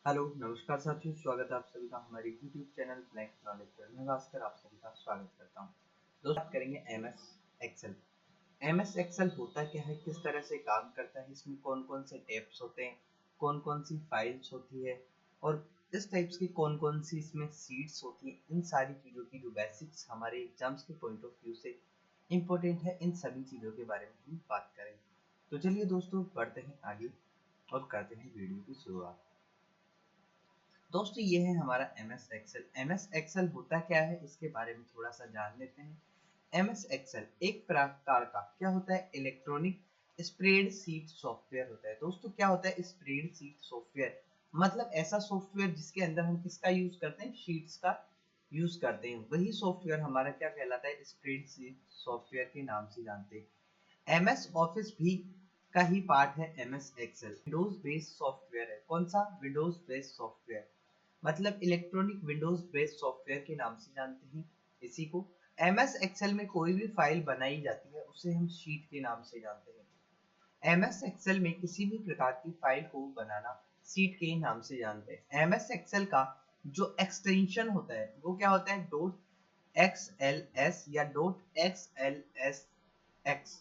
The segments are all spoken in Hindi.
हेलो नमस्कार साथियों, स्वागत है आप सभी का हमारे YouTube चैनल ब्लैंक नॉलेज पर। मैं भास्कर आप सभी का स्वागत करता हूं। दोस्तों बात करेंगे एमएस एक्सेल। एमएस एक्सेल होता क्या है, किस तरह से काम करता है, इसमें कौन कौन से टैब्स होते हैं, कौन कौन सी फाइल्स होती है और इस टाइप्स की कौन कौन सी इसमें सीट्स होती हैं। इन सारी चीज़ों की जो बेसिक्स हमारे एग्जाम्स के पॉइंट ऑफ व्यू से इम्पोर्टेंट है, इन सभी चीज़ों के बारे में हम बात करेंगे। तो चलिए दोस्तों बढ़ते हैं आगे और करते हैं वीडियो की शुरुआत। दोस्तों ये है हमारा एमएस एक्सेल। एमएस एक्सेल होता क्या है इसके बारे में थोड़ा सा जान लेते हैं। एमएस एक्सेल एक प्रकार का क्या होता है, इलेक्ट्रॉनिक स्प्रेडशीट सॉफ्टवेयर होता है। दोस्तों क्या होता है स्प्रेडशीट सॉफ्टवेयर, मतलब ऐसा सॉफ्टवेयर जिसके अंदर हम किसका यूज करते हैं, शीट्स का यूज करते हैं। वही सॉफ्टवेयर हमारा क्या कहलाता है, स्प्रेडशीट सॉफ्टवेयर के नाम से जानते हैं। एमएस ऑफिस भी का ही पार्ट है MS Excel. Windows based software है। कौन सा, विंडोज बेस्ड सॉफ्टवेयर, मतलब इलेक्ट्रॉनिक विंडोज बेस्ड सॉफ्टवेयर के नाम से जानते हैं इसी को। एमएस एक्सेल में कोई भी फाइल बनाई जाती है उसे हम शीट के नाम से जानते हैं। एमएस एक्सेल में किसी भी प्रकार की फाइल को बनाना शीट के नाम से जानते हैं। एमएस एक्सेल का जो एक्सटेंशन होता है वो क्या होता है, डॉट XLS या डॉट XLSX।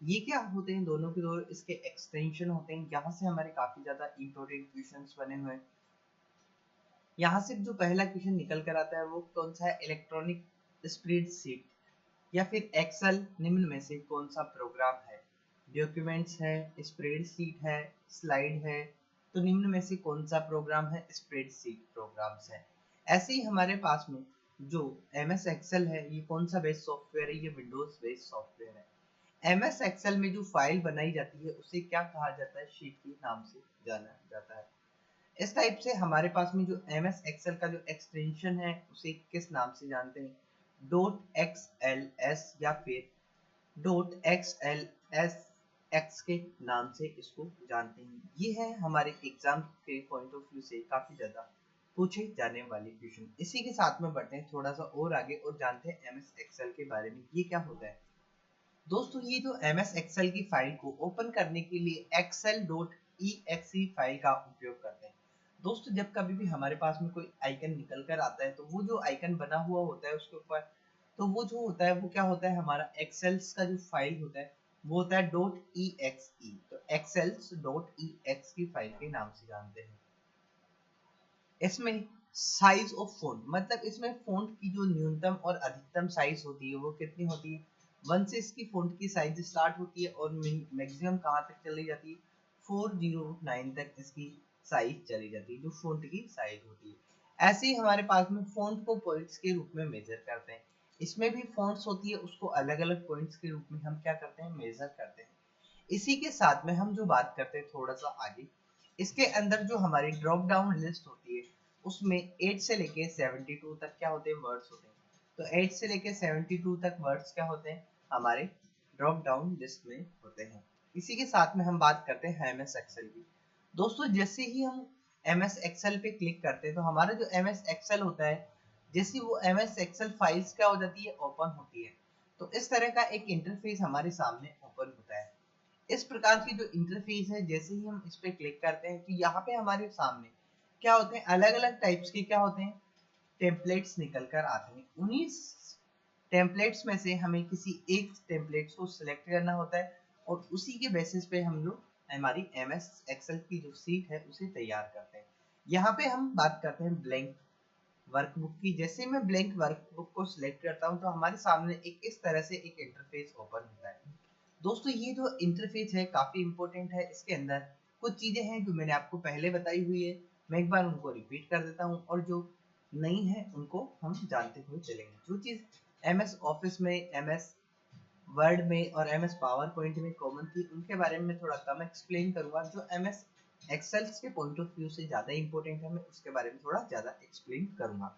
ये क्या होते हैं, दोनों के दोनों इसके एक्सटेंशन होते हैं। यहाँ से हमारे काफी ज्यादा इंपॉर्टेंट क्वेश्चंस बने हुए हैं। यहाँ से जो पहला क्वेश्चन निकल कर आता है वो कौन सा है, इलेक्ट्रॉनिक स्प्रेडशीट या फिर एक्सेल निम्न में से कौन सा प्रोग्राम है। डॉक्यूमेंट्स है, स्प्रेडशीट है, स्लाइड है, तो निम्न में से कौन सा प्रोग्राम है, स्प्रेडशीट प्रोग्राम्स है। ऐसे ही हमारे पास में जो एमएस एक्सेल है ये कौन सा बेस्ड सॉफ्टवेयर है, ये विंडोज बेस्ड सॉफ्टवेयर है। एमएस एक्सेल में जो फाइल बनाई जाती है उसे क्या कहा जाता है, शीट के नाम से जाना जाता है। इस टाइप से हमारे पास में जो एमएस एक्सेल का जो एक्सटेंशन है उसे किस नाम से जानते हैं, डॉट XLS या फिर डॉट XLSX के नाम से इसको जानते हैं। ये है हमारे एग्जाम के पॉइंट ऑफ व्यू से काफी ज्यादा पूछे जाने वाले क्वेश्चन। इसी के साथ में बढ़ते हैं थोड़ा सा और आगे और जानते हैं एमएस एक्सेल के बारे में, ये क्या होता है। दोस्तों ये जो एमएस एक्सेल की फाइल को ओपन करने के लिए excel.exe फाइल का उपयोग करते हैं। दोस्तों जब कभी भी हमारे पास में कोई आइकन निकल कर आता है तो वो जो आइकन बना हुआ होता है उसके ऊपर, तो वो जो होता है वो क्या होता है, हमारा एक्सेल्स का जो फाइल होता है वो होता है .exe। तो excels.exe की फाइल के नाम से जानते हैं। इसमें साइज ऑफ फॉन्ट, मतलब इसमें फॉन्ट की जो न्यूनतम और अधिकतम साइज होती है वो कितनी होती है, 1 से इसकी फॉन्ट की साइज स्टार्ट होती है और मैक्सिमम कहाँ तक चली जाती है, 409 तक इसकी साइज चली जाती है, जो फॉन्ट की साइज होती है। ऐसे ही हमारे पास में फॉन्ट को पॉइंट्स के रूप में मेजर करते हैं। इसमें भी फॉन्ट्स होती है, उसको अलग अलग पॉइंट्स के रूप में हम क्या करते हैं, मेजर करते हैं। इसी के साथ में हम जो बात करते हैं थोड़ा सा आगे, इसके अंदर जो हमारी ड्रॉप डाउन लिस्ट होती है उसमें 8 से लेके 72 तक क्या होते हैं, वर्ड्स होते हैं। तो 8 से लेके 72 तक वर्ड्स क्या होते हैं, हमारे ड्रॉप डाउन लिस्ट में होते हैं। इसी के साथ में हम बात करते हैं एमएस एक्सेल की। दोस्तों जैसे ही हम एमएस एक्सेल पे क्लिक करते हैं तो हमारा जो एमएस एक्सेल होता है, जैसे वो एमएस एक्सेल फाइल्स क्या हो जाती है, ओपन होती है। तो इस तरह का एक इंटरफेस हमारे सामने ओपन होता है। इस प्रकार की जो इंटरफेस है, जैसे ही हम इस पे क्लिक करते हैं तो यहाँ पे हमारे सामने क्या होते हैं, अलग अलग टाइप्स के क्या होते हैं, टेम्पलेट्स निकल कर आते हैं। उन्हीं टेम्पलेट्स में से हमें किसी एक टेम्पलेट्स को सिलेक्ट करना होता है और उसी के बेसिस पे हम लोग हमारी एमएस एक्सेल की जो सीट है उसे तैयार करते हैं। यहाँ पे हम बात करते हैं ब्लैंक वर्कबुक की। जैसे मैं ब्लैंक वर्कबुक को सिलेक्ट करता हूँ तो हमारे सामने एक इस तरह से एक इंटरफेस ओपन होता है। दोस्तों ये जो इंटरफेस है काफी इंपॉर्टेंट है। इसके अंदर कुछ चीजें हैं जो मैंने आपको पहले बताई हुई है, मैं एक बार उनको रिपीट कर देता हूँ और जो नहीं है उनको हम जानते हुए चलेंगे। जो चीज एमएस ऑफिस में, एमएस वर्ड में और एमएस पावर पॉइंट में कॉमन थी उनके बारे में थोड़ा कम एक्सप्लेन करूंगा। जो एमएस एक्सेल्स के पॉइंट ऑफ व्यू से ज्यादा इंपॉर्टेंट है मैं उसके बारे में थोड़ा ज्यादा एक्सप्लेन करूंगा।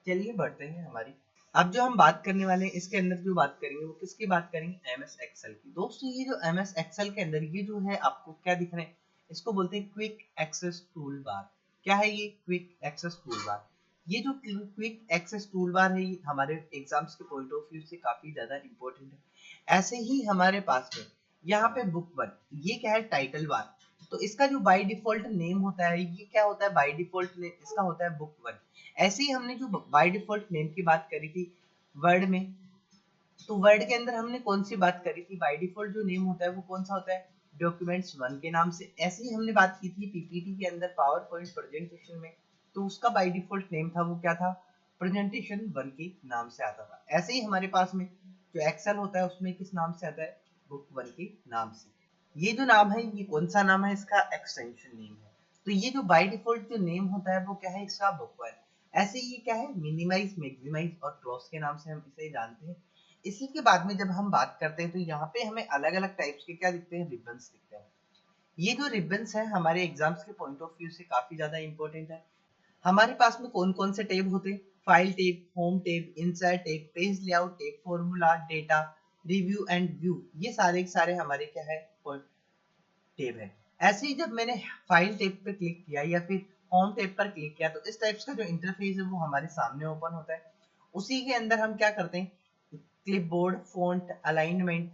चलिए बढ़ते हैं हमारी। अब जो हम बात करने वाले हैं इसके अंदर जो बात करेंगे वो किसकी बात करेंगे, एमएस एक्सेल की। दोस्तों ये जो एमएस एक्सेल के अंदर ये जो है आपको क्या दिख रहे हैं, इसको बोलते हैं क्विक एक्सेस टूल बार। क्या है ये क्विक एक्सेस टूल बार, ये जो क्विक एक्सेस टूल बार है ये हमारे एग्जाम्स के पॉइंट ऑफ व्यू से काफी ज्यादा इंपॉर्टेंट है। ऐसे ही हमारे पास में यहाँ पे बुक वन, ये क्या है, टाइटल बार। तो इसका जो बाय डिफॉल्ट नेम होता है, ये क्या होता है, बाय डिफॉल्ट नेम इसका होता है बुक 1। ऐसे ही हमने जो बाय डिफॉल्ट नेम की बात करी थी वर्ड में, तो वर्ड के अंदर हमने कौन सी बात करी थी, बाय डिफॉल्ट जो नेम होता है वो कौन सा होता है, डॉक्यूमेंट्स 1 के नाम से। ऐसे ही हमने बात की थी पीपीटी के अंदर पावर पॉइंट प्रेजेंटेशन में, तो उसका बाय डिफॉल्ट नेम था वो क्या था, प्रेजेंटेशन 1 के नाम से आता था। ऐसे ही हमारे पास में जो एक्सेल होता है उसमें किस नाम से आता है, बुक 1 के नाम से। ये जो नाम है ये कौन सा नाम है, इसका एक्सटेंशन नेम है। तो ये जो बाय डिफॉल्ट जो नेम होता है वो क्या है, इसका बुक 1। ऐसे ही क्या है, मिनिमाइज, मैक्सिमाइज और क्लोज के नाम से हम इसे जानते हैं। इसी के बाद में जब हम बात करते हैं तो यहाँ पे हमें अलग अलग टाइप्स के क्या दिखते हैं, रिबन्स दिखते हैं। ये जो रिबन्स है हमारे एग्जाम्स के पॉइंट ऑफ व्यू से काफी ज्यादा इंपॉर्टेंट है। हमारे पास में कौन कौन से टैब होते हैं, file tab, home tab, insert tab, page layout tab, formula, data, review and view, ये सारे के सारे हमारे क्या है, टैब है। ऐसे ही जब मैंने फाइल टैब पे क्लिक किया या फिर होम टैब पर क्लिक किया, तो इस टाइप्स का जो इंटरफेस है वो हमारे सामने ओपन होता है। उसी के अंदर हम क्या करते हैं, clipboard, font, alignment,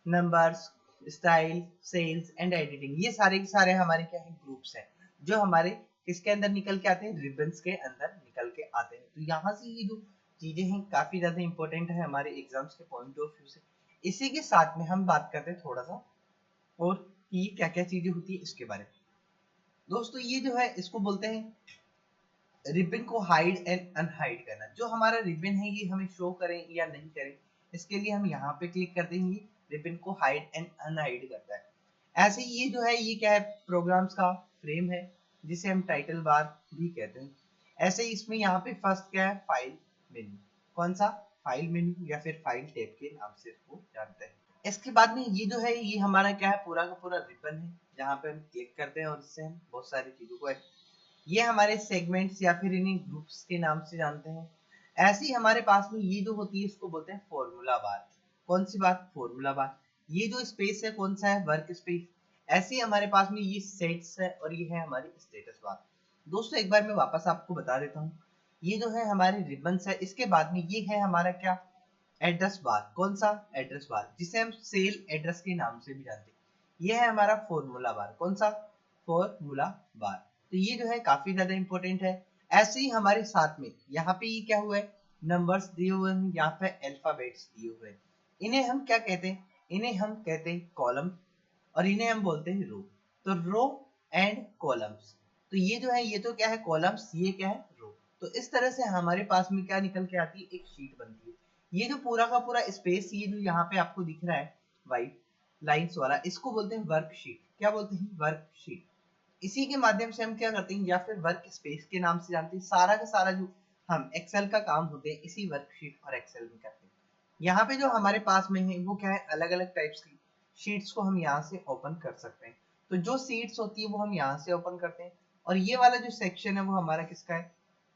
numbers, style, cells and editing, ये सारे के सारे हमारे क्या है, ग्रुप्स हैं जो हमारे किसके अंदर निकल के आते हैं, रिबन्स के अंदर निकल के आते हैं। तो यहाँ से ये जो चीजें हैं काफी ज्यादा इंपॉर्टेंट है हमारे एग्जाम्स के पॉइंट ऑफ व्यू से। इसी के साथ में हम बात करते हैं थोड़ा सा और कि क्या क्या चीजें होती है इसके बारे में। दोस्तों ये जो है इसको बोलते हैं रिबन को हाइड एंड अनहाइड करना। जो हमारा रिबन है ये हमें शो करें या नहीं करें, इसके लिए हम यहाँ पे क्लिक करते हैं, ये रिबन को हाइड एंड अनहाइड करता है। ऐसे ही ये जो है ये क्या है, प्रोग्राम्स का फ्रेम है जिसे हम टाइटल बार भी कहते हैं। ऐसे ही इसमें यहाँ पे फर्स्ट क्या है, फाइल मेन्यू, कौन सा, फाइल मेन्यू या फिर फाइल टैब के नाम से इसको जानते हैं। इसके बाद में ये जो है ये हमारा क्या है, पूरा का पूरा रिबन है जहाँ पे हम क्लिक करते हैं और इससे हम बहुत सारी चीजों को, ये हमारे सेगमेंट्स या फिर इन्हीं ग्रुप्स के नाम से जानते हैं। ऐसे ही हमारे पास में ये जो होती है इसको बोलते हैं फॉर्मूला बार। कौन सी बात, फॉर्मूला बार। ये जो स्पेस है कौन सा है, वर्क स्पेस। ऐसे ही हमारे पास में ये सेट्स है और ये है हमारी स्टेटस बार। दोस्तों एक बार मैं वापस आपको बता देता हूँ, ये जो है हमारे रिबन्स है, इसके बाद में ये है हमारा क्या, एड्रेस बार। कौन सा, एड्रेस बार, जिसे हम सेल एड्रेस के नाम से भी जानते हैं। ये है हमारा फॉर्मूला बार। कौन सा, फॉर्मूला बार। तो ये जो है काफी ज्यादा इंपॉर्टेंट है। ऐसे ही हमारे साथ में यहाँ पे ये क्या हुआ है, नंबर्स दिए हुए हैं, यहाँ पे अल्फाबेट्स दिए हुए हैं। इन्हें हम क्या कहते हैं, इन्हें हम कहते हैं कॉलम और इन्हें हम बोलते हैं रो। तो रो एंड कॉलम्स, तो ये जो है ये तो क्या है कॉलम्स, ये क्या है रो। तो इस तरह से हमारे पास में क्या निकल के आती है, एक शीट बनती है। ये जो पूरा का पूरा स्पेस ये जो यहाँ पे आपको दिख रहा है व्हाइट लाइंस वाला, इसको बोलते हैं वर्कशीट। क्या बोलते हैं, वर्कशीट। इसी के माध्यम से हम क्या करते हैं, या फिर वर्क स्पेस के नाम से जानते हैं, सारा का सारा जो हम एक्सेल का काम होते हैं इसी वर्कशीट और एक्सेल में करते हैं। यहाँ पे जो हमारे पास में है वो क्या है, अलग अलग टाइप्स की शीट्स को हम यहाँ से ओपन कर सकते हैं। तो जो शीट्स होती है वो हम यहाँ से ओपन करते हैं और ये वाला जो सेक्शन है वो हमारा किसका है,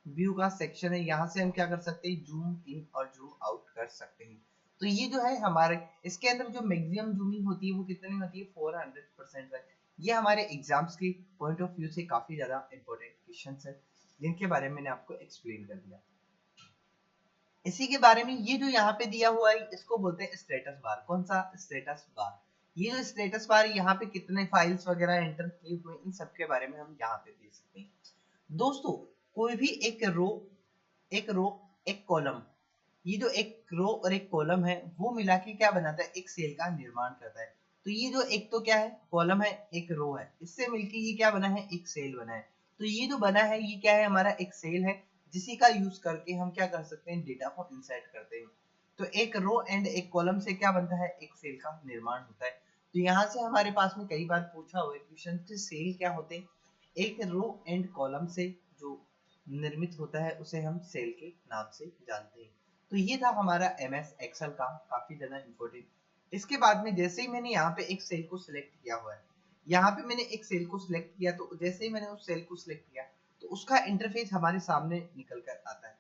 व्यू का सेक्शन है। यहाँ से हम क्या कर सकते हैं, जूम इन और जूम आउट कर सकते हैं। तो ये जो है हमारे इसके अंदर जो मैक्सिमम जूमिंग होती है वो कितनी होती है, 400% तक। ये हमारे एग्जाम्स के पॉइंट ऑफ व्यू से काफी ज्यादा इंपॉर्टेंट क्वेश्चंस है जिनके बारे में मैंने आपको एक्सप्लेन कर दिया। इसी के बारे में ये जो यहाँ पे दिया हुआ है इसको बोलते हैं स्टेटस बार। कौन सा, स्टेटस बार। ये जो स्टेटस बार यहाँ पे कितने फाइल्स वगैरह एंटर किए हुए इन सब के बारे में हम यहाँ पे देख सकते हैं। दोस्तों कोई भी एक रो एक कॉलम, ये जो एक रो और एक कॉलम है वो मिला के क्या बनाता है, एक सेल का निर्माण करता है। तो ये जो एक तो क्या है, कॉलम है, एक रो है, इससे मिलके ये क्या बना है, एक सेल बना है। तो ये जो बना है ये क्या है, हमारा एक सेल है जिसी का यूज करके हम क्या कर सकते हैं, डेटा को इंसर्ट करते हैं। तो एक रो एंड एक कॉलम से क्या बनता है, एक सेल का निर्माण होता है। तो यहाँ से हमारे पास में कई बार पूछा हुआ है क्वेश्चन कि सेल क्या होते हैं। एक रो एंड कॉलम से जो निर्मित होता है उसे हम सेल के नाम से जानते हैं। तो ये था हमारा एमएस एक्सेल का काफी ज्यादा इंपॉर्टेंट। इसके बाद में जैसे ही मैंने यहाँ पे एक सेल को सिलेक्ट किया हुआ है, यहाँ पे मैंने एक सेल को सिलेक्ट किया, तो जैसे ही मैंने उस सेल को सिलेक्ट किया तो उसका इंटरफेस हमारे सामने निकल कर आता है।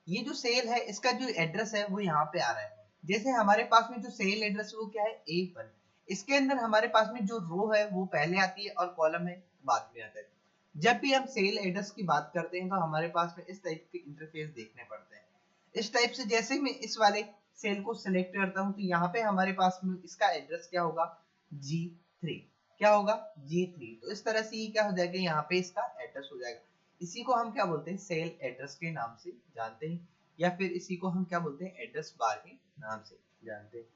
ये जो सेल है इसका जो एड्रेस है वो यहाँ पे आ रहा है। जैसे हमारे पास में जो सेल एड्रेस है वो क्या है, A1। इसके अंदर हमारे पास में जो रो है वो पहले आती है और कॉलम है बाद में आता है। जब भी हम सेल एड्रेस की बात करते हैं तो हमारे पास में इस टाइप के इंटरफेस देखने पड़ते हैं। इस टाइप से जैसे ही मैं इस वाले सेल को सिलेक्ट करता हूँ तो यहाँ पे हमारे पास में इसका एड्रेस क्या होगा, G3। क्या होगा G3। तो इस तरह से ये क्या हो जाएगा, यहाँ पे इसका एड्रेस हो जाएगा। इसी को हम क्या बोलते हैं, सेल एड्रेस के नाम से जानते हैं, या फिर इसी को हम क्या बोलते हैं, एड्रेस बार के नाम से जानते हैं,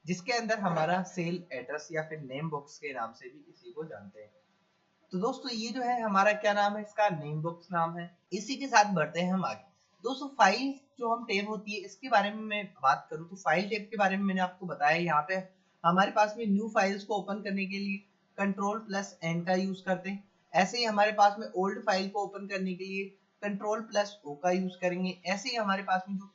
जिसके अंदर हमारा सेल एड्रेस या फिर नेम बॉक्स के नाम से भी इसी को जानते हैं। तो दोस्तों ये जो है हमारा क्या नाम है, इसका नेम बॉक्स नाम है। इसी के साथ बढ़ते हैं हम आगे। दोस्तों फाइल जो हम टैब होती है इसके बारे में मैं बात करूं तो फाइल टैब के बारे में मैंने आपको बताया, यहाँ पे हमारे पास में न्यू फाइल्स को ओपन करने के लिए कंट्रोल प्लस एन का यूज करते हैं। ऐसे ही हमारे पास में ओल्ड फाइल को ओपन करने के लिए कंट्रोल प्लस ओ का यूज करेंगे। ऐसे ही हमारे पास में जो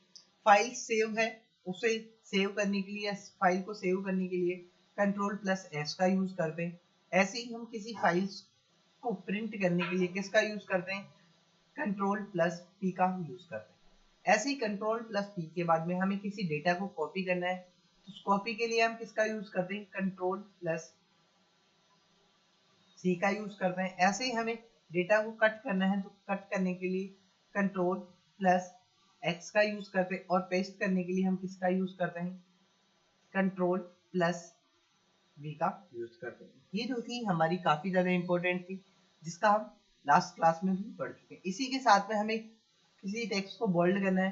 फाइल सेव है उसे सेव करने के लिए, फाइल को सेव करने के लिए कंट्रोल प्लस एस का यूज करते हैं। ऐसे ही हम किसी फाइल को प्रिंट करने के लिए किसका यूज करते हैं, कंट्रोल प्लस पी का यूज करते हैं। ऐसे ही कंट्रोल प्लस पी के बाद में हमें किसी डेटा को कॉपी करना है, तो उस कॉपी के लिए हम किसका यूज करते हैं, कंट्रोल प्लस सी का यूज करते हैं। ऐसे ही हमें डेटा को कट करना है, तो कट करने के लिए कंट्रोल प्लस एक्स का यूज करते हैं, और पेस्ट करने के लिए हम किसका यूज करते हैं, कंट्रोल प्लस वी का यूज करते हैं। ये जो थी हमारी काफी ज्यादा इंपॉर्टेंट थी, जिसका हम लास्ट क्लास में भी पढ़ चुके हैं। इसी के साथ में हमें किसी टेक्स्ट को बोल्ड करना है,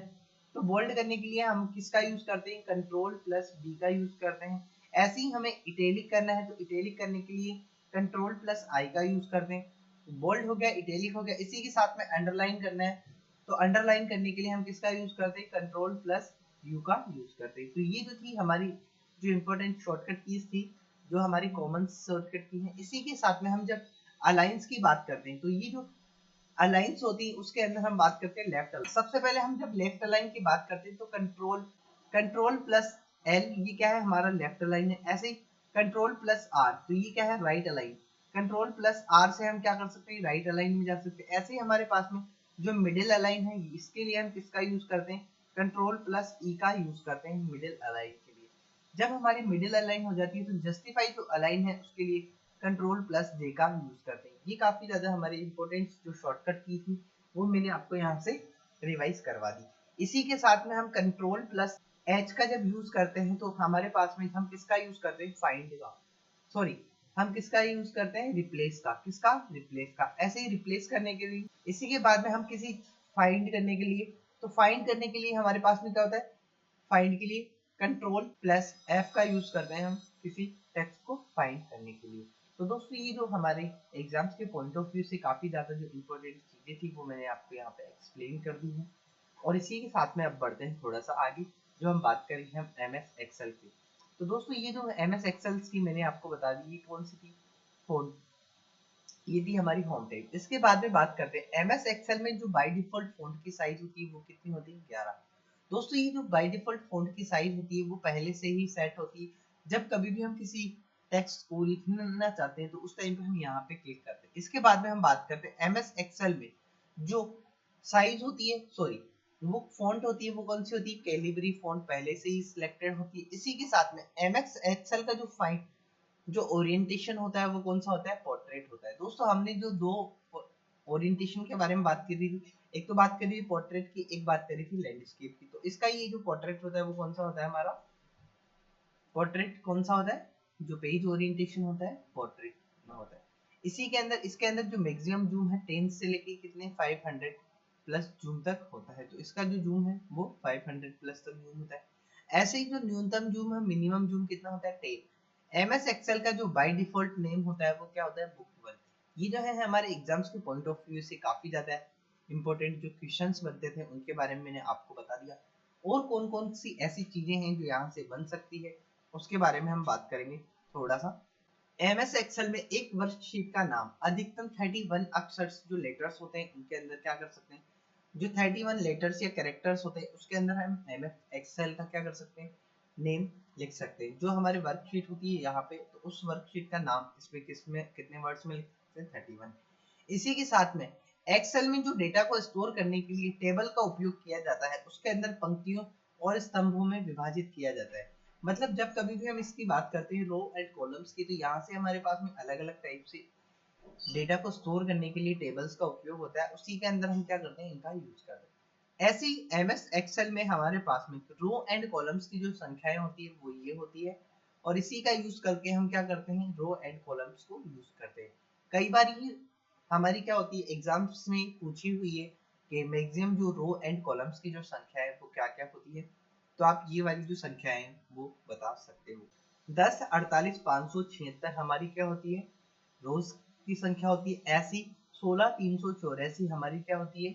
तो बोल्ड करने के लिए हम किसका यूज करते हैं, कंट्रोल प्लस बी का यूज करते हैं। ऐसे ही हमें इटैलिक करना है, तो इटैलिक करने के लिए कंट्रोल प्लस आई का यूज करते हैं। बोल्ड हो गया, इटैलिक हो गया। इसी के साथ में अंडरलाइन करना है, तो अंडरलाइन करने के लिए हम किसका यूज करते हैं, कंट्रोल प्लस यू का यूज करते हैं। तो ये जो थी हमारी जो इंपॉर्टेंट शॉर्टकट कीज थी, जो हमारी कॉमन शॉर्टकट की है। इसी के साथ में हम जब अलाइंस की बात करते हैं, तो ये जो अलाइंस होती है उसके अंदर हम बात करते हैं लेफ्ट अलाइन। सबसे पहले हम जब लेफ्ट अलाइन की बात करते हैं, तो कंट्रोल प्लस एल, ये क्या है, हमारा लेफ्ट अलाइन है। ऐसे ही कंट्रोल प्लस आर, तो ये क्या है, right align. Control plus R से हम क्या कर सकते हैं, राइट अलाइन में जा सकते हैं। ऐसे ही हमारे पास में जो मिडिल अलाइन है, इसके लिए हम किसका यूज करते हैं, कंट्रोल प्लस ई का यूज करते हैं मिडिल अलाइन के लिए। जब हमारी मिडिल अलाइन हो जाती है, तो जस्टिफाई जो अलाइन है उसके लिए कंट्रोल प्लस जे का यूज करते हैं। ये काफी ज्यादा हमारी इंपॉर्टेंट जो शॉर्टकट की थी वो मैंने आपको यहाँ से रिवाइज करवा दी। इसी के साथ में हम कंट्रोल प्लस एच का जब यूज करते हैं, तो हमारे पास में हम किसका यूज करते हैं, फाइंड का, सॉरी, हम किसका यूज करते हैं, रिप्लेस का। किसका, रिप्लेस का। ऐसे ही रिप्लेस करने के लिए, इसी के बाद में हम किसी फाइंड करने के लिए, तो फाइंड करने के लिए हमारे पास में क्या होता है, फाइंड के लिए कंट्रोल प्लस एफ का यूज करते हैं हम किसी टेक्स्ट को फाइंड करने के लिए। तो दोस्तों ये जो हमारे एग्जाम्स के पॉइंट ऑफ व्यू से काफी ज्यादा जो इंपॉर्टेंट चीजें थी वो मैंने आपको यहाँ पे एक्सप्लेन कर दी है। और इसी के साथ में अब बढ़ते हैं थोड़ा सा आगे, जो हम बात करेंगे हम एम एस एक्सेल की। तो दोस्तों ये जो एम एस एक्सेल की मैंने आपको बता दी, ये कौन सी थी, फोन, ये थी हमारी होम पेज। इसके बाद में बात करते हैं एम एस एक्सेल में जो बाय डिफॉल्ट फॉन्ट की साइज होती है वो कितनी होती है, 11। दोस्तों ये जो बाय डिफॉल्ट फॉन्ट की साइज होती है वो पहले से ही सेट होती है। जब कभी भी हम किसी टेक्स्ट को लिखना चाहते हैं तो उस टाइम पे हम यहाँ पे क्लिक करते हैं। इसके बाद में हम बात करते हैं एम एस एक्सेल में जो साइज होती है, सॉरी, वो फॉन्ट होती है वो कौन सी होती है, कैलिबरी फॉन्ट पहले से ही सिलेक्टेड होती है। इसी के साथ में एम एस एक्सेल का जो फाइन जो ओरिएंटेशन होता है वो कौन सा होता है, पोर्ट्रेट होता है। दोस्तों हमने जो दो ओरिएंटेशन के बारे में बात करी थी, एक तो बात करी थी पोर्ट्रेट की, एक बात करी थी लैंडस्केप की। तो इसका ये जो पोर्ट्रेट होता है वो कौन सा होता है, हमारा पोर्ट्रेट कौन सा होता है, जो पेज ओरिएंटेशन होता है पोर्ट्रेट में होता है। इसी के अंदर, इसके अंदर जो मैक्सिमम जूम है 10 से लेके कितने 500 प्लस जूम तक होता है। तो इसका जो जूम है वो 500 प्लस तक जूम होता है। ऐसे ही जो न्यूनतम जूम है, मिनिमम जूम कितना होता है, 10। एम एस एक्सेल का जो बाय डिफॉल्ट नेम होता है वो क्या होता है, बुक वन। ये जो है हमारे एग्जाम्स के पॉइंट ऑफ व्यू से काफी ज्यादा इंपॉर्टेंट जो क्वेश्चंस बनते थे उनके बारे में मैंने आपको बता दिया। और कौन कौन सी ऐसी चीजें हैं जो यहाँ से बन सकती है उसके बारे में हम बात करेंगे थोड़ा सा। एम एस एक्सेल में एक वर्कशीट का नाम अधिकतम 31 अक्षर जो लेटर्स होते हैं उनके अंदर क्या कर सकते हैं, जो 31 लेटर्स या कैरेक्टर्स होते हैं उसके अंदर हम एम एस एक्सेल का क्या कर सकते हैं, नेम लिख सकते हैं। जो हमारी वर्कशीट होती है यहाँ पे, तो उस वर्कशीट का नाम इसमें किसमें कितने वर्ड्स में लिख सकते हैं, 31। इसी के साथ में एक्सेल में जो डेटा को स्टोर करने के लिए टेबल का उपयोग किया जाता है उसके अंदर पंक्तियों और स्तंभों में विभाजित किया जाता है। मतलब जब कभी भी हम इसकी बात करते हैं रो एंड कॉलम्स की, तो यहाँ से हमारे पास में अलग अलग टाइप से डेटा को स्टोर करने के लिए टेबल्स का उपयोग होता है, उसी के अंदर हम क्या करते हैं, इनका यूज करते हैं। ऐसे ही एमएस एक्सेल में हमारे पास में रो एंड कॉलम्स की जो संख्याएं होती है वो ये होती है, और इसी का यूज करके हम क्या करते हैं, रो एंड कॉलम्स को यूज करते हैं। कई बार ये हमारी क्या होती है, एग्जाम्स में पूछी हुई है कि मैक्सिमम जो रो एंड कॉलम्स की जो संख्या है वो क्या क्या होती है, तो आप ये वाली जो संख्या है वो बता सकते हो। 10, 48, 576 हमारी क्या होती है, रोज की संख्या होती है। ऐसी 16, 384 हमारी क्या होती है,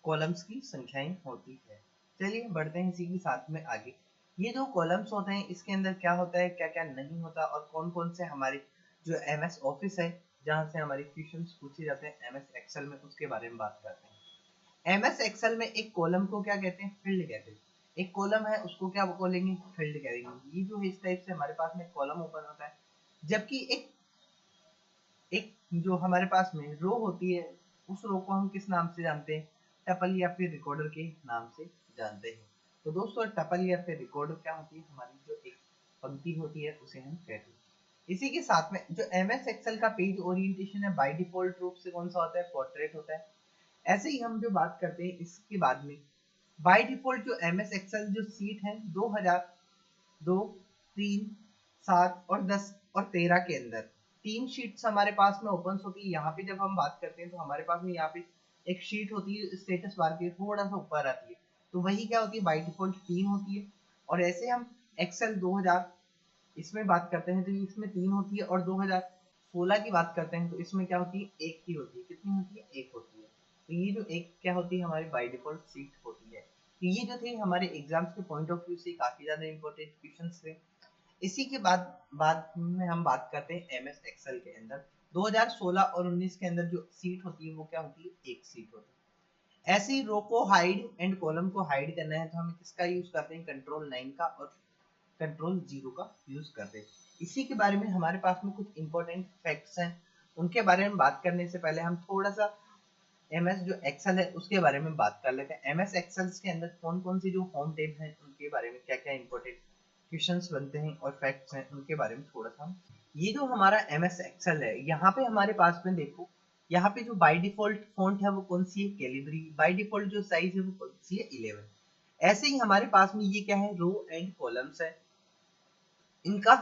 कॉलम्स की संख्याएं होती है। चलिए बढ़ते हैं इसी के साथ में आगे। ये जो कॉलम्स होते हैं इसके अंदर क्या होता है, क्या क्या नहीं होता, और कौन कौन से हमारे जो एमएस ऑफिस है जहां से हमारे क्वेश्चंस पूछे जाते हैं एमएस एक्सेल में, उसके बारे में बात करते हैं। एमएस एक्सेल में एक कॉलम को क्या कहते हैं, फील्ड कहते हैं। एक कॉलम है उसको क्या बोलेंगे, फील्ड कहेंगे। ये जो है इस टाइप से हमारे पास में कॉलम ओपन होता है, जबकि एक एक जो हमारे पास में रो होती है, उस रो को हम किस नाम से जानते हैं, टपल या फिर रिकॉर्डर के नाम से जानते हैं। तो दोस्तों टपल या फिर रिकॉर्डर क्या होती है, हमारी जो एक पंक्ति होती है उसे हम कहते हैं। इसी के साथ में जो एमएस एक्सेल का पेज ओरिएंटेशन है बाय डिफॉल्ट रूप से कौन सा होता है, पोर्ट्रेट होता है। ऐसे ही हम जो बात करते हैं इसके बाद में, बाय डिफॉल्ट जो एमएस एक्सेल जो सीट है 2002, 3, 7 और 10 और 13 के अंदर तीन शीट्स हमारे पास में ओपन होती है। यहाँ पे जब हम बात करते हैं तो हमारे पास में यहाँ पे एक शीट होती है स्टेटस बार के थोड़ा सा ऊपर आती है, तो वही क्या होती है, बाय डिफॉल्ट 3 होती है। और ऐसे हम एक्सेल 2000 इसमें बात करते हैं तो इसमें 3 होती है, और 2016 की बात करते हैं तो इसमें क्या होती है, एक ही होती है। कितनी होती है, एक होती है। तो ये जो एक क्या होती है, हमारी बाय डिफॉल्ट सीट होती है। तो ये जो थे हमारे एग्जाम्स के पॉइंट ऑफ व्यू से काफी ज्यादा इंपॉर्टेंट क्वेश्चंस थे। इसी के बाद बाद में हम बात करते हैं एमएस एक्सेल के अंदर 2016 और 19 के अंदर जो सीट होती है वो क्या होती है, एक सीट होती है। ऐसे ही रो को हाइड एंड कॉलम को हाइड करना है तो हम किसका यूज करते हैं, कंट्रोल 9 का और कंट्रोल 0 का यूज करते हैं। इसी के बारे में हमारे पास में कुछ इंपॉर्टेंट फैक्ट्स हैं, उनके बारे में बात करने से पहले हम थोड़ा सा एमएस जो एक्सेल है उसके बारे में बात कर लेते हैं। एमएस एक्सेल के अंदर कौन कौन सी जो होम टेब हैं उनके बारे में क्या क्या इंपॉर्टेंट क्वेश्चंस बनते हैं और फैक्ट्स हैं उनके बारे में थोड़ा सा। ये जो हमारा एमएस एक्सेल है, यहाँ पे हमारे पास में देखो, यहाँ पे जो बाय डिफॉल्ट फॉन्ट है वो कौन सी है, कैलिब्री। बाय डिफॉल्ट जो साइज है वो कौन सी है, 11। ऐसे ही हमारे पास में ये क्या है, रो एंड कॉलम्स है। इनका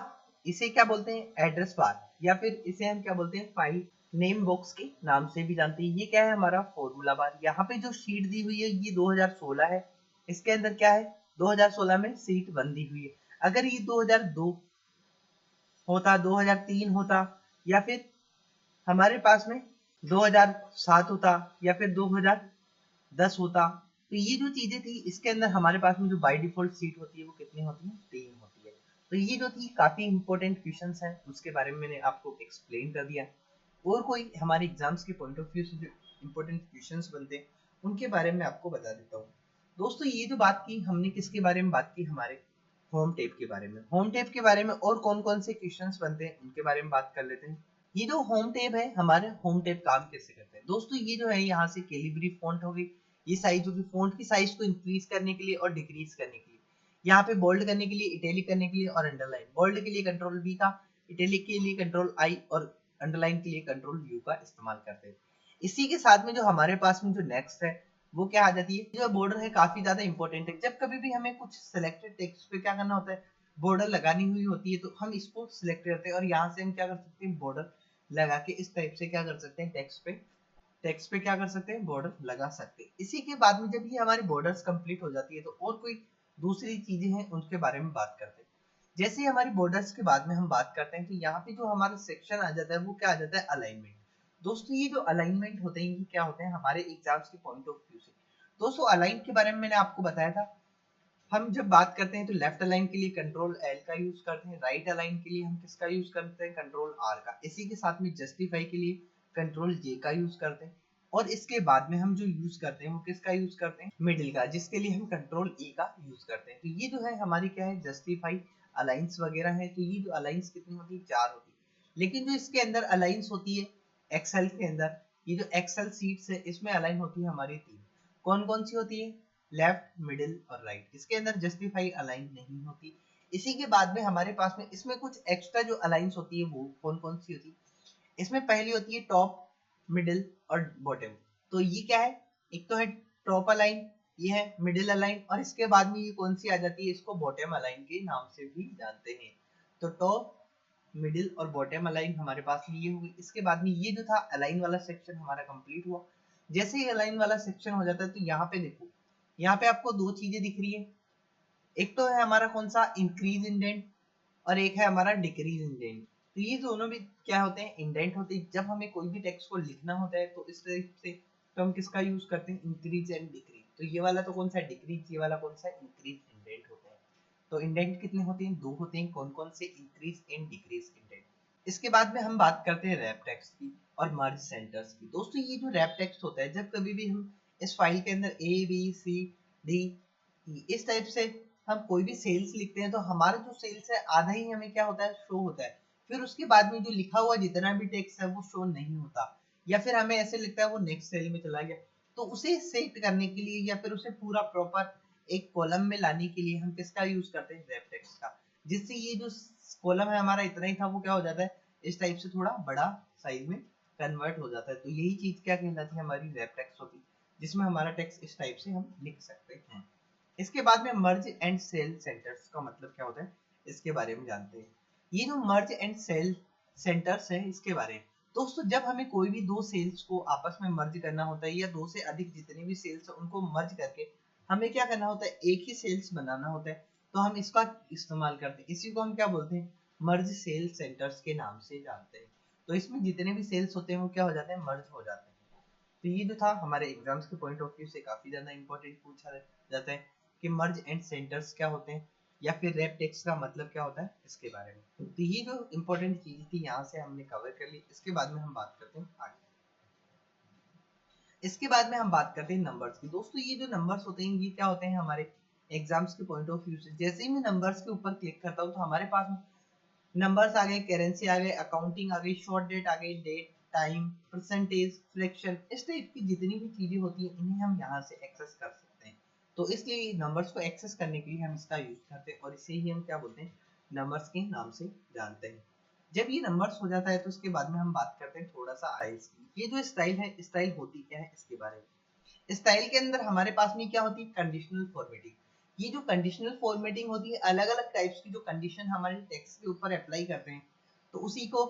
इसे क्या बोलते हैं, एड्रेस बार, या फिर इसे हम क्या बोलते हैं, फाइल नेम बॉक्स के नाम से भी जानते हैं। ये क्या है, हमारा फॉर्मूला बार। यहाँ पे जो शीट दी हुई है ये 2016 है, इसके अंदर क्या है, 2016 में सीट 1 दी हुई है। अगर ये 2002 होता, 2003 होता, या फिर हमारे पास में 2007 होता, या फिर 2010 होता, तो ये जो चीजें थी इसके अंदर हमारे पास में जो बाय डिफॉल्ट सीट होती है वो कितनी होती है, 3 होती है। तो ये जो थी काफी इंपॉर्टेंट क्वेश्चंस हैं, उसके बारे में मैंने आपको एक्सप्लेन कर दिया। और कोई हमारे एग्जाम्स के पॉइंट ऑफ व्यू से जो इंपॉर्टेंट क्वेश्चंस बनते हैं उनके बारे में आपको बता देता हूँ। दोस्तों ये जो बात की हमने किसके बारे में बात की, हमारे होम टेप के बारे में। होम टेप के बारे में और कौन कौन से क्वेश्चंस बनते हैं उनके बारे में बात कर लेते हैं। ये जो होम टेप है, हमारे होम टेप काम कैसे करते हैं दोस्तों, ये जो है यहाँ से कैलिब्री फॉन्ट हो गई, ये साइज होगी। फॉन्ट की साइज को इंक्रीज करने के लिए और डिक्रीज करने के लिए, यहाँ पे बोल्ड करने के लिए, इटैलिक करने के लिए और अंडरलाइन। बोल्ड के लिए कंट्रोल बी का, इटैलिक के लिए कंट्रोल आई और अंडरलाइन के लिए कंट्रोल यू का इस्तेमाल करते हैं। इसी के साथ में जो हमारे पास में जो नेक्स्ट है वो क्या आ जाती है, जो बॉर्डर है काफी ज्यादा इंपॉर्टेंट है। जब कभी भी हमें कुछ सिलेक्टेड टेक्स्ट पे क्या करना होता है, बॉर्डर लगानी हुई होती है, तो हम इसको सिलेक्ट करते हैं और यहाँ से हम क्या कर सकते हैं, बॉर्डर लगा के इस टाइप से क्या कर सकते हैं, टेक्स्ट पे क्या कर सकते हैं, बॉर्डर लगा सकते हैं। इसी के बाद में जब ये हमारी बॉर्डर्स कंप्लीट हो जाती है तो और कोई दूसरी चीजें हैं उनके बारे में बात करते हैं। जैसे हमारी बॉर्डर्स के बाद में हम बात करते हैं तो यहाँ पे जो हमारा सेक्शन आ जाता है वो क्या आ जाता है, अलाइनमेंट। दोस्तों ये जो अलाइनमेंट होते हैं ये क्या होते हैं हमारे एग्जाम्स के पॉइंट ऑफ व्यू से। दोस्तों अलाइन के बारे में मैंने आपको बताया था, हम जब बात करते हैं तो लेफ्ट अलाइन के लिए कंट्रोल एल का यूज करते हैं, राइट अलाइन के लिए हम किसका यूज करते हैं, कंट्रोल आर का। इसी के साथ में जस्टिफाई के लिए कंट्रोल जे का यूज करते हैं, और इसके बाद में हम जो यूज करते हैं वो किसका यूज करते हैं, मिडिल का, जिसके लिए हम कंट्रोल ई का यूज करते हैं। तो ये जो है हमारी क्या है, जस्टिफाई अलाइंस वगैरह है। तो ये जो अलाइंस कितनी होती है, 4 होती है। लेकिन जो इसके अंदर अलाइंस होती है एक्सेल के अंदर, ये जो एक्सेल सीट्स है इसमें अलाइन होती है हमारी 3। कौन कौन सी होती है, लेफ्ट, मिडिल और राइट। इसके अंदर जस्टिफाई अलाइन नहीं होती। इसी के बाद में हमारे पास में इसमें कुछ एक्स्ट्रा जो अलाइंस होती है वो कौन कौन सी होती है, इसमें पहली होती है टॉप, मिडिल और बॉटम। तो ये क्या है, एक तो है टॉप अलाइन, ये है मिडिल अलाइन, और इसके बाद में ये कौन सी आ जाती है, इसको बॉटम अलाइन के नाम से भी जानते हैं। तो टॉप, मिडिल और बॉटम अलाइन हमारे पास ये हुई। इसके बाद में ये जो था अलाइन वाला सेक्शन हमारा कंप्लीट हुआ। जैसे ही अलाइन वाला सेक्शन हो जाता है तो यहाँ पे देखो, यहाँ पे आपको दो चीजें दिख रही है। एक तो है हमारा कौन सा, इंक्रीज इंडेंट, और एक है हमारा डिक्रीज इंडेंट। तो ये दोनों भी क्या होते हैं, इंडेंट होते हैं। जब हमें कोई भी टेक्स्ट को लिखना होता है तो इस टाइप से तो हम किसका यूज करते हैं, इंक्रीज एंड डिक्रीज। तो ये वाला तो कौन सा डिक्रीज, ये वाला कौन सा इंक्रीज इंडेंट होता है। तो इंडेंट कितने होते हैं, दो होते हैं। कौन कौन से, इंक्रीज एंड डिक्रीज इंडेंट। इसके बाद में हम बात करते हैं रैप टेक्स्ट की और मर्ज सेंटर्स की। दोस्तों ये जो रैप टेक्स्ट होता है, जब कभी भी हम इस फाइल के अंदर ए बी सी डी इस टाइप से हम कोई भी सेल्स लिखते हैं तो हमारा जो सेल्स है आधा ही हमें क्या होता है, शो होता है। फिर उसके बाद में जो लिखा हुआ जितना भी टेक्स्ट है वो शो नहीं होता, या फिर हमें ऐसे लगता है वो नेक्स्ट सेल में चला गया। तो उसे सेट करने के लिए या फिर उसे पूरा प्रॉपर एक कॉलम में लाने के लिए हम किसका यूज करते हैं, रैप टेक्स्ट का। जिससे ये जो कॉलम है हमारा इतना ही था वो क्या हो जाता है, इस टाइप से थोड़ा बड़ा साइज में कन्वर्ट हो जाता है। तो यही चीज क्या कहलाती है, हमारी रैप टेक्स्ट होती है, जिसमें हमारा टेक्स्ट इस टाइप से हम लिख सकते हैं। इसके बाद में मर्ज एंड सेल सेंटर्स का मतलब क्या होता है, इसके बारे में जानते हैं। ये जो मर्ज एंड सेल सेंटर्स है इसके बारे में, दोस्तों जब हमें कोई भी दो सेल्स को आपस में मर्ज करना होता है या दो से अधिक जितने भी सेल्स है उनको मर्ज करके हमें क्या करना होता है, एक ही सेल्स बनाना होता है। तो हम इसका इस्तेमाल करते हैं, इसी को हम क्या बोलते हैं, मर्ज सेल सेंटर्स के नाम से जानते हैं। तो इसमें जितने भी सेल्स होते हैं वो क्या हो जाते हैं, मर्ज हो जाते हैं। तो ये जो था हमारे एग्जाम्स के पॉइंट ऑफ व्यू से काफी ज्यादा इंपॉर्टेंट पूछा जाता है कि मर्ज एंड सेंटर्स क्या होते हैं, या फिर रैप टेक्स्ट का मतलब क्या होता है, इसके बारे में। तो ये जो इंपॉर्टेंट चीज थी यहाँ से हमने कवर कर ली। इसके बाद में हम बात करते हैं आगे। इसके बाद में हम बात करते हैं नंबर्स की। दोस्तों ये जो नंबर्स होते हैं ये क्या होते हैं, हमारे एग्जाम्स के पॉइंट ऑफ व्यू से जैसे ही मैं नंबर्स के ऊपर क्लिक करता हूँ तो हमारे पास नंबर्स आ गए, करेंसी आ गए, अकाउंटिंग आ गई, शॉर्ट डेट आ गई, डेट, टाइम, परसेंटेज, फ्रैक्शन, इस टाइप की जितनी भी चीजें होती हैं इन्हें हम यहाँ से एक्सेस कर सकते हैं। तो इसलिए नंबर्स को एक्सेस करने के लिए हम इसका यूज करते हैं और इसे ही हम क्या बोलते हैं, नंबर्स के नाम से जानते हैं। जब ये नंबर्स हो जाता है तो उसके बाद में हम बात करते हैं थोड़ा सा स्टाइल्स की। ये जो स्टाइल है, स्टाइल होती क्या है इसके बारे में। स्टाइल के अंदर हमारे पास में क्या होती है, कंडीशनल फॉर्मेटिंग। ये जो कंडीशनल फॉर्मेटिंग होती है, अलग अलग टाइप्स की जो कंडीशन हमारे टेक्स्ट के ऊपर अप्लाई करते हैं तो उसी को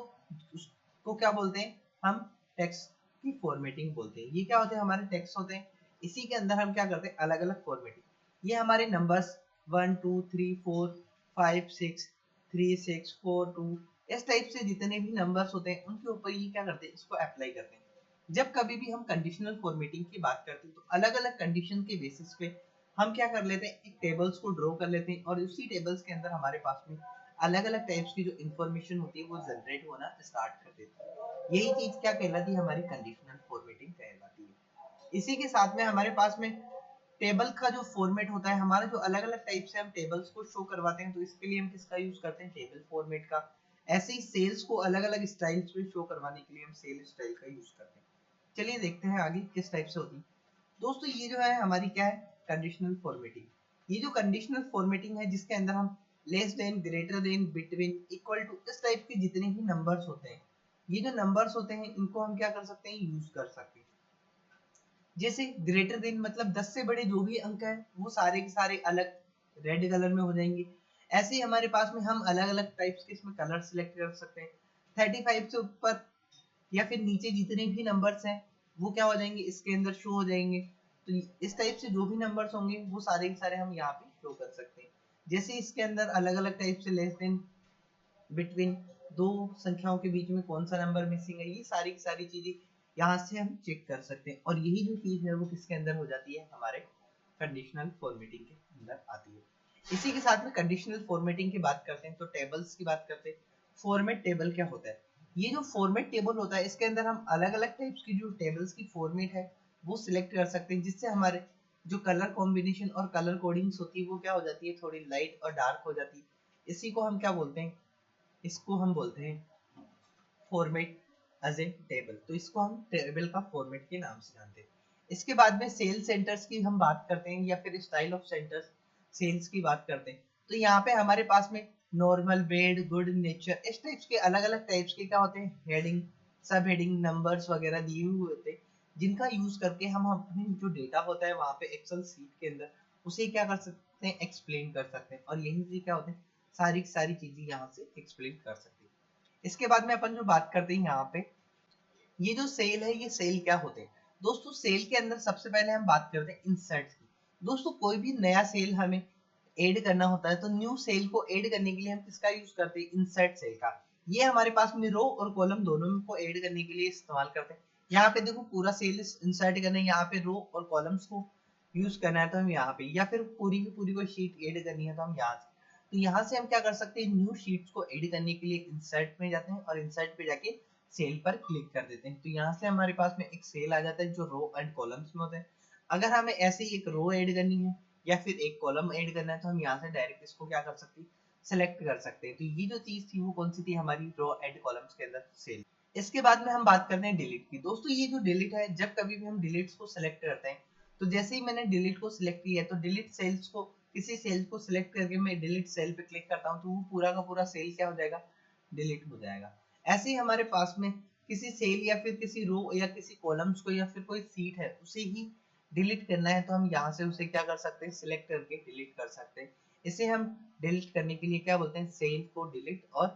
उसको क्या बोलते हैं, हम टेक्स्ट की फॉर्मेटिंग बोलते हैं। ये क्या होते हैं, हमारे टेक्स्ट होते हैं, इसी के अंदर हम क्या करते हैं, अलग अलग फॉर्मेटिंग। ये हमारे नंबर्स 1 2 3 4 5 6 3 6 4 2 इस टाइप से जितने भी नंबर्स होते हैं उनके ऊपर ये क्या करते हैं, इसको अप्लाई करते हैं। जब कभी भी हम कंडीशनल फॉर्मेटिंग की बात करते हैं तो अलग अलग कंडीशन के बेसिस पे हम क्या कर लेते हैं, एक टेबल्स को ड्रॉ कर लेते हैं और उसी टेबल्स के अंदर हमारे पास में अलग अलग टाइप्स की जो इंफॉर्मेशन होती है वो जनरेट होना स्टार्ट कर देती है। यही चीज क्या कहलाती है, हमारी कंडीशनल फॉर्मेटिंग कहलाती है। इसी के साथ में हमारे पास में टेबल का जो फॉर्मेट होता है, हमारा जो अलग अलग टाइप से हम टेबल्स को शो करवाते हैं तो इसके लिए हम किसका यूज करते हैं, टेबल फॉर्मेट का। ऐसे ही सेल्स को अलग अलग स्टाइल्स में शो करवाने के लिए हम सेल स्टाइल का यूज करते हैं। चलिए देखते हैं आगे किस टाइप से होती है। दोस्तों ये जो है हमारी क्या है, कंडीशनल फॉर्मेटिंग। ये जो कंडीशनल फॉर्मेटिंग है जिसके अंदर हम less than, greater than, between, equal to इस टाइप के जितने भी नंबर्स होते हैं, ये जो नंबर्स होते हैं इनको हम क्या कर सकते हैं, यूज कर सकते हैं। जैसे ग्रेटर देन मतलब 10 से बड़े जो भी अंक है वो सारे के सारे अलग रेड कलर में हो जाएंगे। ऐसे ही हमारे पास में हम अलग अलग टाइप्स के इसमें कलर सिलेक्ट कर सकते हैं। 35 से ऊपर या फिर नीचे जितने भी नंबर्स हैं वो क्या हो जाएंगे, इसके अंदर शो हो जाएंगे। तो इस टाइप से जो भी नंबर्स होंगे वो सारे के सारे हम यहाँ पे शो कर सकते हैं। जैसे इसके अंदर अलग अलग टाइप से लेस देन, बिटवीन, दो संख्याओं के बीच में कौन सा नंबर मिसिंग है, ये सारी की सारी चीजें यहाँ से हम चेक कर सकते हैं। और यही जो चीज है वो किसके अंदर हो जाती है, हमारे कंडीशनल फॉर्मेटिंग के अंदर आती है। इसी के साथ में कंडीशनल फॉर्मेटिंग की बात करते हैं तो टेबल्स की बात करते हैं। फॉर्मेट टेबल क्या होता है, ये जो फॉर्मेट टेबल होता है इसके अंदर हम अलग अलग टाइप्स की जो टेबल्स की फॉर्मेट है वो सिलेक्ट कर सकते हैं, जिससे हमारे जो कलर कॉम्बिनेशन और कलर कोडिंग्स होती है वो क्या हो जाती है, थोड़ी लाइट और डार्क हो जाती है। इसी को हम क्या बोलते हैं, इसको हम बोलते हैं फॉर्मेट एज ए टेबल। तो इसको हम टेबल का फॉर्मेट के नाम से जानते हैं। इसके बाद में सेल सेंटर्स की हम बात करते हैं या फिर स्टाइल ऑफ सेंटर्स सेल्स की बात करते हैं। तो यहाँ पे हमारे पास में नॉर्मल, बेड, गुड, नेचर इस टाइप्स के अलग अलग टाइप्स के क्या होते हैं, हेडिंग, सब हेडिंग, नंबर्स वगैरह दिए हुए होते हैं, जिनका यूज करके हम अपने जो डेटा होता है वहाँ पे एक्सेल सीट के अंदर उसे क्या कर सकते हैं, एक्सप्लेन कर सकते हैं। और यही से क्या होते हैं, सारी सारी चीजें यहाँ से एक्सप्लेन कर सकते हैं। इसके बाद में अपन जो बात करते हैं यहाँ पे, ये जो सेल है, ये सेल क्या होते हैं दोस्तों? सेल के अंदर सबसे पहले हम बात करते हैं इंसर्ट की। दोस्तों कोई भी नया सेल हमें ऐड करना होता है तो न्यू सेल को ऐड करने के लिए हम किसका यूज करते हैं? इंसर्ट सेल का। ये हमारे पास में रो और कॉलम दोनों में को ऐड करने के लिए इस्तेमाल करते हैं। यहाँ पे देखो पूरा सेल इंसर्ट करना है, यहाँ पे रो और कॉलम्स को यूज करना है तो हम यहाँ पे, या फिर पूरी की पूरी कोई शीट ऐड करनी है तो हम यहाँ से, तो यहाँ से हम क्या कर सकते हैं? न्यू शीट्स को ऐड करने के लिए इंसर्ट में जाते हैं और इंसर्ट पे जाके सेल पर क्लिक कर देते हैं, तो यहाँ से हमारे पास में एक सेल आ जाता है जो रो एंड कॉलम्स में होते हैं। अगर हमें ऐसे ही एक रो ऐड करनी है या फिर एक कॉलम ऐड करना है तो हम यहाँ से डायरेक्ट इसको क्या कर सकते हैं? सेलेक्ट कर सकते हैं। तो ये जो चीज थी वो कौन सी थी? हमारी रो एंड कॉलम्स के अंदर सेल। इसके बाद में हम बात करते हैं डिलीट की। दोस्तों ये जो डिलीट है, जब कभी भी हम डिलीट्स को सिलेक्ट करते हैं तो जैसे ही मैंने डिलीट को सिलेक्ट किया है तो डिलीट सेल्स को, किसी सेल को सिलेक्ट करके मैं डिलीट सेल पे क्लिक करता हूँ तो वो पूरा का पूरा सेल क्या हो जाएगा? डिलीट हो जाएगा। ऐसे ही हमारे पास में किसी सेल या फिर किसी रो या किसी कॉलम्स को या फिर कोई सीट है उसे ही डिलीट करना है तो हम यहाँ से उसे क्या कर सकते हैं? सिलेक्ट करके डिलीट कर सकते हैं। इसे हम डिलीट करने के लिए क्या बोलते हैं? सेल को डिलीट और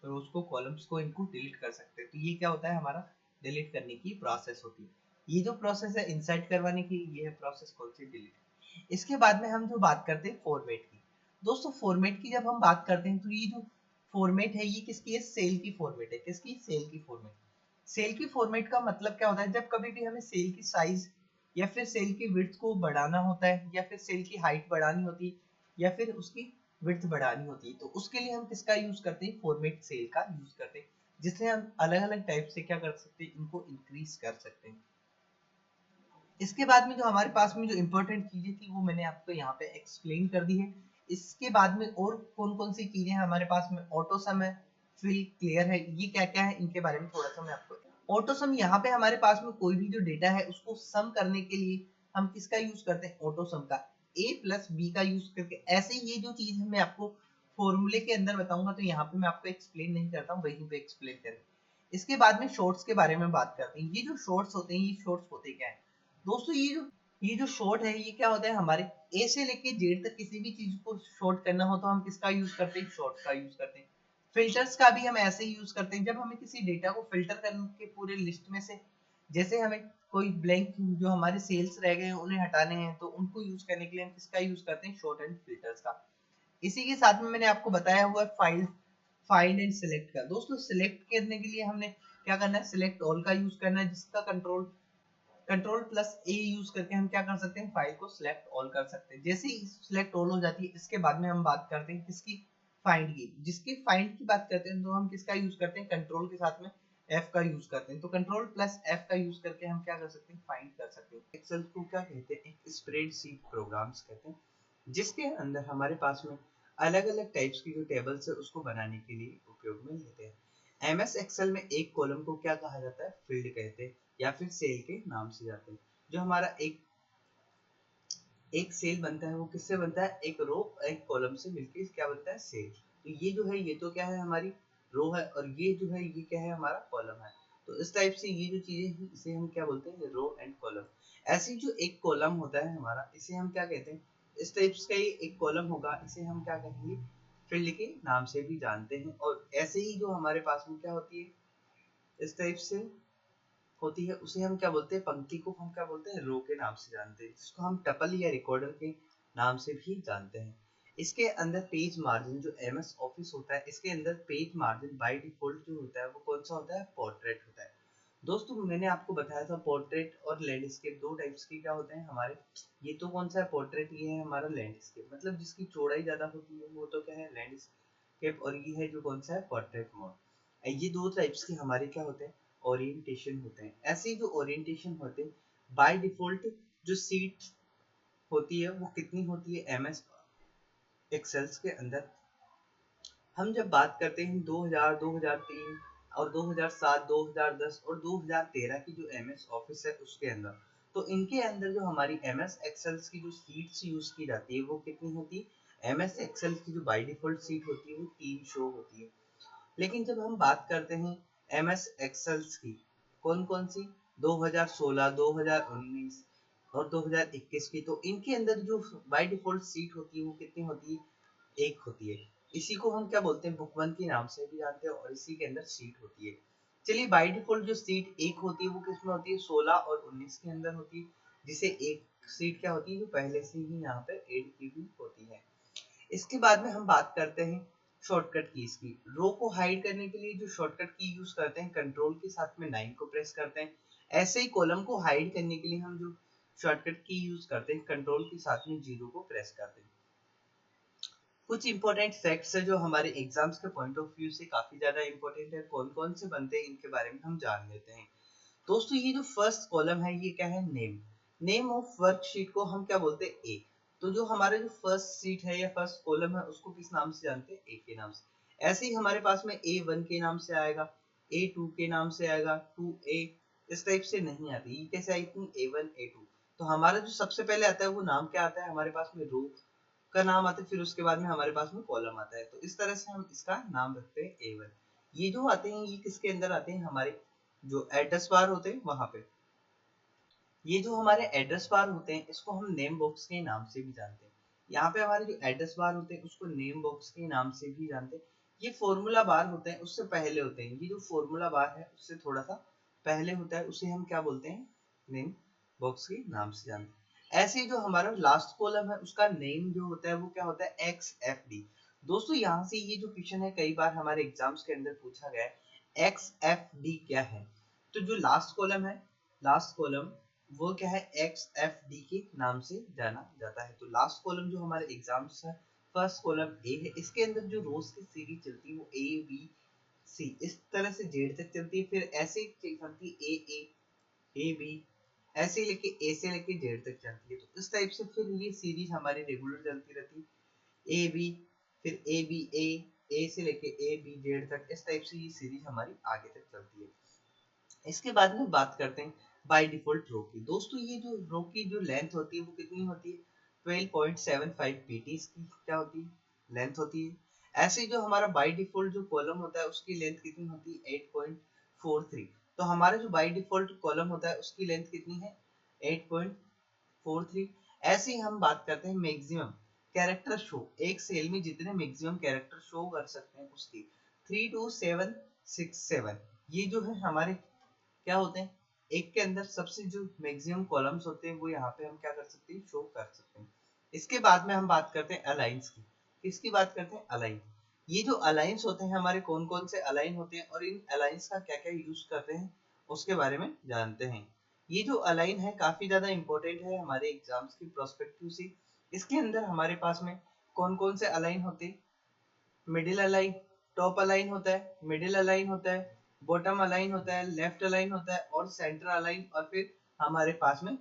रोज को, कॉलम्स को, इनको डिलीट कर सकते हैं। तो ये क्या होता है? हमारा डिलीट करने की प्रोसेस होती है। ये जो प्रोसेस है इंसर्ट करवाने की, ये है प्रोसेस कौन सी? डिलीट। इसके बाद में हम जो बात करते हैं फॉर्मेट की। दोस्तों फॉर्मेट की जब हम बात करते हैं तो ये जो फॉर्मेट है ये किसकी है? सेल की फॉर्मेट है। किसकी? सेल की फॉर्मेट। सेल की फॉर्मेट का मतलब क्या होता है? जब कभी भी हमें सेल की साइज या फिर सेल की विड्थ को बढ़ाना होता है या फिर सेल की हाइट बढ़ानी होती है या फिर उसकी विड्थ बढ़ानी होती है तो उसके लिए हम किसका यूज करते हैं? फॉर्मेट सेल का यूज करते हैं, जिससे हम अलग अलग टाइप से क्या कर सकते हैं? इनको इंक्रीज कर सकते हैं। इसके बाद में जो हमारे पास में जो इम्पोर्टेंट चीजें थी वो मैंने आपको यहाँ पे एक्सप्लेन कर दी है। इसके बाद में और कौन कौन सी चीजें हमारे पास में? ऑटो सम है, फिल क्लियर है, ये क्या क्या है इनके बारे में थोड़ा सा मैं आपको। ऑटो सम, यहाँ पे हमारे पास में कोई भी जो डेटा है उसको सम करने के लिए हम किसका यूज करते हैं? ऑटो सम का। ए प्लस बी का यूज करके। ऐसे ही ये जो चीज है मैं आपको फॉर्मूले के अंदर बताऊंगा तो यहाँ पे मैं आपको एक्सप्लेन नहीं करता हूँ, वहीं पे एक्सप्लेन करें। इसके बाद में शॉर्ट्स के बारे में बात करते हैं। ये जो शॉर्ट्स होते हैं, ये शॉर्ट्स होते क्या है दोस्तों? ये जो शॉर्ट है ये क्या होता है? हमारे ए से लेके जेड तक किसी भी चीज को शॉर्ट करना हो तो हम किसका यूज करते हैं? शॉर्ट का यूज करते हैं। फिल्टर्स का भी हम ऐसे ही यूज करते हैं, जब हमें किसी डेटा को फिल्टर करके पूरे लिस्ट में से, जैसे हमें कोई ब्लैंक जो हमारे सेल्स रह गए हैं उन्हें हटाने हैं तो उनको यूज करने के लिए हम किसका यूज करते हैं? शॉर्ट एंड फिल्टर्स का। इसी के साथ में मैंने आपको बताया हुआ है फाइंड एंड सिलेक्ट का। दोस्तों सिलेक्ट करने के लिए हमने क्या करना है? सिलेक्ट ऑल का यूज करना है, जिसका कंट्रोल प्लस ए यूज करके हम क्या कर सकते हैं? फाइल को सिलेक्ट ऑल कर सकते हैं। जैसे ही सिलेक्ट ऑल हो जाती है इसके बाद में हम बात करते हैं किसकी? फाइंड की। जिसकी फाइंड की बात करते हैं तो हम किसका यूज करते हैं? कंट्रोल के साथ में एफ का यूज करते हैं। तो कंट्रोल प्लस एफ का यूज करके हम क्या कर सकते हैं? फाइंड कर सकते हैं। एक्सेल को क्या कहते हैं? एक स्प्रेडशीट प्रोग्राम्स कहते हैं, जिसके अंदर हमारे पास में अलग अलग टाइप्स की जो टेबल्स है उसको बनाने के लिए उपयोग में लेते हैं। एमएस एक्सेल में एक कॉलम को क्या कहा जाता है? फील्ड कहते हैं या फिर सेल के नाम से जाते हैं। जो हमारा एक एक सेल बनता है वो किससे बनता है? एक रो एक कॉलम से मिलकर क्या बनता है? सेल। तो ये जो है ये तो क्या है? हमारी रो है, और ये जो है ये क्या है? हमारा कॉलम है। तो इस टाइप से ये जो चीजें हैं इसे हम क्या बोलते हैं? Row and column. ऐसे जो एक कॉलम होता है हमारा, इसे हम क्या कहते हैं? इस टाइप का ही एक कॉलम होगा, इसे हम क्या कहेंगे? फील्ड के नाम से भी जानते हैं। और ऐसे ही जो हमारे पास में क्या होती है इस टाइप से होती है उसे हम क्या बोलते हैं? पंक्ति को हम क्या बोलते हैं? रो के नाम से जानते हैं, जिसको हम टपल या रिकॉर्डर के नाम से भी जानते हैं। इसके अंदर पेज मार्जिन, जो एमएस ऑफिस होता है इसके अंदर पेज मार्जिन बाय डिफॉल्ट जो होता है वो कौन सा होता है? पोर्ट्रेट होता है। दोस्तों मैंने आपको बताया था पोर्ट्रेट और लैंडस्केप दो टाइप्स के क्या होते हैं हमारे। ये तो कौन सा है? पोर्ट्रेट। ये है हमारा लैंडस्केप, मतलब जिसकी चौड़ाई ज्यादा होती है वो तो क्या है? लैंडस्केप। और ये है जो कौन सा है? Portrait mode. ये दो टाइप्स के हमारे क्या होते हैं? ओरिएंटेशन होते हैं। ऐसे जो ओरिएंटेशन होते हैं बाय डिफॉल्ट जो सीट होती है वो कितनी होती है एमएस एक्सेल्स के अंदर? हम जब बात करते हैं 2000, 2003 और 2007, 2010 और 2013 की जो एमएस ऑफिस है उसके अंदर, तो इनके अंदर जो हमारी एमएस एक्सेल्स की जो सीट्स यूज की जाती है वो कितनी होती है? एमएस एक्सेल की जो बाय डिफॉल्ट सीट होती है वो 3 शो होती है। लेकिन जब हम बात करते हैं एमएस एक्सेल्स की, कौन कौन सी? 2016, 2019 और 2021 की, तो इनके अंदर जो बाय डिफॉल्ट सीट होती है वो कितनी होती है? एक होती है। इसी को हम क्या बोलते हैं, बुक 1 के नाम से भी जानते हैं, और इसी के अंदर सीट होती है। चलिए, बाय डिफॉल्ट जो सीट एक होती है वो किसमें होती है, 16 और 19 के अंदर होती है, जिसे एक सीट क्या होती है जो पहले से ही यहाँ पे ऐड की हुई होती है। इसके बाद में हम बात करते हैं शॉर्टकट कीज की। रो को हाइड करने के लिए जो शॉर्टकट की यूज करते हैं, कंट्रोल के साथ में 9 को प्रेस करते हैं। ऐसे ही कॉलम को हाइड करने के लिए हम जो शॉर्टकट की यूज करते हैं, कंट्रोल के साथ में 0 को प्रेस करते हैं। कुछ इंपॉर्टेंट फैक्ट्स है जो हमारे एग्जाम्स के पॉइंट ऑफ व्यू से काफी ज्यादा इंपॉर्टेंट है, कौन कौन से बनते हैं इनके बारे में हम जान लेते हैं। दोस्तों, ये जो फर्स्ट कॉलम है ये क्या है, नेम। नेम ऑफ वर्कशीट को हम क्या बोलते हैं, ए। तो जो हमारे जो फर्स्ट सीट है या फर्स्ट कॉलम है उसको किस नाम से जानते हैं, ए के नाम से। ऐसे ही हमारे पास में A1 के नाम से आएगा, A2 के नाम से आएगा, 2A, इस टाइप से नहीं आती। ये कैसे आई थी, A1 A2। तो हमारा जो सबसे पहले आता है वो नाम क्या आता है, हमारे पास में रो का नाम आता है, फिर उसके बाद में हमारे पास में कॉलम आता है। तो इस तरह से हम इसका नाम रखते हैं A1। ये जो आते हैं ये किसके अंदर आते हैं, हमारे जो एड्रेस बार होते हैं वहां पे। ये जो हमारे एड्रेस बार होते हैं इसको हम नेम बॉक्स के नाम से भी जानते हैं। यहाँ पे हमारे जो एड्रेस बार होते हैं उसको नेम बॉक्स के नाम से भी जानते हैं। ये फॉर्मूला बार होते हैं उससे पहले होते हैं, ये जो फॉर्मूला बार है उससे थोड़ा सा पहले होता है, उसे हम क्या बोलते हैं, नेम बॉक्स के नाम से जानते हैं। ऐसे ही जो हमारा लास्ट कॉलम है उसका नेम जो होता है वो क्या होता है, XFD। दोस्तों, यहाँ से ये जो क्वेश्चन है कई बार हमारे एग्जाम्स के अंदर पूछा गया है, XFD क्या है। तो जो लास्ट कॉलम है, लास्ट कॉलम वो क्या है, XFD के नाम से जाना जाता है। तो लास्ट कॉलम जो हमारे एग्जाम्स है, फर्स्ट कॉलम ए है, इसके अंदर जो रोज की सीरीज चलती है वो ABC इस तरह से जेड तक चलती है, फिर ऐसे चलती है AA, AB, ऐसे ही लेके ए से लेके जेड तक चलती है। तो इस टाइप से फिर ये सीरीज हमारी रेगुलर चलती रहती है, AB, फिर ABA, ए से लेके ABZ तक, इस टाइप से ये सीरीज हमारी आगे तक चलती है। इसके बाद में बात करते हैं बाय डिफॉल्ट रो की। दोस्तों, ये जो रो की जो लेंथ होती है वो कितनी होती है, 12.75 पीटी इसकी क्या होती है, लेंथ होती है। ऐसे जो हमारा बाय डिफॉल्ट जो कॉलम होता है उसकी लेंथ कितनी होती है, 8.43। तो हमारा जो बाय डिफॉल्ट कॉलम होता है उसकी लेंथ कितनी है, 8.43। ऐसे ही हम बात करते हैं मैक्सिमम कैरेक्टर शो, एक सेल में जितने मैक्सिमम कैरेक्टर शो कर सकते हैं उसकी, 32767। ये जो है हमारे क्या होते हैं, एक के अंदर सबसे जो मैक्सिमम कॉलम्स होते हैं वो यहाँ पे हम क्या कर सकते हैं, शो कर सकते हैं। इसके बाद में हम बात करते हैं अलाइंस की। किसकी बात करते हैं, अलाइन। ये जो अलाइंस होते हैं हमारे कौन कौन से अलाइन होते हैं और इन अलाइंस का क्या क्या यूज करते हैं उसके बारे में जानते हैं। ये जो अलाइन है काफी ज्यादा इंपॉर्टेंट है हमारे एग्जाम्स की प्रोस्पेक्टिव से। इसके अंदर हमारे पास में कौन कौन से अलाइन होते हैं, मिडिल अलाइन, टॉप अलाइन होता है, मिडिल अलाइन होता है, बॉटम अलाइन होता है, लेफ्ट अलाइन होता है और सेंटर अलाइन, और फिर हमारे पास में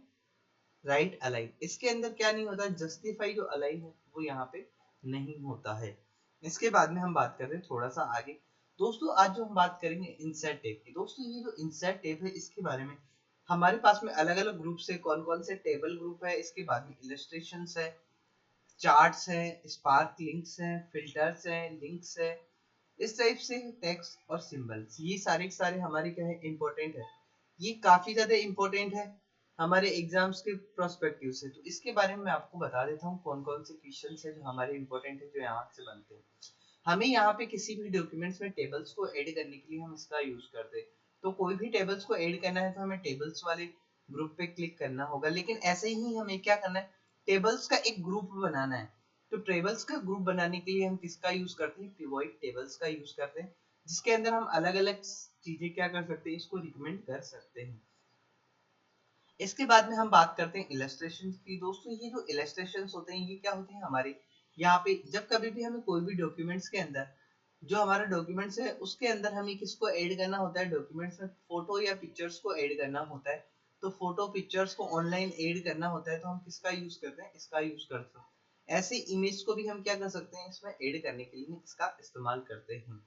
राइट अलाइन। इसके अंदर क्या नहीं होता, जस्टिफाई जो अलाइन है वो यहाँ पे नहीं होता है। इसके बाद में हम बात कर रहे हैं थोड़ा सा आगे। दोस्तों, आज जो हम बात करेंगे इंसर्ट टैब की। दोस्तों, ये जो इंसर्ट टैब है इसके बारे में हमारे पास में अलग अलग ग्रुप से कौन कौन से टेबल ग्रुप है, इसके बाद में इलस्ट्रेशंस है, चार्ट्स हैं, स्पार्क लिंक्स हैं, फिल्टर्स हैं, लिंक्स है, इस टाइप से टेक्स्ट और सिंबल्स, ये सारे के सारे हमारे क्या है, इंपॉर्टेंट है। ये काफी ज्यादा इंपॉर्टेंट है हमारे एग्जाम्स के प्रोस्पेक्टिव से। तो इसके बारे में मैं आपको बता देता हूँ कौन कौन से क्वेश्चन है जो हमारे इंपॉर्टेंट है, जो यहाँ से बनते हैं। हमें यहाँ पे किसी भी डॉक्यूमेंट्स में टेबल्स को ऐड करने के लिए हम इसका यूज करते हैं। तो कोई भी टेबल्स को ऐड करना है तो हमें टेबल्स वाले ग्रुप पे क्लिक करना होगा, लेकिन ऐसे ही हमें क्या करना है, टेबल्स का एक ग्रुप बनाना है। तो टेबल्स का ग्रुप बनाने के लिए हम किसका यूज करते हैं, पिवोट टेबल्स का यूज करते हैं, जिसके अंदर हम अलग अलग चीजें क्या कर सकते हैं, इसको रिकमेंड कर सकते हैं। इसके बाद में हम बात करते हैं इलस्ट्रेशन की। दोस्तों, ये जो इलस्ट्रेशन होते हैं ये क्या होते हैं हमारे, यहाँ पे जब कभी भी हमें कोई भी डॉक्यूमेंट्स के अंदर, जो हमारा डॉक्यूमेंट्स है उसके अंदर हमें किसको ऐड करना होता है, डॉक्यूमेंट्स में फोटो या पिक्चर्स को ऐड करना होता है। तो फोटो पिक्चर्स को ऑनलाइन ऐड करना होता है तो हम किसका यूज करते हैं, इसका यूज करते हैं। ऐसे इमेज को भी हम क्या कर सकते हैं, इसमें ऐड करने के लिए इसका इस्तेमाल करते हैं।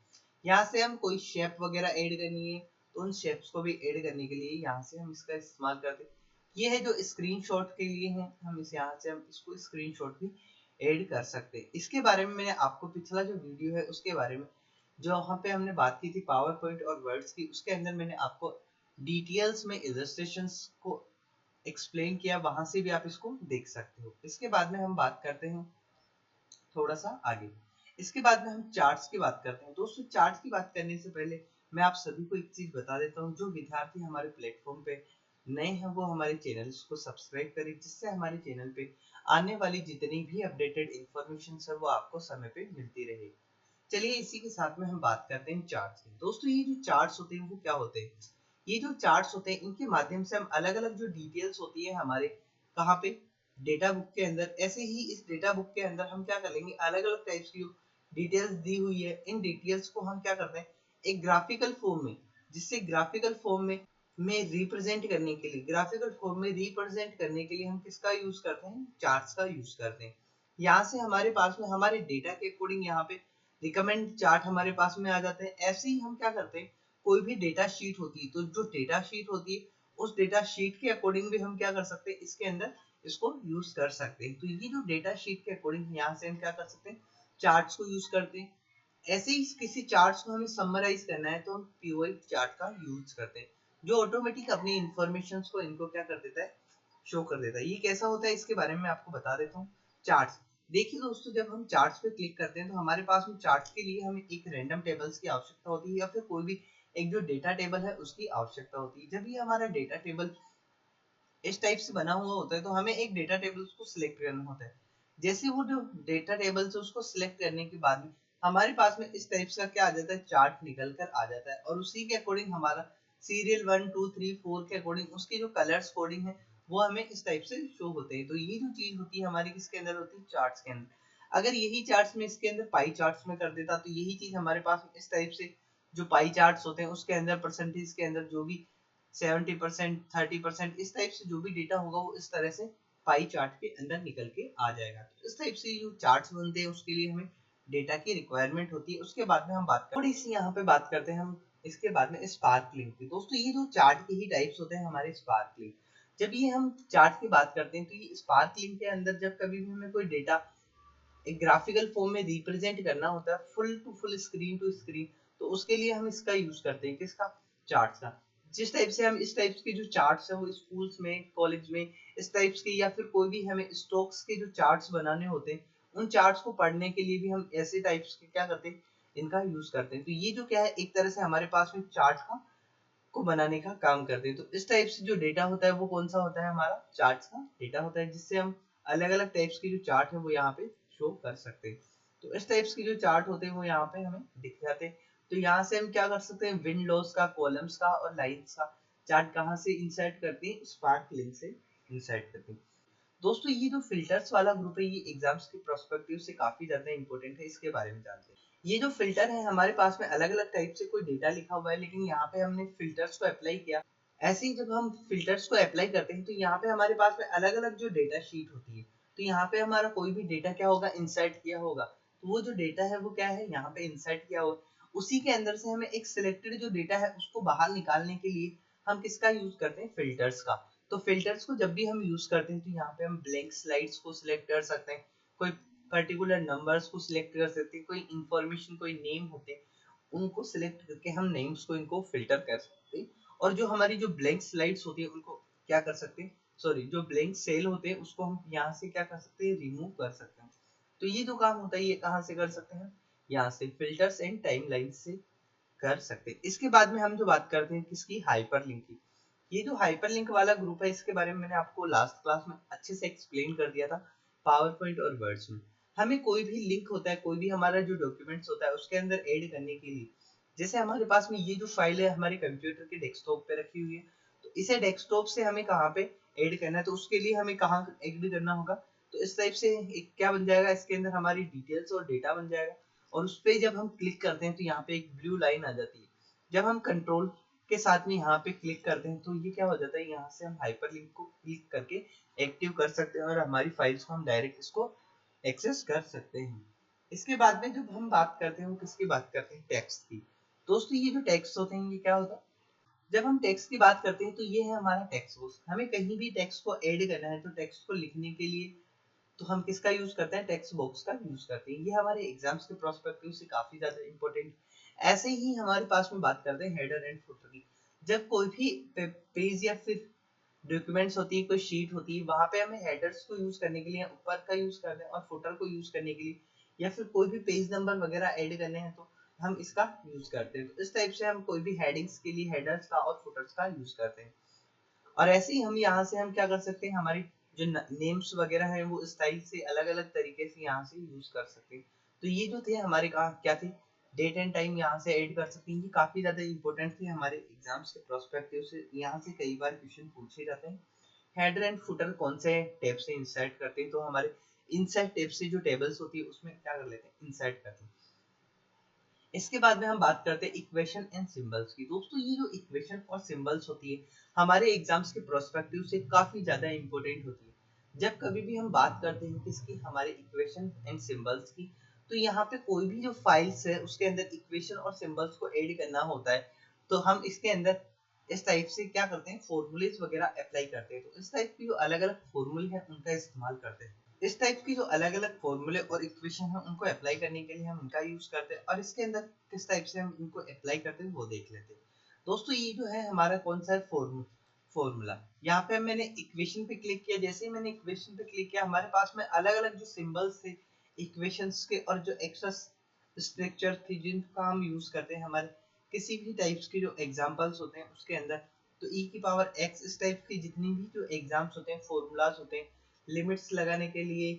यहाँ से हम कोई शेप वगैरह ऐड करनी है तो उन शेप्स को भी ऐड करने के लिए यहाँ से हम इसका इस्तेमाल करते हैं। ये है जो स्क्रीनशॉट के लिए है, हम इस यहाँ से हम इसको स्क्रीनशॉट भी ऐड कर सकते हैं। इसके बारे में मैंने आपको पिछला जो वीडियो है उसके बारे में, जो वहाँ पे हमने बात की थी पावर पॉइंट और वर्ड्स की, उसके अंदर मैंने आपको डिटेल्स में इलस्ट्रेशंस को एक्सप्लेन किया, वहां से भी आप इसको देख सकते हो। इसके बाद में हम बात करते हैं थोड़ा सा आगे। इसके बाद में हम चार्ट्स की बात करते हैं। दोस्तों चार्ट्स की बात करने से पहले मैं आप सभी को एक चीज बता देता हूँ, जो विद्यार्थी हमारे प्लेटफॉर्म पे नए हैं वो हमारे चैनल्स को सब्सक्राइब करें, जिससे हमारे चैनल पे आने वाली जितनी भी अपडेटेड इंफॉर्मेशन है वो आपको समय पे मिलती रहे। चलिए इसी के साथ में हम बात करते हैं चार्ट्स की। दोस्तों ये जो चार्ट्स होते हैं वो क्या होते हैं? ये जो चार्ट्स होते हैं इनके माध्यम से हम अलग अलग जो डिटेल्स होती है हमारे कहाँ पे डेटा बुक के अंदर, ऐसे ही इस डेटा बुक के अंदर हम क्या करेंगे, अलग अलग टाइप्स की डिटेल्स दी हुई है, इन डिटेल्स को हम क्या करते हैं एक ग्राफिकल फॉर्म में, जिससे ग्राफिकल फॉर्म में रिप्रेजेंट करने के लिए, ग्राफिकल फॉर्म में रिप्रेजेंट करने के लिए हम किसका यूज करते हैं, चार्ट्स का यूज करते हैं। यहाँ से हमारे पास में हमारे डेटा के अकॉर्डिंग यहाँ पे रिकमेंड चार्ट हमारे पास में आ जाते हैं। ऐसे ही हम क्या करते हैं, कोई भी डेटा शीट होती है तो जो डेटा शीट होती है उस डेटा शीट के अकॉर्डिंग भी हम क्या कर सकते हैं, इसके अंदर इसको यूज कर सकते हैं। तो ये जो डेटा शीट के अकॉर्डिंग यहाँ से हम क्या कर सकते हैं, चार्ट्स को यूज करते हैं। ऐसे ही किसी चार्ट्स को हमें समराइज करना है तो हम पीओआई चार्ट का यूज करते हैं, जो ऑटोमेटिक अपनी इंफॉर्मेशन को इनको क्या कर देता है, शो कर देता है। ये कैसा होता है इसके बारे में आपको बता देता हूँ। चार्ट्स देखिए दोस्तों, जब हम चार्ट्स पे क्लिक करते हैं तो हमारे पास में चार्ट्स के लिए हमें एक रैंडम टेबल्स की आवश्यकता होती है, या फिर कोई भी एक जो डेटा टेबल है उसकी आवश्यकता होती है। जब ये हमारा डेटा टेबल इस टाइप से बना हुआ होता है तो हमें एक डेटा टेबल को सिलेक्ट करना होता है। जैसे वो जो डेटा टेबल से उसको सिलेक्ट करने के बाद में हमारे पास में इस टाइप का क्या आ जाता है, चार्ट निकल कर आ जाता है, और उसी के अकॉर्डिंग हमारा सीरियल 1 2 3 4 के अकॉर्डिंग उसके जो कलर्स कोडिंग है वो हमें इस टाइप से शो होते हैं। तो ये जो चीज होती है हमारी किसके अंदर होती है, चार्ट्स के अंदर। अगर यही चार्ट्स में इसके अंदर पाई चार्ट्स में कर देता तो यही चीज हमारे पास इस टाइप से जो पाई चार्ट्स होते हैं उसके अंदर परसेंटेज के अंदर जो भी 70% 30% इस टाइप से जो भी डेटा होगा वो इस तरह से पाई चार्ट के अंदर निकल के आ जाएगा। तो इस टाइप से जो चार्ट्स बनते हैं उसके लिए हमें डेटा की रिक्वायरमेंट होती है। उसके बाद में हम बात थोड़ी सी यहाँ पे बात करते हैं हम इसके बाद में स्पार्क लिंक की। दोस्तों ये जो चार्ट के ही टाइप्स होते हैं हमारे स्पार्क लिंक। जब ये हम चार्ट की बात करते हैं तो ये स्पार्क लिंक के अंदर जब कभी भी हमें कोई डेटा एक ग्राफिकल फॉर्म में रिप्रेजेंट करना होता है full to full screen to screen, तो उसके लिए हम इसका यूज करते हैं, किसका, चार्ट्स का। जिस टाइप से हम इस टाइप्स के जो चार्ट्स है वो स्कूल्स में कॉलेज में इस टाइप्स के, या फिर कोई भी हमें स्टॉक्स के जो चार्ट्स बनाने होते हैं उन चार्ट्स को पढ़ने के लिए भी हम ऐसे टाइप्स के क्या करते हैं, इनका यूज करते हैं। तो ये जो क्या है एक तरह से हमारे पास में चार्ट का को बनाने का काम करते हैं। तो इस टाइप से जो डेटा होता है वो कौन सा होता है, हमारा चार्ट्स का डेटा होता है, जिससे हम अलग अलग टाइप्स के जो चार्ट है वो यहाँ पे शो कर सकते हैं। तो इस टाइप्स के जो चार्ट होते हैं वो यहाँ पे हमें दिख जाते हैं। तो यहाँ से हम क्या कर सकते हैं, विंड लॉस का, कॉलम्स का और लाइन्स का चार्ट कहाँ से इंसर्ट करते हैं, स्पार्क लिंक से इंसर्ट करते हैं। दोस्तों ये जो फिल्टर्स वाला ग्रुप है ये एग्जाम्स के प्रोस्पेक्टिव से काफी ज्यादा इंपॉर्टेंट है, इसके बारे में जानते हैं। ये जो फिल्टर है हमारे पास में अलग अलग टाइप से कोई डेटा लिखा हुआ है, लेकिन यहाँ पे हमने फिल्टर्स को अप्लाई किया। ऐसे ही जब हम फिल्टर्स को अप्लाई करते हैं तो यहाँ पे हमारे पास में अलग अलग जो डेटा शीट होती है, तो यहाँ पे हमारा कोई भी डेटा क्या होगा, इंसर्ट किया होगा। तो वो जो डेटा है वो क्या है, यहाँ पे इंसर्ट किया होगा। उसी के अंदर से हमें एक सिलेक्टेड जो डेटा है उसको बाहर निकालने के लिए हम किसका यूज करते हैं, फिल्टर्स का। तो फिल्टर्स को जब भी हम यूज करते हैं तो यहाँ पे हम ब्लैंक स्लाइड्स को सिलेक्ट कर सकते हैं, कोई पर्टिकुलर नंबर्स को सिलेक्ट कर सकते हैं, कोई इंफॉर्मेशन कोई नेम होते हैं उनको सिलेक्ट करके हम नेम्स को इनको फिल्टर कर सकते हैं। और जो हमारी जो ब्लैंक स्लाइड्स होती है उनको क्या कर सकते हैं, सॉरी जो ब्लैंक सेल होते हैं उसको हम यहाँ से क्या कर सकते हैं, रिमूव कर सकते हैं। तो ये जो काम होता है ये कहाँ से कर सकते हैं, यहाँ से फिल्टर्स एंड टाइमलाइन से कर सकते हैं। इसके बाद में हम जो बात करते हैं किसकी, हाइपरलिंक की। ये जो हाइपरलिंक वाला ग्रुप है इसके बारे में मैंने आपको लास्ट क्लास में अच्छे से एक्सप्लेन कर दिया था, पावर पॉइंट और वर्ड्स में। हमें कोई भी लिंक होता है, कोई भी हमारा जो डॉक्यूमेंट्स होता है उसके अंदर ऐड करने के लिए, जैसे हमारे पास में ये जो फाइल है हमारे कंप्यूटर के डेस्कटॉप पे रखी हुई है, तो इसे डेस्कटॉप से हमें कहाँ पे ऐड करना है, तो उसके लिए हमें कहाँ ऐड करना होगा। तो इस टाइप से एक क्या बन जाएगा, इसके अंदर हमारी डिटेल्स और डेटा बन जाएगा, और उस पर जब हम क्लिक करते हैं तो यहाँ पे एक ब्लू लाइन आ जाती है। जब हम कंट्रोल के साथ में यहाँ पे क्लिक करते हैं तो ये क्या हो जाता है, यहाँ से हम हाइपरलिंक को क्लिक करके एक्टिव कर सकते हैं और हमारी फाइल्स को हम डायरेक्ट इसको एक्सेस कर सकते हैं। इसके बाद में जब हम बात करते हैं वो किसकी बात करते हैं, टेक्स्ट की। दोस्तों ये जो टेक्स्ट होते हैं ये क्या होता है, जब हम टेक्स्ट की बात करते हैं तो ये है हमारा टेक्स्ट बॉक्स। हमें कहीं भी टेक्स्ट को ऐड करना है तो टेक्स्ट को लिखने के लिए तो हम किसका यूज करते हैं, टेक्स्ट बॉक्स का यूज करते हैं। ये हमारे एग्जाम्स के प्रोस्पेक्टिव से काफी ज्यादा इंपॉर्टेंट। ऐसे ही हमारे पास में बात करते हैं हेडर एंड फुटर की। जब कोई भी पेज या फिर डॉक्यूमेंट्स होती है, कोई शीट होती है, वहां पे हमें हेडर्स को यूज करने के लिए ऊपर का यूज करते हैं और फुटर को यूज करने के लिए या फिर कोई भी पेज नंबर वगैरह ऐड करने हैं तो हम इसका यूज करते हैं। तो इस टाइप से हम कोई भी हेडिंग्स के लिए हेडर्स का और फुटर्स का यूज करते हैं। और ऐसे ही हम यहाँ से हम क्या कर सकते हैं, हमारी जो नेम्स वगैरह है वो स्टाइल से अलग अलग तरीके से यहाँ से यूज कर सकते हैं। तो ये जो थे हमारे क्या थे, डेट एंड टाइम यहाँ से ऐड कर सकते हैं। ये काफी ज्यादा इंपॉर्टेंट थे हमारे एग्जाम्स के प्रोस्पेक्टिव से, यहाँ से कई बार क्वेश्चन पूछे जाते हैं। हेडर एंड फुटर कौन से टैब से इंसर्ट करते हैं, तो हमारे इंसर्ट टैब से जो टेबल्स होती है उसमें क्या कर लेते हैं, इंसर्ट करते हैं। इसके बाद में हम बात करते हैं इक्वेशन एंड सिंबल्स की। दोस्तों ये जो इक्वेशन और सिंबल्स होती है हमारे एग्जाम्स के प्रोस्पेक्टिव से काफी ज्यादा इंपॉर्टेंट होती है। जब कभी भी हम बात करते हैं किसकी, हमारे इक्वेशन एंड सिंबल्स की, तो यहाँ पे कोई भी जो फाइल्स है उसके अंदर इक्वेशन और सिंबल्स को ऐड करना होता है, तो हम इसके अंदर इस टाइप से क्या करते हैं, फॉर्मूलेस वगैरह अप्लाई करते हैं। तो इस टाइप की जो अलग अलग फॉर्मूले हैं उनका इस्तेमाल करते हैं। इस टाइप की जो अलग अलग फॉर्मूले और इक्वेशन है उनको अप्लाई करने के लिए हम इनका यूज करते हैं, और इसके अंदर किस टाइप से हम इनको अप्लाई करते हैं वो देख लेते हैं। दोस्तों ये जो है हमारा कौन सा है, फॉर्मूला। यहाँ पे मैंने इक्वेशन पे क्लिक किया, जैसे ही मैंने इक्वेशन पे क्लिक किया हमारे पास में अलग अलग जो सिंबल्स थे इक्वेशंस के और जो एक्स्ट्रा स्ट्रक्चर थी जिनका हम यूज करते हैं हमारे किसी भी टाइप्स के जो एग्जांपल्स होते हैं उसके अंदर। तो e की पावर x इस टाइप की जितनी भी जो एग्जाम्स होते हैं, फॉर्मूलाज होते हैं, लिमिट्स लगाने के लिए,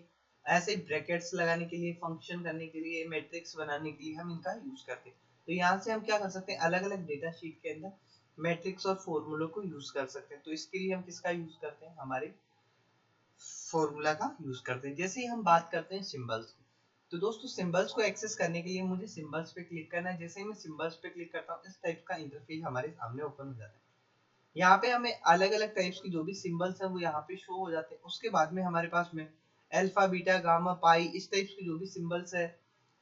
ऐसे ब्रैकेट्स लगाने के लिए, फंक्शन करने के लिए, मैट्रिक्स बनाने के लिए हम इनका यूज करते हैं। तो यहाँ से हम क्या कर सकते हैं, अलग अलग डेटा शीट के अंदर मैट्रिक्स और फॉर्मूलों को यूज कर सकते हैं। तो इसके लिए हम किसका यूज करते हैं, हमारे फॉर्मूला का यूज करते हैं। जैसे ही हम बात करते हैं सिंबल्स की, तो दोस्तों सिंबल्स को एक्सेस करने के लिए मुझे सिंबल्स पे क्लिक करना है। जैसे ही मैं सिंबल्स पे क्लिक करता हूँ इस टाइप का इंटरफेस हमारे सामने ओपन हो जाता है। यहाँ पे हमें अलग अलग टाइप्स की जो भी सिंबल्स हैं वो यहाँ पे शो हो जाते हैं। उसके बाद में हमारे पास में अल्फा बीटा गामा पाई इस टाइप्स की जो भी सिंबल्स है,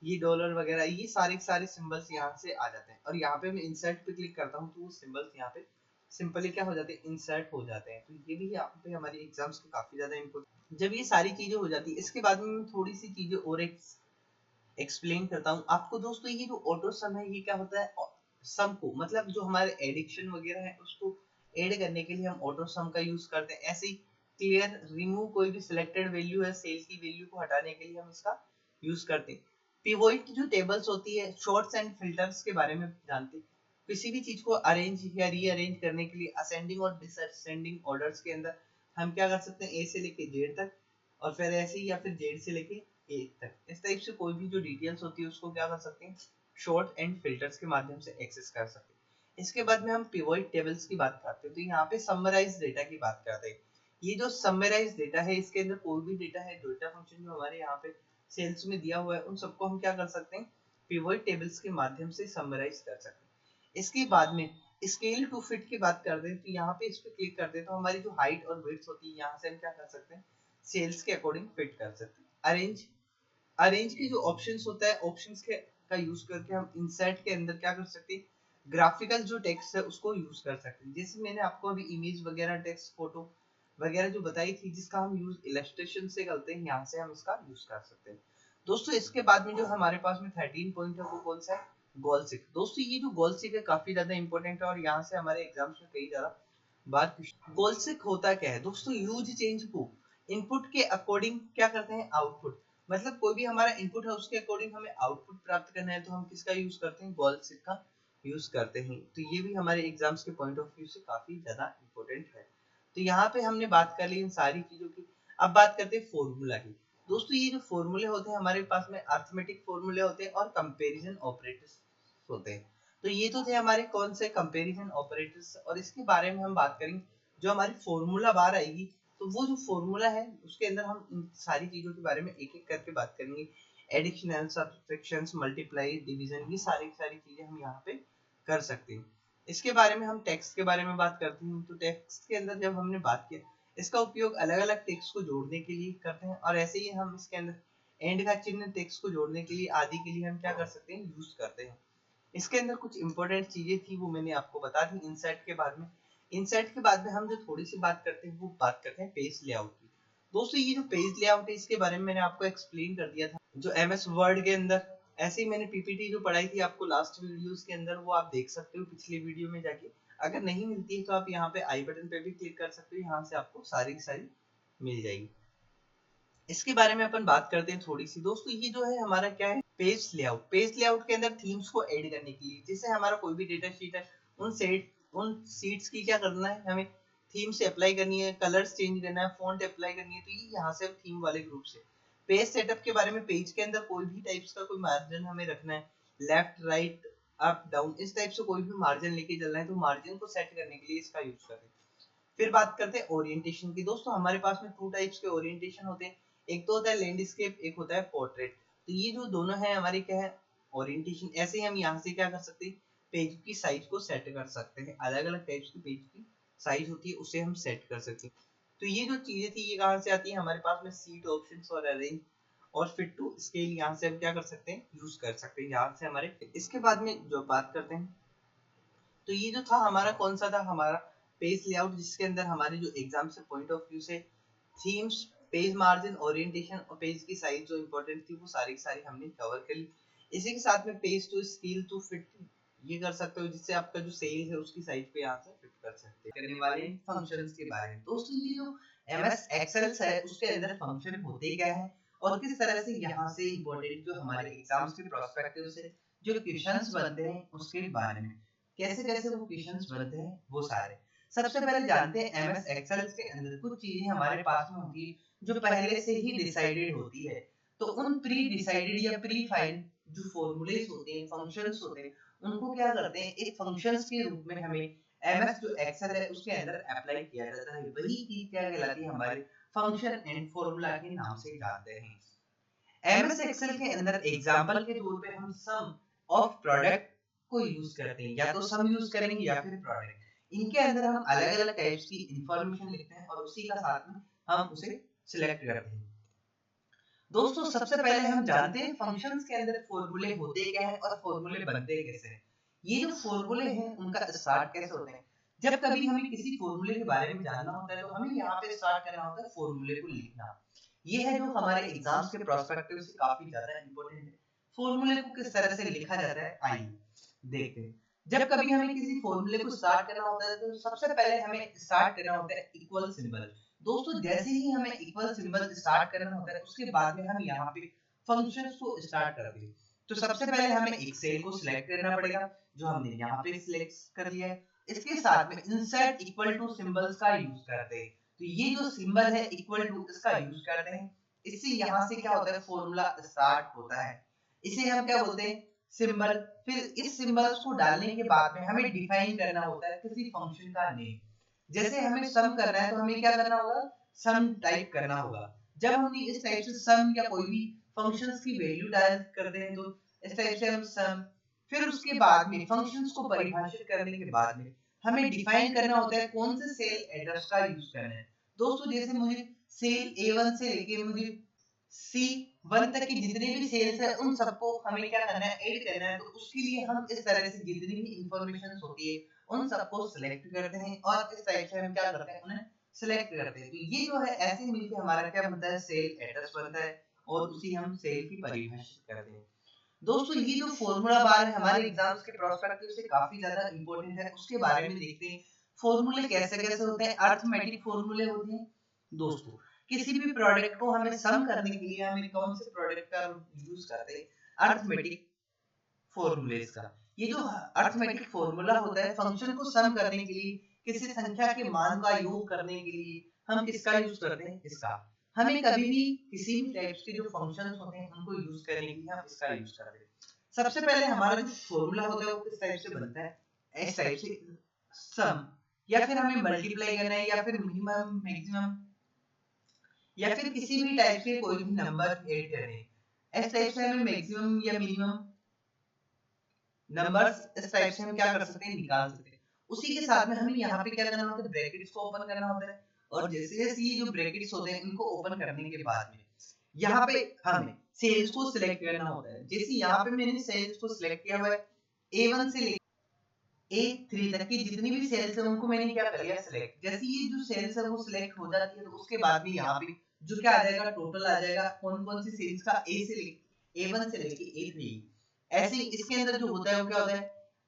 ये डॉलर वगैरह, ये सारे सारे सिंबल्स यहाँ से आ जाते हैं। और यहाँ पे मैं इंसर्ट पे क्लिक करता हूँ तो वो सिंबल्स यहाँ पे सिंपली क्या हो जाते हैं, इंसर्ट हो जाते हैं। तो ये भी यहाँ पे हमारी एग्जाम्स के काफी ज्यादा इम्पोर्टेंट। जब ये सारी चीजें हो जाती है इसके बाद में मैं थोड़ी सी चीजें और एक्सप्लेन करता हूँ आपको। दोस्तों ये जो ऑटो सम है ये क्या होता है, सम को मतलब जो हमारे एडिक्शन वगैरह है उसको ऐड करने के लिए हम ऑटो सम का यूज करते हैं। ऐसे ही क्लियर रिमूव कोई भी सिलेक्टेड वैल्यू है सेल की वैल्यू को हटाने के लिए हम इसका यूज करते हैं। पिवोट जो टेबल्स होती है, शॉर्ट्स एंड फिल्टर्स के बारे में जानते हैं। किसी भी चीज को अरेंज या रीअरेंज करने के लिए असेंडिंग और डिसअसेंडिंग ऑर्डर्स के अंदर हम क्या कर सकते हैं, ए से लेके जेड तक, और फिर ऐसे ही या फिर जेड से लेके ए तक, इस टाइप से कोई भी जो डिटेल्स होती है उसको क्या कर सकते हैं, शॉर्ट एंड फिल्टर्स के माध्यम से एक्सेस कर सकते हैं। इसके बाद में हम पिवोट टेबल्स की बात करते हैं। तो यहाँ पे समराइज डेटा की बात करते हैं। ये जो समराइज डेटा है इसके अंदर कोई भी डेटा है, डेटा फंक्शन जो हमारे यहाँ पे सेल्स में दिया हुआ है उन सबको हम क्या कर सकते हैं, पिवोट टेबल्स के माध्यम से समराइज कर सकते हैं। इसके बाद में स्केल टू फिट की बात करते हैं। तो यहाँ पे इस पे क्लिक करते हैं तो हमारी जो हाइट और विड्थ होती है यहाँ से हम क्या कर सकते हैं, सेल्स के अकॉर्डिंग फिट कर सकते हैं। अरेंज, अरेंज के जो ऑप्शंस होता है ऑप्शंस के का यूज करके हम इंसर्ट के अंदर क्या कर सकते हैं, ग्राफिकल जो टेक्स्ट है उसको यूज कर सकते हैं। जैसे मैंने आपको अभी इमेज वगैरह, टेक्स्ट, फोटो वगैरह जो बताई थी जिसका हम यूज इलस्ट्रेशन से करते हैं, यहाँ से हम इसका यूज कर सकते हैं। दोस्तों इसके बाद में जो हमारे पास में 13 पॉइंट है वो कौन सा है, गोल सिक। दोस्तों ये जो गोल सिक है काफी ज्यादा इंपॉर्टेंट है और यहाँ से हमारे एग्जाम्स में कई ज्यादा बात। गोल सिक होता क्या है दोस्तों, यूज चेंज को इनपुट के अकॉर्डिंग क्या करते हैं, आउटपुट, मतलब कोई भी हमारा इनपुट है उसके अकॉर्डिंग हमें आउटपुट प्राप्त करना है तो हम किसका यूज करते हैं, गोल सिक का यूज करते हैं। तो ये भी हमारे एग्जाम्स के पॉइंट ऑफ व्यू से काफी ज्यादा इंपॉर्टेंट है। तो यहाँ पे हमने बात कर ली इन सारी चीजों की। अब बात करते हैं फॉर्मूला की। दोस्तों ये जो फॉर्मूले होते हैं हमारे पास में अर्थमेटिक फॉर्मूले होते हैं और कंपैरिजन ऑपरेटर्स होते हैं। तो ये तो थे हमारे कौन से कंपैरिजन ऑपरेटर्स, और इसके बारे में हम बात करेंगे जो हमारी फॉर्मूला बार आएगी तो वो जो फॉर्मूला है उसके अंदर हम इन सारी चीजों के बारे में एक एक करके बात करेंगे। एडिशन, सब्ट्रैक्शन, मल्टीप्लाई, डिवीजन, ये सारी सारी चीजें हम यहाँ पे कर सकते हैं। इसके बारे में हम टेक्स्ट के बारे में बात करते हैं। तो टेक्स्ट के अंदर जब हमने बात किया इसका उपयोग अलग अलग टेक्स्ट को जोड़ने के लिए करते हैं, और ऐसे ही हम इसके अंदर एंड का चिन्ह टेक्स्ट को जोड़ने के लिए आदि के लिए हम क्या कर सकते हैं, यूज करते हैं। इसके अंदर कुछ इंपॉर्टेंट चीजें थी वो मैंने आपको बता दी इंसर्ट के बाद में। इंसर्ट के बाद में हम जो थोड़ी सी बात करते हैं वो बात करते हैं पेज लेआउट की। दोस्तों ये जो पेज लेआउट है इसके बारे में मैंने आपको एक्सप्लेन कर दिया था जो एमएस वर्ड के अंदर। ऐसे ही मैंने पीपीटी जो पढ़ाई थी आपको लास्ट वीडियोस के अंदर, वो आप देख सकते हो पिछले वीडियो में जाके। अगर नहीं मिलती है तो आप यहाँ पे आई बटन पे भी क्लिक कर सकते हो, यहाँ से आपको सारी की सारी मिल जाएगी। इसके बारे में अपन बात करते हैं थोड़ी सी दोस्तों। ये जो है हमारा क्या है, पेज लेआउट के अंदर थीम्स को ऐड करने के लिए, जैसे हमारा कोई भी डेटा शीट है, उन सीट्स की क्या करना है, हमें थीम से अप्लाई करनी है, कलर्स चेंज करना है, फॉन्ट अप्लाई करनी है, तो ये यहाँ से थीम वाले ग्रुप से। पेज सेटअप के बारे में, पेज के अंदर कोई भी टाइप्स का कोई मार्जिन हमें रखना है, लेफ्ट राइट अप डाउन इस टाइप से कोई भी मार्जिन लेके चलना है, तो मार्जिन को सेट करने के लिए इसका यूज करते हैं। फिर बात करते हैं ओरिएंटेशन की दोस्तों। हमारे पास में टू टाइप्स के ओरिएंटेशन होते हैं, एक तो होता है लैंडस्केप, एक होता है पोर्ट्रेट। तो ये जो दोनों है हमारे क्या है, ओरिएंटेशन। ऐसे ही हम यहाँ से क्या कर सकते हैं, पेज की साइज को सेट कर सकते हैं, अलग अलग टाइप्स की पेज की साइज होती है उसे हम सेट कर सकते हैं। तो ये जो चीजें थी ये कहाँ से आती है, हमारे पास में सीट ऑप्शंस और अरेंज और फिट टू स्केल, यहाँ से हम क्या कर सकते हैं, यूज कर सकते हैं यहाँ से हमारे। इसके बाद में जो बात करते हैं, तो ये जो था हमारा कौन सा था, हमारा पेज लेआउट, जिसके अंदर हमारे जो एग्जाम से पॉइंट ऑफ व्यू से थीम्स, पेज मार्जिन, ओरिएंटेशन और पेज की साइज जो इंपॉर्टेंट थी वो सारी की सारी हमने कवर कर ली। इसी के साथ में page to scale to fit ये कर सकते हो, जिससे आपका जो सेल है उसकी साइज पे यहाँ से फिट कर सकते हैं। करने वाले फंक्शंस के बारे में दोस्तों, ये जो एमएस एक्सेल है उसके अंदर फंक्शन होते क्या है और किस तरह से यहाँ से इंपॉर्टेंट जो हमारे एग्जाम्स के प्रोस्पेक्टिव से जो क्वेश्चंस बनते हैं उसके बारे में, कैसे कैसे वो क्वेश्चंस बनते हैं वो सारे। सबसे पहले जानते हैं एमएस एक्सेल के अंदर कुछ चीजें हमारे पास में होती है जो पहले से ही डिसाइडेड होती है। तो उन प्री डिसाइडेड या प्री फाइंड जो फॉर्मूलेस होते हैं, फंक्शंस होते हैं, उनको क्या करते हैं एक फंक्शंस के रूप में हमें एमएस जो एक्सेल है उसके अंदर अप्लाई किया जाता है। वही चीज क्या कहलाती है, हमारे फंक्शन एंड फॉर्मूला के नाम से जानते हैं। एमएस एक्सेल के अंदर एग्जांपल के तौर पे हम सम ऑफ प्रोडक्ट को यूज करते हैं, या तो सम यूज करेंगे या फिर प्रोडक्ट। इनके अंदर हम अलग अलग टाइप्स की इंफॉर्मेशन लिखते हैं और उसी का साथ में हम उसे सिलेक्ट करते हैं। दोस्तों सबसे पहले हम जानते हैं फंक्शंस के अंदर फॉर्मूले होते क्या है और फॉर्मूले बनते कैसे हैं। ये जो फॉर्मूले हैं उनका स्टार्ट कैसे होते हैं, जब कभी हमें किसी फॉर्मूले के बारे में जानना होता है तो हमें यहाँ पे स्टार्ट करना होता है फॉर्मूले को लिखना। ये है जो हमारे एग्जाम्स के प्रोस्पेक्टिव से काफी ज्यादा इंपॉर्टेंट है। फॉर्मूले को किस तरह से लिखा जाता है आइए देखते हैं। जब कभी हमें किसी फॉर्मूले को स्टार्ट करना होता है तो सबसे पहले हमें स्टार्ट करना होता है इक्वल सिंबल। दोस्तों जैसे ही हमें इक्वल सिंबल स्टार्ट करना होता है उसके बाद में हम यहाँ पे फंक्शंस को स्टार्ट करते हैं। तो सबसे पहले हमें एक सेल को सिलेक्ट करना पड़ेगा जो हमने यहाँ पे सिलेक्ट कर लिया है। इसके साथ में इंसर्ट इक्वल टू सिंबल्स का यूज करते हैं। तो ये जो सिंबल है इक्वल टू इसका यूज करते हैं। इससे यहाँ से क्या होता है, फॉर्मूला स्टार्ट होता है। इसे हम क्या बोलते हैं, सिंबल। फिर इस सिंबल्स को डालने के बाद में हमें डिफाइन करना होता है किसी फंक्शन का नेम। जैसे हमें सम करना है तो हमें क्या करना होगा, सम टाइप करना होगा। जब हमने इस टाइप से सम या कोई भी फंक्शंस की वैल्यू डायल करते हैं तो इस टाइप से हम सम, फिर उसके बाद में फंक्शंस को परिभाषित करने के बाद में हमें डिफाइन करना होता है कौन से सेल एड्रेस का यूज करना है। दोस्तों जैसे मुझे सेल A1 से लेके मुझे C1 तक की जितने भी सेल्स है उन सबको हमें क्या करना है, ऐड करना है। तो उसके लिए हम इस तरह से जितनी भी इंफॉर्मेशन होती है उन सबको सिलेक्ट करते हैं और इस टाइप से हम क्या करते हैं, उन्हें सिलेक्ट करते हैं। तो ये जो है ऐसे मिलके हमारा क्या बनता है, सेल एड्रेस बनता है और उसी हम सेल की परिभाषित करते हैं। दोस्तों ये जो फॉर्मूला बार है हमारे एग्जाम्स के प्रोस्पेक्टिव से काफी ज्यादा इंपॉर्टेंट है, उसके बारे में देखते हैं। फॉर्मूले कैसे कैसे होते हैं, अरिथमेटिक फॉर्मूले होते हैं। दोस्तों किसी भी प्रोडक्ट को हमें सम करने के लिए हमें कौन से प्रोडक्ट का यूज करते हैं, अरिथमेटिक फॉर्मूलेस का। ये जो अरिथमेटिक फॉर्मूला होता है फंक्शन को सम करने के लिए, किसी संख्या के मान का योग करने के लिए हम किसका यूज करते हैं, इसका। हमें कभी भी किसी भी टाइप्स के जो फंक्शंस होते हैं उनको यूज करने के लिए हम इसका यूज करते हैं। सबसे पहले हमारा जो फॉर्मूला होता है वो किस टाइप से बनता है, इस टाइप से सम, या फिर हमें मल्टीप्लाई करना है या फिर मिनिमम मैक्सिमम या फिर किसी भी टाइप के कोई भी नंबर ऐड करने हैं। इस टाइप से हमें मैक्सिमम या मिनिमम नंबर्स इस टाइप से हम क्या कर सकते हैं, निकाल सकते हैं। उसी के साथ में हमें यहाँ पे क्या करना होता है, ब्रैकेट्स को ओपन करना होता है। और जैसे जैसे ये जो ब्रैकेट्स होते हैं इनको ओपन करने के बाद में यहाँ पे हमें सेल्स को सिलेक्ट करना होता है। जैसे यहाँ पे मैंने सेल्स को सिलेक्ट किया हुआ है, A1 से लेकर A3 तक की जितनी भी सेल्स है उनको मैंने क्या कर लिया, सिलेक्ट। जैसे ये जो सेल्स है वो सिलेक्ट हो जाती है तो उसके बाद में यहाँ पे जो क्या आ जाएगा, टोटल आ जाएगा कौन कौन सी सेल्स का, A1 से लेके A3। ऐसे ही इसके अंदर जो होता है वो क्या होता है,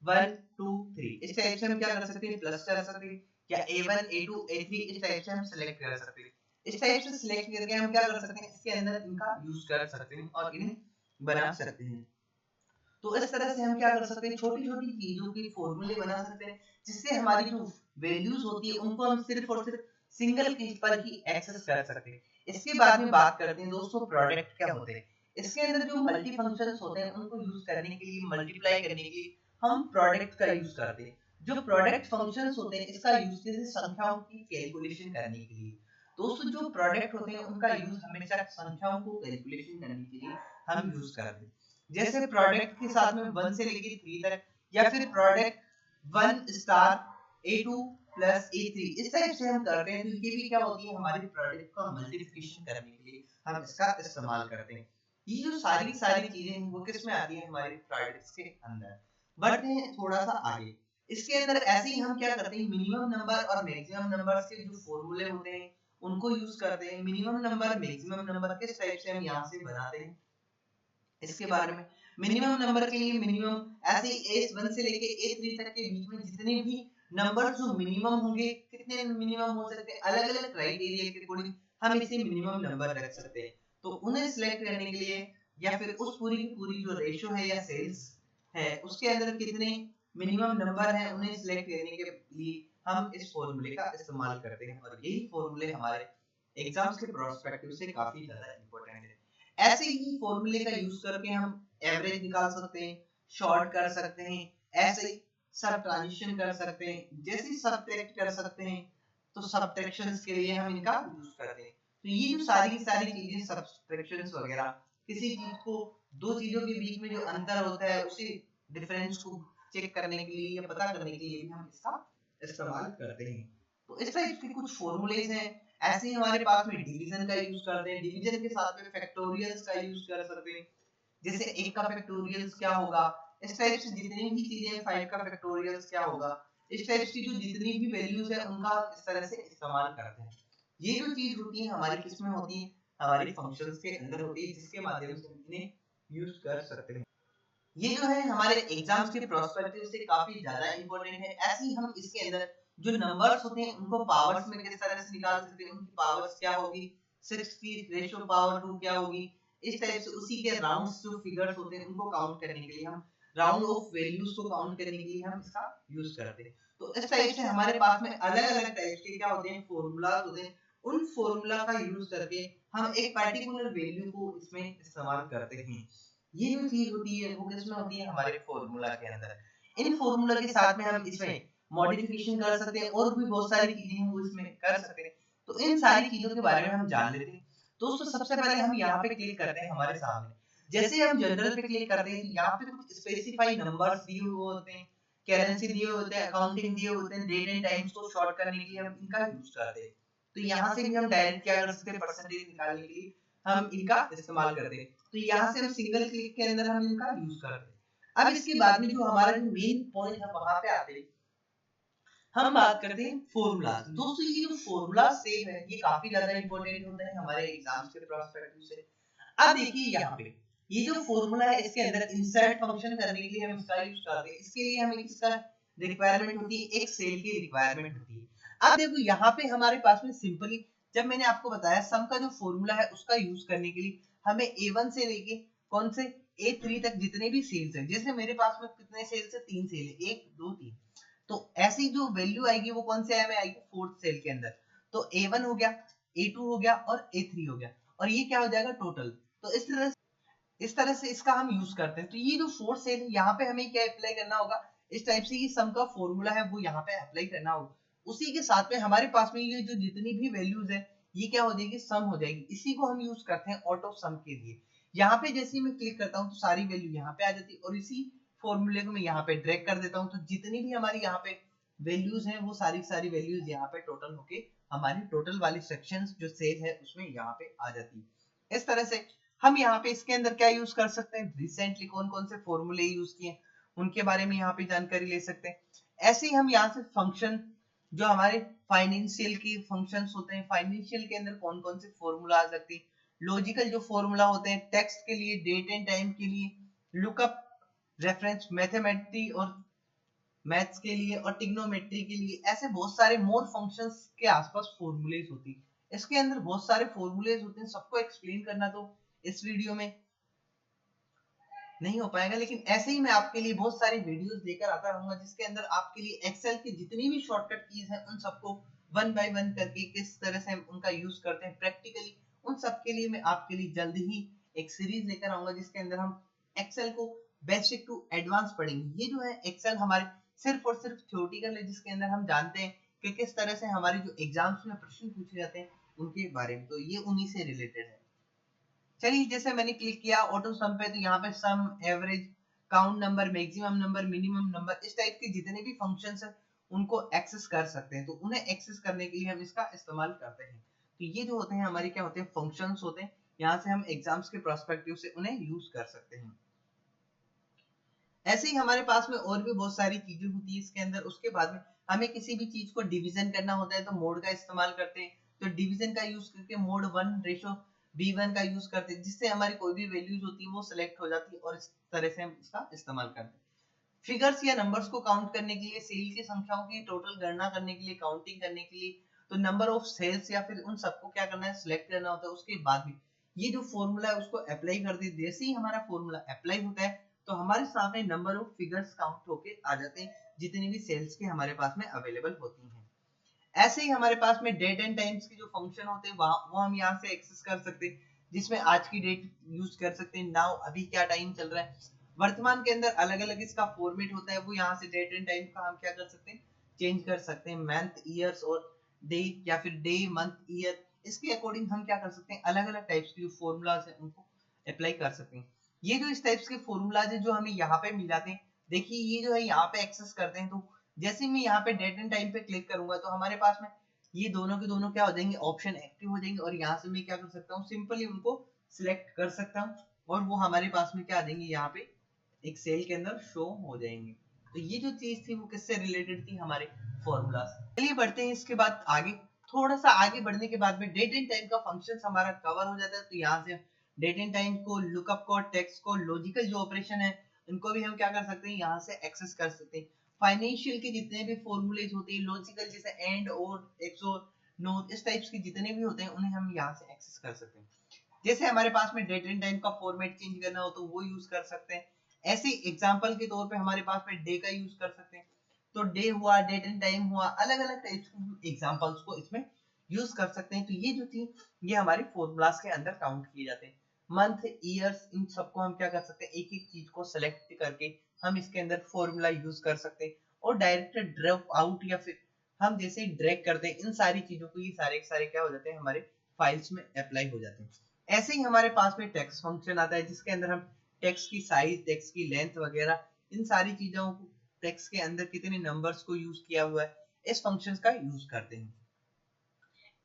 1 2 3 इस टाइप से हम क्या कर सकते हैं, प्लस कर सकते हैं, या A1 A2 A3 इस टाइप से हम सिलेक्ट कर सकते हैं। इस टाइप से सिलेक्ट करके हम क्या कर सकते हैं, इसके अंदर इनका यूज कर सकते हैं और इन्हें बना सकते हैं। तो इस तरह से हम क्या कर सकते हैं, छोटी छोटी चीजों के फॉर्मूले बना सकते हैं, जिससे हमारी जो वैल्यूज होती है उनको हम सिर्फ और सिर्फ सिंगल क्लिक पर ही एक्सेस कर सकते हैं। इसके बाद में बात करते हैं दोस्तों प्रोडक्ट क्या होते हैं। इसके अंदर जो मल्टी फंक्शंस होते हैं उनको यूज करने के लिए, मल्टीप्लाई करने के लिए हम प्रोडक्ट का यूज करते हैं। जो प्रोडक्ट फंक्शंस होते हैं इसका यूज जैसे संख्याओं की कैलकुलेशन करने के लिए। दोस्तों जो प्रोडक्ट होते हैं उनका यूज हमेशा संख्याओं को कैलकुलेशन करने के लिए हम यूज करते हैं। जैसे प्रोडक्ट के साथ में 1 से लेके 3 तक, या फिर product 1 star A2 plus A3, इस टाइप से हम करते हैं। तो ये भी क्या होती है, हमारी प्रोडक्ट का मल्टीप्लिकेशन करने के लिए हम इसका इस्तेमाल करते हैं। ये जो सारी सारी चीजें हैं वो किस में आती है, हमारे प्रोडक्ट्स के अंदर। बढ़ते हैं थोड़ा सा आगे। इसके अंदर ऐसे ही हम क्या करते हैं, मिनिमम नंबर और मैक्सिमम नंबर के जो फॉर्मूले होते हैं उनको यूज करते हैं। मिनिमम नंबर मैक्सिमम नंबर किस टाइप से हम यहाँ से बनाते हैं इसके बारे में। मिनिमम नंबर के लिए मिनिमम ऐसे S1 से लेके A3 तक के बीच में जितने भी नंबर जो मिनिमम होंगे, कितने मिनिमम हो सकते हैं, अलग अलग क्राइटेरिया के अकॉर्डिंग हम इसे मिनिमम नंबर रख सकते हैं। तो उन्हें सिलेक्ट करने के लिए, या फिर उस पूरी की पूरी जो रेशो है या सेल्स है उसके अंदर कितने मिनिमम नंबर है उन्हें सिलेक्ट करने के लिए हम इस फॉर्मूले का इस्तेमाल करते हैं। और यही फॉर्मूले हमारे एग्जाम्स के प्रोस्पेक्टिव से काफी ज्यादा इंपॉर्टेंट है। ऐसे ही फॉर्मूले का यूज करके हम एवरेज निकाल सकते हैं, शॉर्ट कर सकते हैं, ऐसे सब ट्रांजिशन कर सकते हैं, जैसे सबट्रैक्ट कर सकते हैं। तो सबट्रैक्शंस के लिए हम इनका यूज करते हैं। तो ये जो सारी की सारी चीजें सबट्रैक्शंस वगैरह, किसी चीज को दो चीजों के बीच में जो अंतर होता है उसी डिफरेंस को चेक करने के लिए या पता करने के लिए भी हम इसका इस्तेमाल करते हैं। तो इस टाइप के कुछ फॉर्मूलेज हैं। ऐसे ही हमारे पास में डिवीजन का यूज करते हैं, डिवीजन के साथ में फैक्टोरियल्स का यूज कर सकते हैं। जैसे 1 का फैक्टोरियल्स क्या होगा, इस टाइप से जितनी भी चीजें, 5 का फैक्टोरियल्स क्या होगा, इस टाइप की जो जितनी भी वैल्यूज है उनका इस तरह से इस्तेमाल करते हैं। ये जो चीज होती है हमारी किसमें होती है, हमारी फंक्शंस के अंदर होती है, जिसके माध्यम से हम इन्हें यूज कर सकते हैं। ये जो है हमारे एग्जाम्स के प्रोस्पेक्टिव से काफी ज्यादा इंपॉर्टेंट है। ऐसे ही हम इसके अंदर जो नंबर्स होते हैं उनको पावर्स में किस तरह से निकाल सकते हैं, उनकी पावर्स क्या होगी, 6 की रेशो पावर 2 क्या होगी, इस टाइप से। उसी के राउंड्स जो फिगर्स होते हैं उनको काउंट करने के लिए हम राउंड ऑफ वैल्यूज को काउंट करने के लिए हम इसका यूज करते हैं। तो इस टाइप से हमारे पास में अलग अलग टाइप के क्या होते हैं, फॉर्मूलाज होते हैं। उन फॉर्मूला का यूज करके हम एक पर्टिकुलर वैल्यू को इसमें इस्तेमाल करते हैं। ये जो चीज होती है वो किसमें होती है, हमारे फॉर्मूला के अंदर। इन फॉर्मूला के साथ में हम इसमें मॉडिफिकेशन कर सकते हैं और भी बहुत सारी चीजें हैं वो इसमें कर सकते हैं। तो इन सारी चीजों के बारे में हम जान लेते हैं। दोस्तों सबसे पहले हम यहाँ पे क्लिक करते हैं हमारे सामने। जैसे हम जनरल पे क्लिक करते हैं, यहाँ पे कुछ स्पेसिफाई नंबर्स दिए हुए होते हैं, करेंसी दिए होते हैं, अकाउंटिंग दिए होते हैं, डेट एंड टाइम्स को शॉर्ट करने के लिए हम इनका यूज करते हैं। तो यहाँ से भी हम डायरेक्ट क्या कर सकते हैं, परसेंटेज निकालने के लिए हम इनका इस्तेमाल करते हैं। तो यहाँ से हम सिंगल क्लिक के अंदर हम इनका यूज करते हैं। अब इसके बाद में जो हमारा जो मेन पॉइंट है वहां पे आते हैं, हम बात करते हैं फॉर्मूला। दोस्तों ये जो फॉर्मूला सेव है ये काफी ज्यादा इंपॉर्टेंट होता है हमारे एग्जाम्स के प्रोस्पेक्टिव से। अब देखिए यहाँ पे ये जो फॉर्मूला है इसके अंदर इंसर्ट फंक्शन करने के लिए हम इसका यूज करते हैं। इसके लिए हमें किसका रिक्वायरमेंट होती है, एक सेल की रिक्वायरमेंट होती है। अब देखो यहाँ पे हमारे पास में सिंपली, जब मैंने आपको बताया सम का जो फॉर्मूला है उसका यूज करने के लिए हमें A1 से लेके कौन से A3 तक जितने भी सेल्स है, जैसे मेरे पास में कितने सेल्स है, 3 सेल है, 1 2 3। तो ऐसी जो वैल्यू आएगी वो कौन से में आएगी, फोर्थ सेल के अंदर। तो A1 हो गया, A2 हो गया और A3 हो गया, और ये क्या हो जाएगा टोटल। तो इस तरह से इसका हम यूज करते हैं। तो ये जो फोर्थ सेल है यहाँ पे हमें क्या अप्लाई करना होगा, इस टाइप से ये सम का फॉर्मूला है वो यहाँ पे अप्लाई करना होगा। उसी के साथ में हमारे पास में ये जो जितनी भी वैल्यूज है ये क्या हो जाएगी, सम हो जाएगी। इसी को हम यूज करते हैं ऑटो सम के लिए। यहाँ पे जैसे ही मैं क्लिक करता हूँ तो सारी वैल्यू यहाँ पे आ जाती है, और इसी फॉर्मूले को मैं यहाँ पे ड्रैग कर देता हूँ। तो जितनी भी हमारी यहाँ पे वैल्यूज हैं वो सारी सारी वैल्यूज यहाँ पे टोटल होके हमारी टोटल वाली सेक्शंस जो सेल है उसमें यहाँ पे आ जाती है। इस तरह से हम यहाँ पे इसके अंदर क्या यूज कर सकते हैं, रिसेंटली कौन कौन से फॉर्मूले यूज किए उनके बारे में यहाँ पे जानकारी ले सकते हैं। ऐसे ही हम यहाँ से फंक्शन जो हमारे फाइनेंशियल के फंक्शंस होते हैं, फाइनेंशियल के अंदर कौन कौन से फॉर्मूला आ सकते हैं, लॉजिकल जो फॉर्मूला होते हैं टेक्स्ट के लिए, डेट एंड टाइम के लिए, लुकअप, रेफरेंस, मैथमेटिक्स और मैथ्स के लिए, और ट्रिग्नोमेट्री के लिए, ऐसे बहुत सारे मोर फंक्शंस के आसपास फॉर्मूलेज होती है। इसके अंदर बहुत सारे फॉर्मूलेज होते हैं, सबको एक्सप्लेन करना तो इस वीडियो में नहीं हो पाएगा, लेकिन ऐसे ही मैं आपके लिए बहुत सारी वीडियोस लेकर आता रहूंगा जिसके अंदर आपके लिए एक्सेल की जितनी भी शॉर्टकट कीज हैं उन सबको वन बाय वन करके किस तरह से हम उनका यूज करते हैं प्रैक्टिकली, उन सब के लिए मैं आपके लिए जल्द ही एक सीरीज लेकर आऊंगा जिसके अंदर हम एक्सेल को बेसिक टू एडवांस पढ़ेंगे। ये जो है एक्सेल हमारे सिर्फ और सिर्फ थ्योरेटिकल है, जिसके अंदर हम जानते हैं कि किस तरह से हमारे जो एग्जाम्स में प्रश्न पूछे जाते हैं उनके बारे में, तो ये उन्हीं से रिलेटेड है। चलिए, जैसे मैंने क्लिक किया ऑटो सम पे, तो यहाँ पे sum, average, count number, maximum number, minimum number, इस टाइप के जितने भी फंक्शंस हैं उनको एक्सेस कर सकते हैं। तो उन्हें एक्सेस करने के लिए हम इसका इस्तेमाल करते हैं। तो ये जो होते हैं हमारे क्या होते हैं, फंक्शंस होते हैं। यहाँ से हम एग्जाम्स के प्रोस्पेक्टिव से उन्हें यूज कर सकते हैं। ऐसे ही हमारे पास में और भी बहुत सारी चीजें होती है इसके अंदर। उसके बाद में हमें किसी भी चीज को डिवीजन करना होता है तो मोड का इस्तेमाल करते हैं। तो डिवीजन का यूज करके मोड 1:b1 का यूज करते हैं, जिससे हमारी कोई भी वैल्यूज होती है वो सिलेक्ट हो जाती है और इस तरह से हम इसका इस्तेमाल करते हैं। फिगर्स या नंबर्स को काउंट करने के लिए, सेल की संख्याओं की टोटल गणना करने के लिए, काउंटिंग करने के लिए, तो नंबर ऑफ सेल्स या फिर उन सबको क्या करना है, सिलेक्ट करना होता है। उसके बाद में ये जो फॉर्मूला है उसको अप्लाई कर दे। जैसे ही हमारा फॉर्मूला अप्लाई होता है तो हमारे सामने नंबर ऑफ फिगर्स काउंट होके आ जाते हैं जितनी भी सेल्स के हमारे पास में अवेलेबल होती हैं। ऐसे ही हमारे पास में डेट एंड टाइम्स के जो फंक्शन होते हैं वो हम यहाँ से एक्सेस कर सकते हैं, जिसमें आज की डेट यूज कर सकते हैं, नाउ अभी क्या टाइम चल रहा है। वर्तमान के अंदर अलग अलग इसका फॉर्मेट होता है, वो यहाँ से डेट एंड टाइम का हम क्या कर सकते हैं, चेंज कर सकते हैं। मंथ, ईयर्स और डे, या फिर डे, मंथ, ईयर, इसके अकॉर्डिंग हम क्या कर सकते हैं, अलग अलग टाइप्स के जो फॉर्मूलाज है उनको अप्लाई कर सकते हैं। ये जो इस टाइप्स के फॉर्मूलाज है जो हमें यहाँ पे मिल जाते हैं, देखिए ये जो है यहाँ पे एक्सेस करते हैं। तो जैसे मैं यहाँ पे डेट एंड टाइम पे क्लिक करूंगा तो हमारे पास में ये दोनों के दोनों क्या हो जाएंगे, ऑप्शन एक्टिव हो जाएंगे, और यहाँ से मैं क्या कर सकता हूँ, सिंपली उनको सिलेक्ट कर सकता हूँ और वो हमारे पास में क्या आ जाएंगे, यहाँ पे एक सेल के अंदर शो हो जाएंगे। तो ये जो चीज थी वो किससे रिलेटेड थी, हमारे फॉर्मूला से। चलिए बढ़ते हैं इसके बाद आगे। थोड़ा सा आगे बढ़ने के बाद में डेट एंड टाइम का फंक्शन हमारा कवर हो जाता है। तो यहाँ से डेट एंड टाइम को, लुकअप को, टेक्स्ट को, लॉजिकल जो ऑपरेशन है इनको भी हम क्या कर सकते हैं, यहाँ से एक्सेस कर सकते हैं। फाइनेंशियल के जितने भी फॉर्मूलेज होते हैं, लॉजिकल जैसे एंड और, एक्स और, नोट, इस टाइप्स के जितने भी होते हैं उन्हें हम यहाँ से एक्सेस कर सकते हैं। जैसे हमारे पास में डेट एंड टाइम का फॉर्मेट चेंज करना हो तो वो यूज कर सकते हैं। ऐसे एग्जांपल के तौर पे हमारे पास में डे का यूज कर सकते हैं। तो डे हुआ, डेट एंड टाइम हुआ, अलग अलग टाइप्स के एग्जांपल्स को इसमें यूज कर सकते हैं। तो ये जो थी ये हमारे फॉर्मूलाज के अंदर काउंट किए जाते हैं। मंथ, ईयर्स, इन सबको हम क्या कर सकते हैं, एक एक चीज को सेलेक्ट करके हम इसके अंदर फॉर्मूला यूज कर सकते हैं और डायरेक्ट ड्रॉप आउट, या फिर हम जैसे ड्रैग करते हैं इन सारी चीजों को, ये सारे सारे क्या हो जाते हैं, हमारे फाइल्स में अप्लाई हो जाते हैं। ऐसे ही हमारे पास में टेक्स्ट फंक्शन आता है जिसके अंदर हम टेक्स्ट की साइज, टेक्स्ट की लेंथ वगैरह, इन सारी चीजों को, टेक्स्ट के अंदर कितने नंबर्स को यूज किया हुआ है, इस फंक्शन का यूज करते हैं।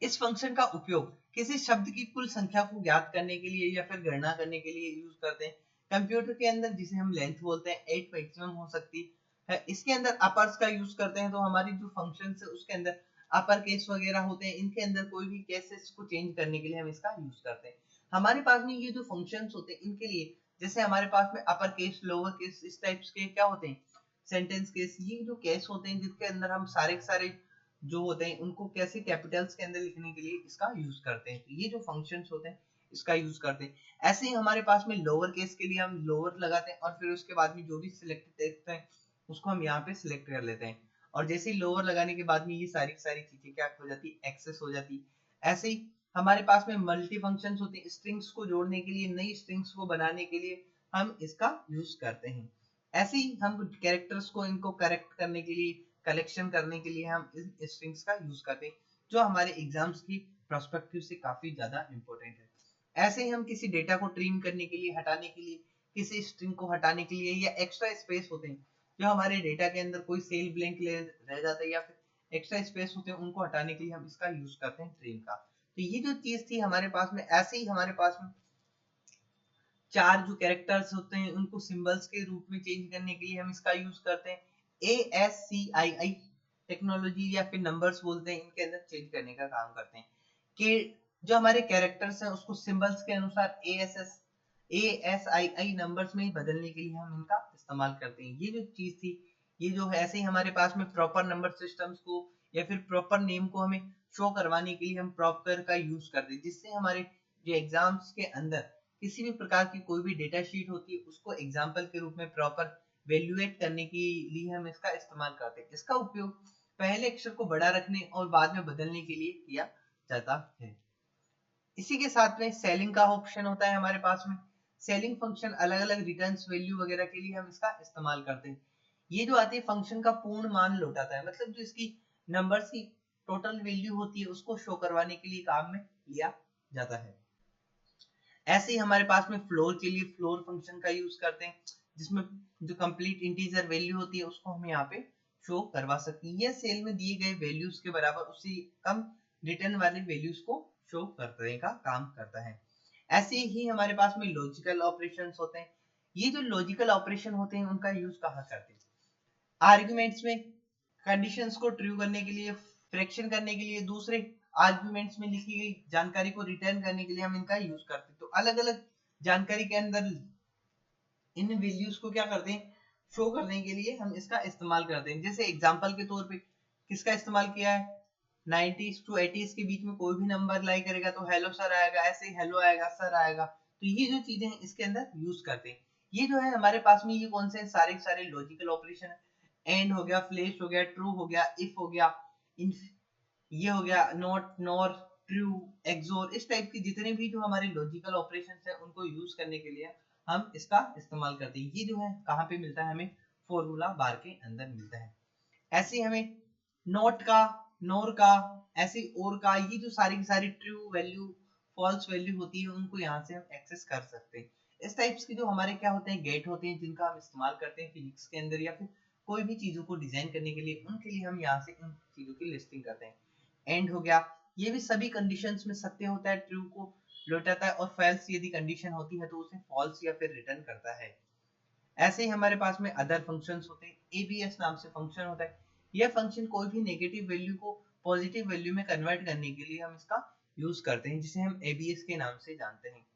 इस फंक्शन का उपयोग किसी शब्द की कुल संख्या को ज्ञात करने के लिए या फिर गणना करने के लिए यूज करते हैं। कंप्यूटर के अंदर जिसे हम लेंथ बोलते हैं 8 मैक्सिमम हो सकती है। इसके अंदर अपर्स का यूज करते हैं, तो हमारी जो फंक्शन है उसके अंदर अपर केस वगैरह होते हैं, इनके अंदर कोई भी केसेस को चेंज करने के लिए हम इसका यूज करते हैं। हमारे पास में ये जो फंक्शंस होते हैं इनके लिए, जैसे हमारे पास में अपर केस, लोअर केस, इस टाइप्स के क्या होते हैं, सेंटेंस केस, ये जो केस होते हैं जिसके अंदर हम सारे सारे जो होते हैं उनको कैसे कैपिटल्स के अंदर लिखने के लिए इसका यूज करते हैं। तो ये जो फंक्शंस होते हैं इसका यूज करते हैं। ऐसे ही हमारे पास में लोअर केस के लिए हम लोअर लगाते हैं और फिर उसके बाद में जो भी सिलेक्टेड टेक्स्ट है उसको हम यहाँ पे सिलेक्ट कर लेते हैं, और जैसे ही लोअर लगाने के बाद में ये सारी सारी चीजें क्या हो जाती है, एक्सेस हो जाती है। ऐसे ही हमारे पास में मल्टी फंक्शंस होते हैं, स्ट्रिंग्स को जोड़ने के लिए, नई स्ट्रिंग्स को बनाने के लिए हम इसका यूज करते हैं। ऐसे ही हम कैरेक्टर्स को, इनको करेक्ट करने के लिए, कलेक्शन करने के लिए हम इन स्ट्रिंग्स का यूज करते हैं, जो हमारे एग्जाम्स की पर्सपेक्टिव से काफी ज्यादा इंपॉर्टेंट है। ऐसे ही हम किसी डेटा को ट्रिम करने के लिए, हटाने के लिए, किसी स्ट्रिंग को हटाने के लिए, या एक्स्ट्रा स्पेस होते हैं जो हमारे डेटा के अंदर कोई सेल ब्लैंक रह जाता है या फिर एक्स्ट्रा स्पेस होते हैं उनको हटाने के लिए हम इसका यूज करते हैं, ट्रिम का। तो ये जो चीज थी हमारे पास में, ऐसे ही हमारे पास में चार जो कैरेक्टर्स होते हैं उनको सिंबल्स के रूप में चेंज करने के लिए हम इसका यूज करते हैं। ASCII टेक्नोलॉजी, या फिर नंबर्स बोलते हैं, इनके अंदर चेंज करने का काम करते हैं कि जो हमारे कैरेक्टर्स हैं उसको सिंबल्स के अनुसार ASII नंबर्स में ही बदलने के लिए हम इनका इस्तेमाल करते हैं। ये जो चीज थी ये जो है, ऐसे ही हमारे पास में प्रॉपर नंबर सिस्टम्स को या फिर प्रॉपर नेम को हमें शो करवाने के लिए हम प्रॉपर का यूज करते हैं, जिससे हमारे जो एग्जाम्स के अंदर किसी भी प्रकार की कोई भी डेटा शीट होती है उसको एग्जाम्पल के रूप में प्रॉपर वैल्यूएट करने के लिए हम इसका इस्तेमाल करते हैं। इसका उपयोग पहले अक्षर को बड़ा रखने और बाद में बदलने के लिए किया जाता है। इसी के साथ में सेलिंग का ऑप्शन होता है हमारे पास में। सेलिंग फंक्शन अलग अलग रिटर्न्स वैल्यू वगैरह के लिए हम इसका इस्तेमाल करते हैं। ये जो आती है फंक्शन का पूर्ण मान लौटाता है, मतलब जो इसकी नंबर्स की टोटल वैल्यू होती है उसको शो करवाने के लिए काम में लिया जाता है। ऐसे ही हमारे पास में फ्लोर के लिए फ्लोर फंक्शन का यूज करते हैं, जिसमें जो कंप्लीट इंटीजर वैल्यू होती है उसको हम यहाँ पे शो करवा सकते हैं। यह सेल में दिए गए वैल्यूज के बराबर उससे कम रिटर्न वाले वैल्यूज को शो करने का काम करता है। ऐसे ही हमारे पास में लॉजिकल ऑपरेशंस होते हैं। ये जो लॉजिकल ऑपरेशन होते हैं उनका यूज कहाँ करते हैं? आर्गुमेंट्स में कंडीशंस को ट्रू करने के लिए, फ्रैक्शन करने के लिए, दूसरे आर्गुमेंट्स में लिखी गई जानकारी को रिटर्न करने के लिए हम इनका यूज करते हैं। तो अलग अलग जानकारी के अंदर इन वैल्यूज को क्या करते हैं, शो करने के लिए हम इसका इस्तेमाल करते हैं। जैसे एग्जांपल के तौर पे किसका इस्तेमाल किया है, 90s टू 80s के बीच में कोई भी नंबर लाई करेगा तो हेलो सर आएगा, ऐसे ही हेलो आएगा, सर आएगा। तो ये जो चीजें हैं इसके अंदर यूज करते हैं। ये जो है हमारे पास में ये कौन से सारे सारे लॉजिकल ऑपरेशन है। एंड हो गया, फ्लैश हो गया, ट्रू हो गया, इफ हो गया, ये हो गया, नॉट, नॉर, ट्रू, एक्सोर, इस टाइप के जितने भी जो हमारे लॉजिकल ऑपरेशंस है उनको यूज करने के लिए हम इसका इस्तेमाल करते हैं। ये जो है कहाँ पे मिलता है, हमें फॉर्मूला बार के अंदर मिलता है। ऐसे हमें नॉट का, नोर का, ऐसे और का, ये जो सारी की सारी ट्रू वैल्यू, फॉल्स वैल्यू होती है उनको यहाँ से हम एक्सेस कर सकते हैं। इस टाइप्स के जो हमारे क्या होते हैं, गेट होते हैं जिनका हम इस्तेमाल करते हैं फिजिक्स के अंदर या फिर कोई भी चीजों को डिजाइन करने के लिए, उनके लिए हम यहाँ से इन चीजों की लिस्टिंग करते हैं। एंड हो गया, ये भी सभी कंडीशंस में सत्य होता है, ट्रू को लौटाता है, और फॉल्स यदि कंडीशन होती है तो उसे फॉल्स या फिर रिटर्न करता है। ऐसे ही हमारे पास में अदर फंक्शंस होते हैं। एबीएस नाम से फंक्शन होता है। यह फंक्शन कोई भी नेगेटिव वैल्यू को पॉजिटिव वैल्यू में कन्वर्ट करने के लिए हम इसका यूज करते हैं, जिसे हम एबीएस के नाम से जानते हैं।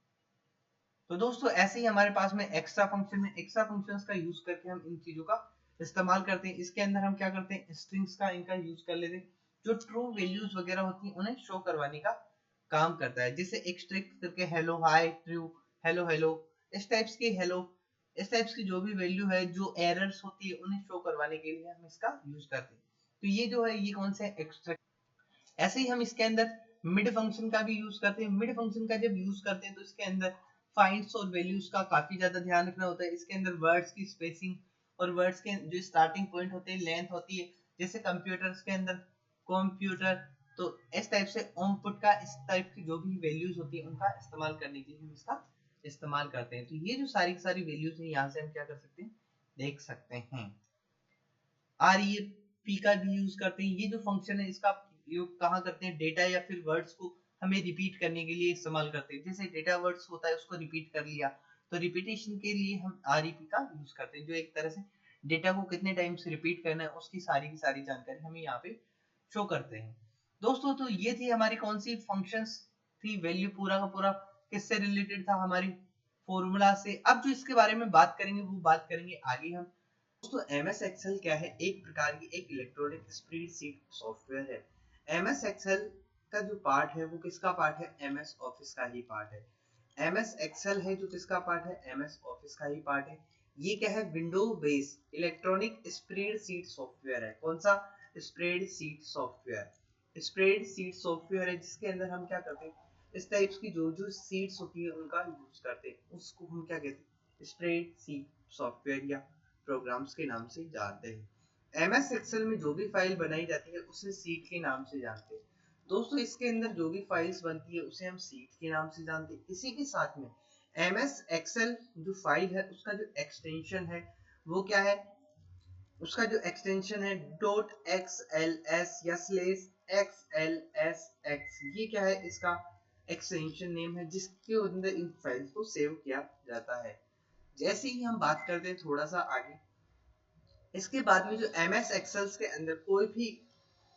तो दोस्तों ऐसे ही हमारे पास में एक्स्ट्रा फंक्शन है। एक्स्ट्रा फंक्शंस का यूज करके हम इन चीजों का इस्तेमाल करते हैं। इसके अंदर हम क्या करते हैं, स्ट्रिंग्स का इनका यूज कर लेते हैं, जो ट्रू वैल्यूज वगैरह होती हैं उन्हें शो करवाने का काम करता है। जैसे एक स्ट्रिंग करके हेलो, हाय, ट्रू, हेलो हेलो, इस टाइप्स की हेलो, इस टाइप्स की जो भी वैल्यू है, जो एरर्स होती है उन्हें शो करवाने के लिए हम इसका यूज करते हैं। तो ये जो है ये कौन से एक्स्ट्रा। ऐसे ही हम इसके अंदर मिड फंक्शन का भी यूज करते हैं। मिड फंक्शन का जब यूज करते हैं तो इसके अंदर फाइंड्स और वैल्यूज का काफी ज्यादा ध्यान रखना होता है। इसके अंदर वर्ड्स की स्पेसिंग और वर्ड्स के जो स्टार्टिंग पॉइंट होते हैं, लेंथ होती है। जैसे कंप्यूटर्स के अंदर कंप्यूटर, तो इस टाइप से ओमपुट का, इस टाइप की जो भी वैल्यूज होती है उनका इस्तेमाल करने के लिए हम इसका इस्तेमाल करते हैं। तो ये जो सारी की सारी वैल्यूज है यहाँ से हम क्या कर सकते हैं, देख सकते हैं। REP का भी यूज करते हैं। ये जो फंक्शन है इसका उपयोग कहाँ करते हैं, डेटा या फिर वर्ड्स को हमें रिपीट करने के लिए इस्तेमाल करते हैं। जैसे डेटा वर्ड्स होता है उसको रिपीट कर लिया, तो रिपीटेशन के लिए हम REP का यूज करते हैं, जो एक तरह से डेटा को कितने टाइम से रिपीट करना है उसकी सारी की सारी जानकारी हमें यहाँ पे शो करते हैं। दोस्तों तो ये थी हमारी कौन सी फंक्शंस थी, वैल्यू पूरा का पूरा किससे रिलेटेड था, हमारी फॉर्मूला से। अब जो इसके बारे में बात करेंगे वो बात करेंगे आगे हम। दोस्तों एमएस एक्सेल क्या है, एक प्रकार की एक इलेक्ट्रॉनिक स्प्रेडशीट सॉफ्टवेयर है। एमएस एक्सेल का जो पार्ट है वो किसका पार्ट है, एमएस ऑफिस का ही पार्ट है। एमएस एक्सेल है जो किसका पार्ट है, एमएस ऑफिस का ही पार्ट है। ये क्या है, window based electronic spreadsheet software है। कौन सा, स्प्रेडशीट सॉफ्टवेयर। स्प्रेडशीट सॉफ्टवेयर है जिसके अंदर हम क्या करते हैं, इस टाइप्स की जो जो सीट्स होती है उनका यूज करते हैं, उसको हम क्या कहते हैं, स्प्रेडशीट सॉफ्टवेयर या प्रोग्राम्स के नाम से जानते हैं। एमएस एक्सेल में जो भी फाइल बनाई जाती है उसे सीट के नाम से जानते हैं। दोस्तों इसके अंदर जो भी फाइल्स बनती है उसे हम सीट के नाम से जानते हैं। इसी के साथ में एमएस एक्सेल जो फाइल है उसका जो एक्सटेंशन है वो क्या है, उसका जो एक्सटेंशन है .xls या /xlsx, ये क्या है, इसका एक्सटेंशन नेम है जिसके अंदर इन फाइल्स को सेव किया जाता है। जैसे ही हम बात करते हैं थोड़ा सा आगे, इसके बाद में जो एमएस एक्सेल्स के अंदर कोई भी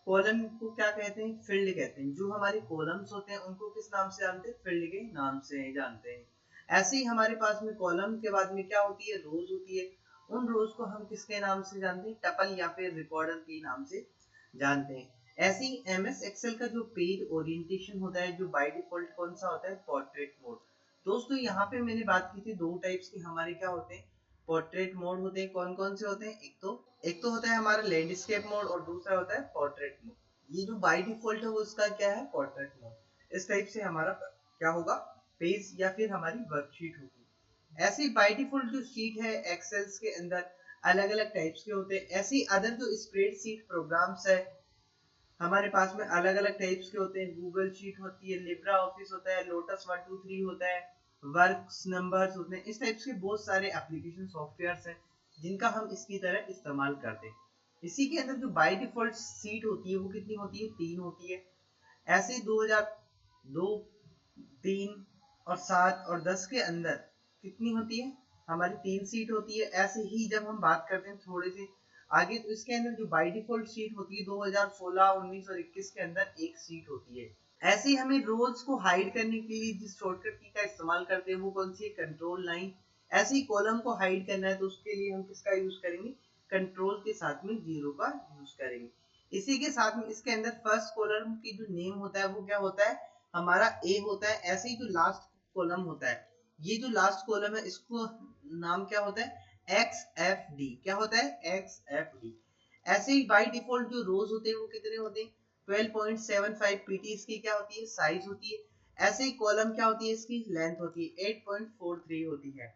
कॉलम को क्या कहते हैं, फील्ड कहते हैं। जो हमारे कॉलम्स होते हैं उनको किस नाम से जानते हैं, फील्ड के नाम से जानते हैं। ऐसे ही हमारे पास में कॉलम के बाद में क्या होती है, रोज होती है। उन रोज को हम किसके नाम से जानते हैं, टपल या फिर रिकॉर्डर के नाम से जानते हैं। ऐसे ही एमएस एक्सेल का जो पेज ओरिएंटेशन होता है जो बाय डिफॉल्ट कौन सा होता है, पोर्ट्रेट मोड। दोस्तों यहाँ पे मैंने बात की थी दो टाइप्स के हमारे क्या होते हैं, पोर्ट्रेट मोड होते हैं। कौन कौन से होते हैं, एक तो होता है हमारा लैंडस्केप मोड और दूसरा होता है पोर्ट्रेट मोड। ये जो बाय डिफॉल्ट है वो उसका क्या है, पोर्ट्रेट मोड। इस टाइप से हमारा क्या होगा, पेज या फिर हमारी वर्कशीट होगी। ऐसे बाय डिफॉल्ट जो शीट है एक्सेल्स के अंदर अलग अलग टाइप्स के होते हैं। ऐसे ही अदर जो स्प्रेडशीट प्रोग्राम्स है हमारे पास में अलग अलग टाइप्स के होते हैं। गूगल शीट होती है, लिब्रा ऑफिस होता है, लोटस 123 होता है, वर्क्स नंबर्स होते हैं। इस टाइप्स के बहुत सारे एप्लीकेशन सॉफ्टवेयर्स हैं जिनका हम इसकी तरह इस्तेमाल करते हैं। इसी के अंदर जो बाय डिफॉल्ट सीट होती है वो कितनी होती है, 3 होती है। ऐसे 2002, 3 और 7 और 10 के अंदर कितनी होती है, हमारी 3 सीट होती है। ऐसे ही जब हम बात करते हैं थोड़े से आगे तो इसके अंदर जो बाय डिफॉल्ट सीट होती है 2016, 19 और 21 के अंदर एक सीट होती है। ऐसे ही हमें रोज को हाइड करने के लिए जिस शॉर्टकट की का इस्तेमाल करते हैं वो कौन सी है, कंट्रोल 9। ऐसे ही कॉलम को हाइड करना है तो उसके लिए हम किसका यूज करेंगे, कंट्रोल के साथ में 0 का यूज करेंगे। इसी के साथ में इसके अंदर फर्स्ट कॉलम की जो नेम होता है वो क्या होता है, हमारा ए होता है। ऐसे ही जो लास्ट कॉलम होता है, ये जो लास्ट कॉलम है इसको नाम क्या होता है, XFD। क्या होता है, XFD। ऐसे ही बाय डिफॉल्ट जो रोज होते हैं वो कितने होते हैं, 12.75 पीटी इसकी क्या होती है, साइज होती है। ऐसे ही कॉलम क्या होती है, इसकी लेंथ होती है 8.43 होती है।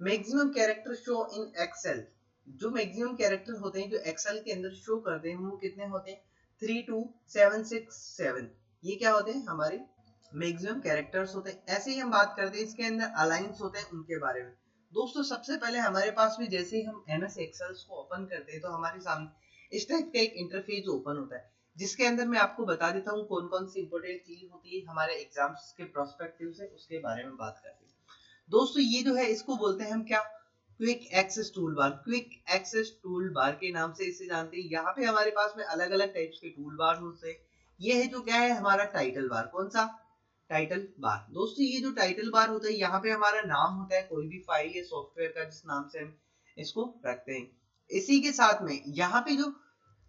Maximum character show in Excel, जो मैक्सिमम कैरेक्टर होते हैं जो एक्सेल के अंदर शो करते हैं वो कितने होते हैं, 32767। ये क्या होते हैं, हमारे मैक्सिमम कैरेक्टर्स होते हैं। ऐसे ही हम बात करते हैं इसके अंदर अलाइंस होते हैं उनके बारे में। दोस्तों सबसे पहले हमारे पास में जैसे ही हम एमएस एक्सेल को ओपन करते हैं तो हमारे सामने इस टाइप का एक इंटरफेस ओपन होता है जिसके अंदर मैं आपको बता देता हूँ कौन कौन सी इंपॉर्टेंट चीज होती है हमारे एग्जाम्स के प्रोस्पेक्टिव से, उसके बारे में बात करते हैं। दोस्तों ये जो है इसको बोलते हैं हम क्या, quick access tool bar. Quick access tool bar के नाम से इसे जानते हैं। यहाँ पे हमारे पास में अलग अलग टाइप्स के टूल बार होते हैं। ये है जो क्या है, हमारा टाइटल बार। कौन सा, टाइटल बार। दोस्तों ये जो टाइटल बार होता है यहाँ पे हमारा नाम होता है कोई भी फाइल या सॉफ्टवेयर का जिस नाम से हम इसको रखते हैं। इसी के साथ में यहाँ पे जो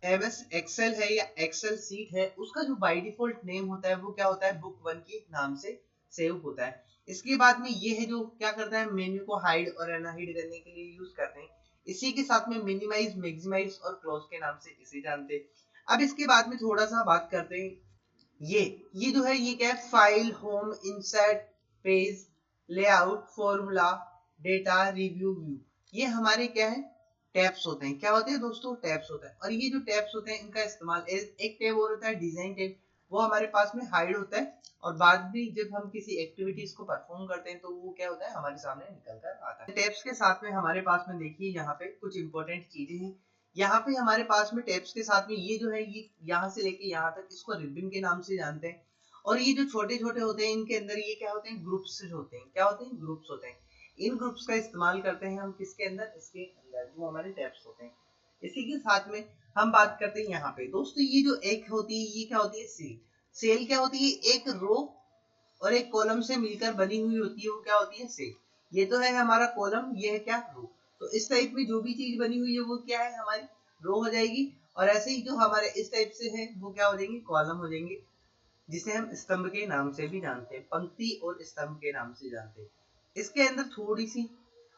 एमएस एक्सेल है या एक्सेल सीट है उसका जो बाय डिफॉल्ट नेम होता है वो क्या होता है, बुक 1 के नाम से सेव होता है। इसके बाद में ये है जो क्या करता है, मेन्यू को हाइड और अनहाइड करने के लिए यूज करते हैं। इसी के साथ में मिनिमाइज, मैक्सिमाइज और क्लोज के नाम से इसे जानते हैं। अब इसके बाद में थोड़ा सा बात करते हैं ये जो है ये क्या है, file, home, insert, page, layout, formula, data, review, view. ये हमारे क्या है, टैब्स होते हैं। क्या होते हैं दोस्तों, टैब्स होता है। और ये जो टैब्स होते हैं इनका इस्तेमाल एक टैब और होता है डिजाइन टैब, वो हमारे पास में हाइड होता है और बाद में जब हम किसी एक्टिविटीज को परफॉर्म करते हैं तो वो क्या होता है, हमारे सामने निकल कर आता है। टैब्स के साथ में हमारे पास में देखिए यहाँ पे कुछ इंपॉर्टेंट चीजें हैं। यहाँ पे हमारे पास में टैब्स के साथ में ये जो है ये यहाँ से लेके यहाँ तक इसको रिबन के नाम से जानते हैं। और ये जो छोटे छोटे होते हैं इनके अंदर ये क्या होते हैं, ग्रुप्स होते हैं। क्या होते हैं, ग्रुप्स होते हैं। इन ग्रुप्स का इस्तेमाल करते हैं हम किसके अंदर, इसके अंदर जो हमारे टैब्स होते हैं। इसी के साथ में हम बात करते हैं यहाँ पे दोस्तों ये जो एक होती है ये क्या होती है, सेल। सेल क्या होती है, एक रो और एक कॉलम से मिलकर बनी हुई होती है, वो क्या होती है, सेल। ये तो है हमारा कॉलम, ये है क्या, रो। तो इस टाइप में जो भी चीज बनी हुई है वो क्या है, हमारी रो हो जाएगी। और ऐसे ही जो हमारे इस टाइप से है वो क्या हो जाएंगे, कॉलम हो जाएंगे, जिसे हम स्तंभ के नाम से भी जानते हैं, पंक्ति और स्तंभ के नाम से जानते हैं। इसके अंदर थोड़ी सी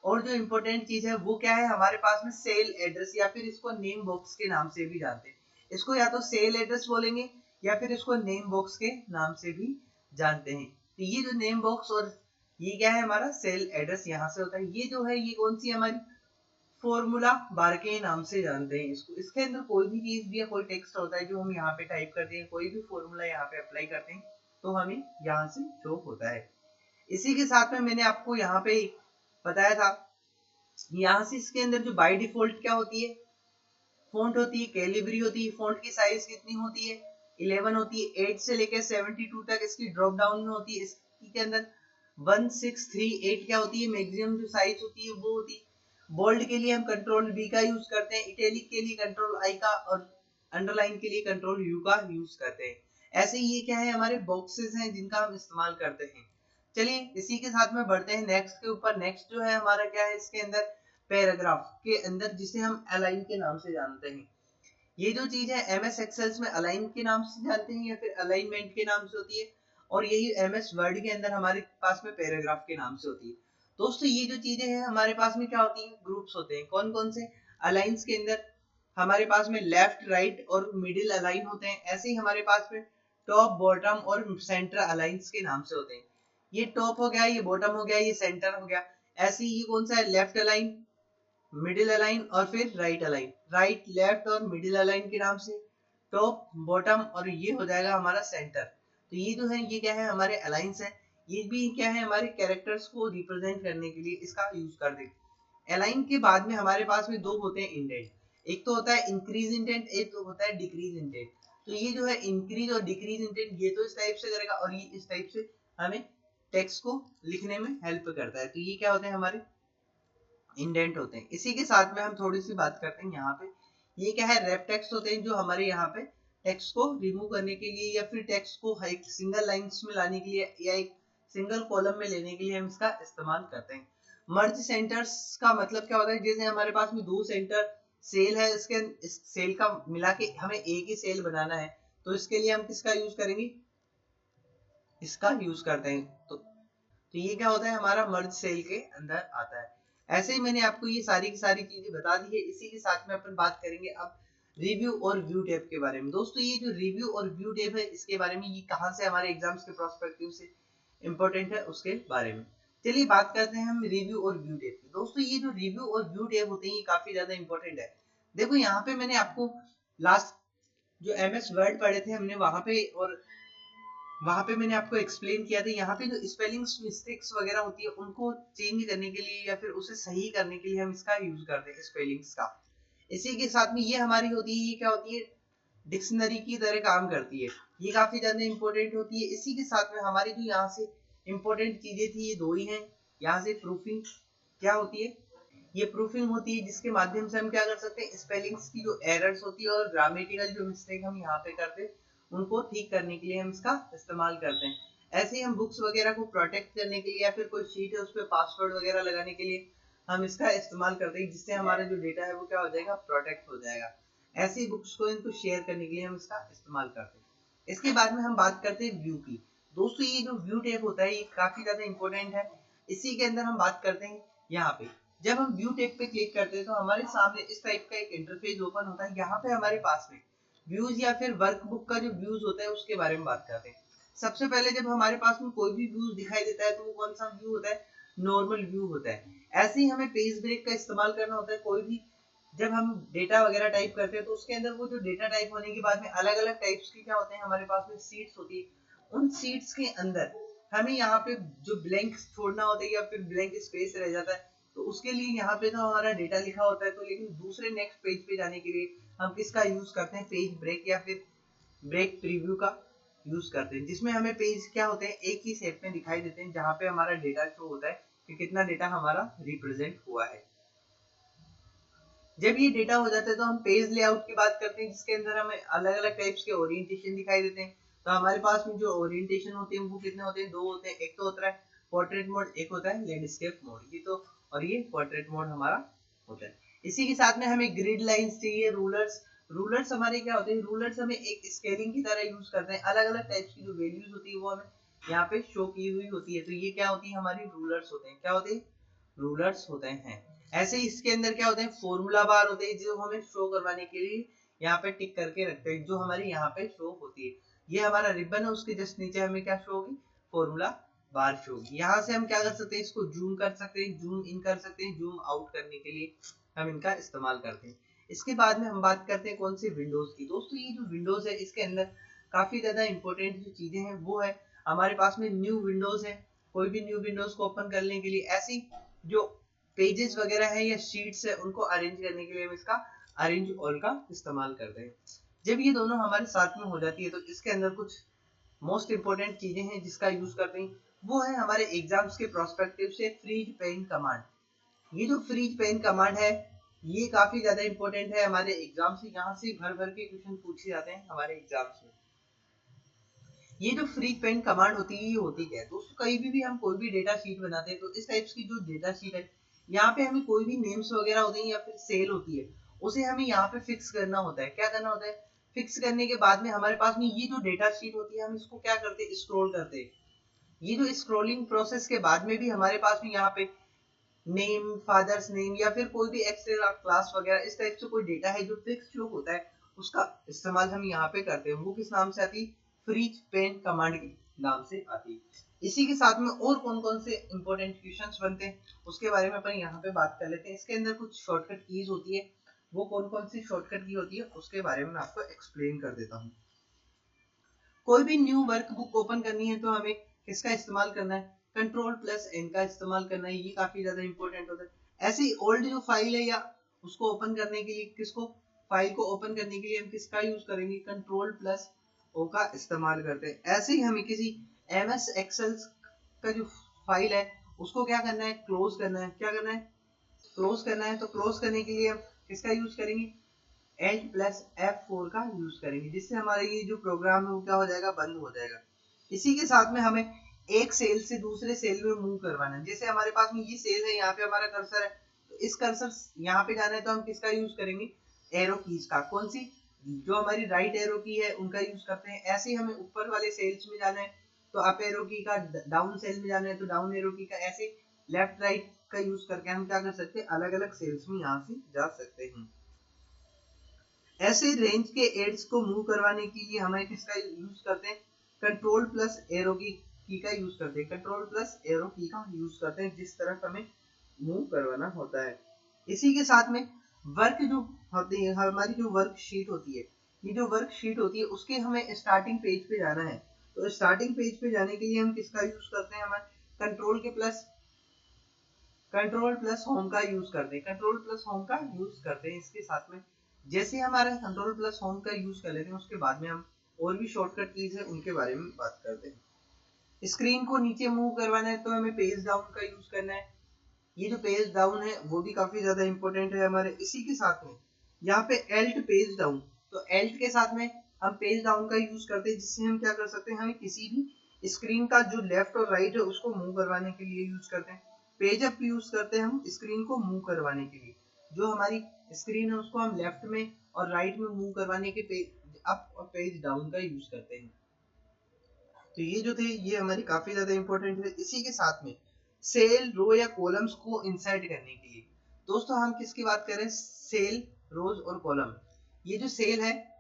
और जो इम्पोर्टेंट चीज है वो क्या है, हमारे पास में सेल एड्रेस या फिर इसको नेम बॉक्स के नाम से भी जानते हैं। इसको या तो सेल एड्रेस बोलेंगे या फिर इसको नेम बॉक्स के नाम से भी जानते हैं। तो ये जो नेम बॉक्स और ये क्या है, हमारा सेल एड्रेस यहाँ से होता है। ये जो है ये कौन सी हमारी फॉर्मूला बार के नाम से जानते हैं इसको। इसके अंदर कोई भी चीज भी या कोई टेक्स्ट होता है जो हम यहाँ पे टाइप करते हैं, कोई भी फॉर्मूला यहाँ पे अप्लाई करते हैं तो हमें यहाँ से शो होता है। इसी के साथ में मैंने आपको यहाँ पे बताया था, यहाँ से इसके अंदर जो बाय डिफॉल्ट क्या होती है, फॉन्ट होती है, कैलिबरी होती है। फॉन्ट की साइज कितनी होती है, 11 होती है। 8 से लेकर 72 तक इसकी ड्रॉप डाउन में होती है। इसकी के अंदर 1638 क्या होती है, मैक्सिमम जो साइज होती है वो होती है। बोल्ड के लिए हम कंट्रोल बी का यूज करते हैं, इटैलिक के लिए कंट्रोल आई का और अंडरलाइन के लिए कंट्रोल यू का यूज करते हैं। ऐसे ये क्या है, हमारे बॉक्सेस हैं जिनका हम इस्तेमाल करते हैं। चलिए इसी के साथ में बढ़ते हैं नेक्स्ट के ऊपर। नेक्स्ट जो है हमारा क्या है, इसके अंदर पैराग्राफ के अंदर जिसे हम अलाइन के नाम से जानते हैं। ये जो चीज है एमएस एक्सेल्स में अलाइन के नाम से जानते हैं या फिर अलाइनमेंट के नाम से होती है, और यही एमएस वर्ड के अंदर हमारे पास में पैराग्राफ के नाम से होती है। दोस्तों ये जो चीजें हैं हमारे पास में क्या होती है, ग्रुप्स होते हैं। कौन कौन से? अलाइंस के अंदर हमारे पास में लेफ्ट राइट और मिडिल अलाइन होते हैं। ऐसे ही हमारे पास में टॉप बॉटम और सेंटर अलाइंस के नाम से होते हैं। ये टॉप हो गया, ये बॉटम हो गया, ये सेंटर हो गया। ऐसे ही कौन सा है, लेफ्ट अलाइन, मिडिल अलाइन और फिर राइट अलाइन। राइट लेफ्ट और मिडिल अलाइन के नाम से टॉप बॉटम, और ये हो जाएगा हमारा सेंटर। तो ये जो है ये क्या है, हमारे अलाइंस है। ये भी क्या है, हमारे कैरेक्टर्स को रिप्रेजेंट करने के लिए इसका यूज कर देंगे। अलाइन के बाद में हमारे पास में दो होते हैं इंडेंट। एक तो होता है इंक्रीज इंडेंट, एक तो होता है डिक्रीज इंडेंट। तो ये जो है इंक्रीज और डिक्रीज इंडेंट, ये तो इस टाइप से करेगा और ये इस टाइप से हमें टेक्स्ट को लिखने में हेल्प करता है। तो ये क्या होते हैं, हमारे इंडेंट होते हैं। इसी के साथ में हम थोड़ी सी बात करते हैं यहाँ पे, ये क्या है, रेप टेक्स्ट होते हैं जो हमारे यहाँ पे टेक्स्ट को रिमूव करने के लिए या फिर टेक्स्ट को एक सिंगल लाइंस में लाने के लिए या एक सिंगल कॉलम में लेने के लिए हम इसका इस्तेमाल करते हैं। मर्ज सेंटर्स का मतलब क्या होता है, जैसे हमारे पास में दो सेंटर सेल है, इस सेल का मिला के हमें एक ही सेल बनाना है, तो इसके लिए हम किसका यूज करेंगे, इसका यूज करते हैं। तो ये क्या होता है, हमारा मर्ज सेल के अंदर आता है। ऐसे ही मैंने आपको ये सारी की सारी चीजें बता दी है। इसी के साथ में अपन बात करेंगे अब रिव्यू और व्यू टैब के बारे में। दोस्तों ये जो रिव्यू और व्यू टैब है, इसके बारे में ये कहाँ से हमारे एग्जाम्स के प्रोस्पेक्टिव से इंपॉर्टेंट है उसके बारे में। चलिए बात करते हैं हम रिव्यू और व्यू टैब की। दोस्तों ये जो रिव्यू और व्यू टैब होते हैं ये काफी ज्यादा इंपॉर्टेंट है। देखो यहाँ पे मैंने आपको लास्ट जो एमएस वर्ड पढ़े थे हमने वहां पे, और वहां पे मैंने आपको एक्सप्लेन किया था, यहाँ पे जो स्पेलिंग मिस्टेक्स वगैरह होती है उनको चेंज करने के लिए या फिर उसे सही करने के लिए हम इसका यूज करते हैं, स्पेलिंग्स का। इसी के साथ में ये हमारी होती है, ये क्या होती है, डिक्शनरी की तरह काम करती है। ये काफी ज्यादा इंपॉर्टेंट होती है। इसी के साथ में हमारी जो यहाँ से इंपॉर्टेंट चीजें थी ये दो ही हैं। यहाँ से प्रूफिंग क्या होती है, ये प्रूफिंग होती है जिसके माध्यम से हम क्या कर सकते हैं, स्पेलिंग्स की जो एरर्स होती है और ग्रामेटिकल जो मिस्टेक हम यहाँ पे करते हैं उनको ठीक करने के लिए हम इसका इस्तेमाल करते हैं। ऐसे ही हम बुक्स वगैरह को प्रोटेक्ट करने के लिए या फिर कोई शीट है उस पर पासवर्ड वगैरह लगाने के लिए हम इसका इस्तेमाल करते हैं, जिससे हमारा जो डेटा है वो क्या हो जाएगा, प्रोटेक्ट हो जाएगा। ऐसे ही बुक्स को इनको शेयर करने के लिए हम इसका इस्तेमाल करते हैं। इसके बाद में हम बात करते हैं व्यू की। दोस्तों ये जो व्यू टैब होता है ये काफी ज्यादा इंपॉर्टेंट है। इसी के अंदर हम बात करते हैं यहाँ पे, जब हम व्यू टैब पे क्लिक करते हैं तो हमारे सामने इस टाइप का एक इंटरफेस ओपन होता है। यहाँ पे हमारे पास में व्यूज या फिर वर्कबुक का जो व्यूज होता है उसके बारे में बात करते हैं। सबसे पहले जब हमारे पास में कोई भी व्यूज दिखाई देता है तो वो कौन सा व्यू होता है, नॉर्मल व्यू होता है। ऐसे ही हमें पेज ब्रेक का इस्तेमाल करना होता है। कोई भी जब हम डेटा वगैरह टाइप करते हैं तो उसके अंदर वो जो डेटा टाइप होने के बाद में अलग अलग टाइप्स के क्या होते हैं, हमारे पास में सीट्स होती है। उन सीट्स के अंदर हमें यहाँ पे जो ब्लैंक छोड़ना होता है या फिर ब्लैंक स्पेस रह जाता है, तो उसके लिए यहाँ पे तो हमारा डेटा लिखा होता है। तो लेकिन दूसरे नेक्स्ट पेज पे जाने के लिए हम किसका यूज करते हैं, पेज ब्रेक या फिर ब्रेक प्रीव्यू का यूज करते हैं, जिसमें हमें पेज क्या होते हैं, एक ही सेट में दिखाई देते हैं, जहाँ पे हमारा डेटा शो होता है कि कितना डेटा हमारा रिप्रेजेंट हुआ है। जब ये डेटा हो जाता है तो हम पेज लेआउट की बात करते हैं, जिसके अंदर हमें अलग अलग टाइप्स के ओरिएंटेशन दिखाई देते हैं। तो हमारे पास में जो ओरिएंटेशन होते हैं वो कितने होते हैं, दो होते हैं। एक तो होता है पोर्ट्रेट मोड, एक होता है लैंडस्केप मोड। ये तो, और ये पोर्ट्रेट मोड हमारा होता है। इसी के साथ में हमें ग्रिड लाइंस चाहिए, रूलर्स। रूलर्स हमारे क्या होते हैं, रूलर्स हमें एक स्केलिंग की तरह यूज करते हैं। अलग अलग टाइप्स की जो वैल्यूज होती है वो हमें यहाँ पे शो की हुई होती है। तो ये क्या होती है, हमारी रूलर्स होते हैं। क्या होते हैं, रूलर्स होते हैं। ऐसे ही इसके अंदर क्या होते हैं, फॉर्मूला बार होते हैं जो हमें शो करवाने के लिए यहाँ पे टिक करके रखते हैं, जो हमारी यहाँ पे शो होती है। ये हमारा रिबन है, उसके जस्ट नीचे हमें क्या शो होगी, फॉर्मूला बार शो होगी। यहाँ से हम क्या कर सकते हैं, इसको जूम कर सकते हैं, जूम इन कर सकते हैं, जूम आउट करने के लिए हम इनका इस्तेमाल करते हैं। इसके बाद में हम बात करते हैं कौन सी, विंडोज की। दोस्तों ये जो विंडोज है इसके अंदर काफी ज्यादा इंपॉर्टेंट जो चीजें हैं वो है, हमारे पास में न्यू विंडोज है। कोई भी न्यू विंडोज को ओपन करने के लिए ऐसी जो पेजेस वगैरह है या शीट्स है उनको अरेंज करने के लिए हम इसका अरेंज ऑल का इस्तेमाल करते हैं। जब ये दोनों हमारे साथ में हो जाती है तो इसके अंदर कुछ मोस्ट इंपोर्टेंट चीजें हैं जिसका यूज करते हैं, वो है हमारे एग्जाम्स के प्रोस्पेक्टिव से फ्रीज पेन कमांड। ये जो फ्रीज पेन कमांड है ये काफी ज्यादा इंपॉर्टेंट है हमारे एग्जाम से। यहाँ से भर भर के क्वेश्चन पूछे जाते हैं हमारे एग्जाम्स में। ये जो फ्री पेन कमांड होती है ये होती क्या है दोस्तों, कहीं भी हम कोई भी डेटा शीट बनाते हैं तो इस टाइप्स की जो डेटा शीट है यहाँ पे हमें कोई भी नेम्स वगैरह होते हैं या फिर सेल होती है उसे हमें यहाँ पे फिक्स करना होता है। क्या करना होता है? फिक्स करने के बाद में हमारे पास में ये जो डेटा शीट होती है, हम इसको क्या करते हैं? स्क्रॉल करते हैं। ये जो स्क्रॉलिंग प्रोसेस के बाद में भी हमारे पास में यहाँ पे नेम, फादर्स नेम या फिर कोई भी एक्स्ट्रा क्लास वगैरह इस टाइप से कोई डेटा है जो फिक्स जो होता है, उसका इस्तेमाल हम यहाँ पे करते हैं। वो किस नाम से आती है? फ्री पेन कमांड के नाम से आती है। इसी के साथ में और कौन कौन से इंपॉर्टेंट क्वेश्चंस बनते हैं उसके बारे में अपन यहाँ पे बात कर लेते हैं। इसके अंदर कुछ शॉर्टकट कीज होती है, वो कौन कौन सी शॉर्टकट की होती है उसके बारे में मैं आपको एक्सप्लेन कर देता हूँ। कोई भी न्यू वर्क बुक ओपन करनी है तो हमें किसका इस्तेमाल करना है? कंट्रोल+N का इस्तेमाल करना है। ये काफी ज्यादा इंपॉर्टेंट होता है। ऐसे ही ओल्ड जो फाइल है या उसको ओपन करने के लिए किसको, फाइल को ओपन करने के लिए हम किसका यूज करेंगे? कंट्रोल+O का इस्तेमाल करते हैं। ऐसे ही हमें किसी MS एक्सेल का जो फाइल है उसको क्या करना है? क्लोज करना है। क्या करना है? क्लोज करना है। तो क्लोज करने के लिए हम किसका यूज करेंगे? Alt+F4 का यूज करेंगे, जिससे हमारा ये जो प्रोग्राम है वो क्या हो जाएगा? बंद हो जाएगा। इसी के साथ में हमें एक सेल से दूसरे सेल में मूव करवाना है। जैसे हमारे पास में ये सेल है, यहाँ पे हमारा कर्सर है, तो इस कर्सर यहाँ पे जाना है तो हम किसका यूज करेंगे? एरो कीज का। कौन सी? जो हमारी राइट एरो की है उनका यूज करते हैं। ऐसे ही हमें ऊपर वाले सेल्स में जाना है तो अप एरो की का, डाउन सेल में जाना है तो डाउन एरो की का, ऐसे लेफ्ट राइट का यूज करके हम क्या कर सकते हैं? अलग अलग सेल्स में यहाँ से जा सकते हैं। ऐसे रेंज के एड्स को मूव करवाने के लिए हमें किसका यूज करते हैं? कंट्रोल+एरो की का यूज करते हैं। कंट्रोल+एरो की का यूज करते हैं जिस तरफ हमें मूव करवाना होता है। इसी के साथ में वर्क जो होती है, हमारी जो वर्कशीट होती है, ये जो वर्कशीट होती है उसके हमें स्टार्टिंग पेज पे जाना है। तो स्टार्टिंग पेज पे जाने के लिए हम किसका यूज करते हैं? हमारे कंट्रोल+होम का यूज करते हैं। कंट्रोल+होम का यूज करते हैं। इसके साथ में जैसे हमारा कंट्रोल+होम का यूज कर लेते हैं उसके बाद में हम और भी शॉर्टकट कीज है उनके बारे में बात करते हैं। स्क्रीन को नीचे मूव करवाना है तो हमें पेज डाउन का यूज करना है। ये जो पेज डाउन है वो भी काफी ज्यादा इंपॉर्टेंट है हमारे। इसी के साथ में यहाँ पे एल्ट पेज डाउन, तो एल्ट के साथ में हम पेज डाउन का यूज करते हैं, जिससे हम क्या कर सकते हैं? हमें किसी भी स्क्रीन का जो लेफ्ट और राइट है उसको मूव करवाने के लिए यूज करते हैं। पेज अप यूज करते हैं हम स्क्रीन को मूव करवाने के लिए। जो हमारी स्क्रीन है उसको हम लेफ्ट में और राइट में मूव करवाने के पेज अप और पेज डाउन का यूज करते हैं। तो ये जो थे ये हमारी काफी ज्यादा इंपॉर्टेंट है। इसी के साथ में सेल, रो या कॉलम्स को इंसर्ट करने के लिए दोस्तों हम किसकी बात करें? सेल, रोज और कॉलम। ये जो सेल है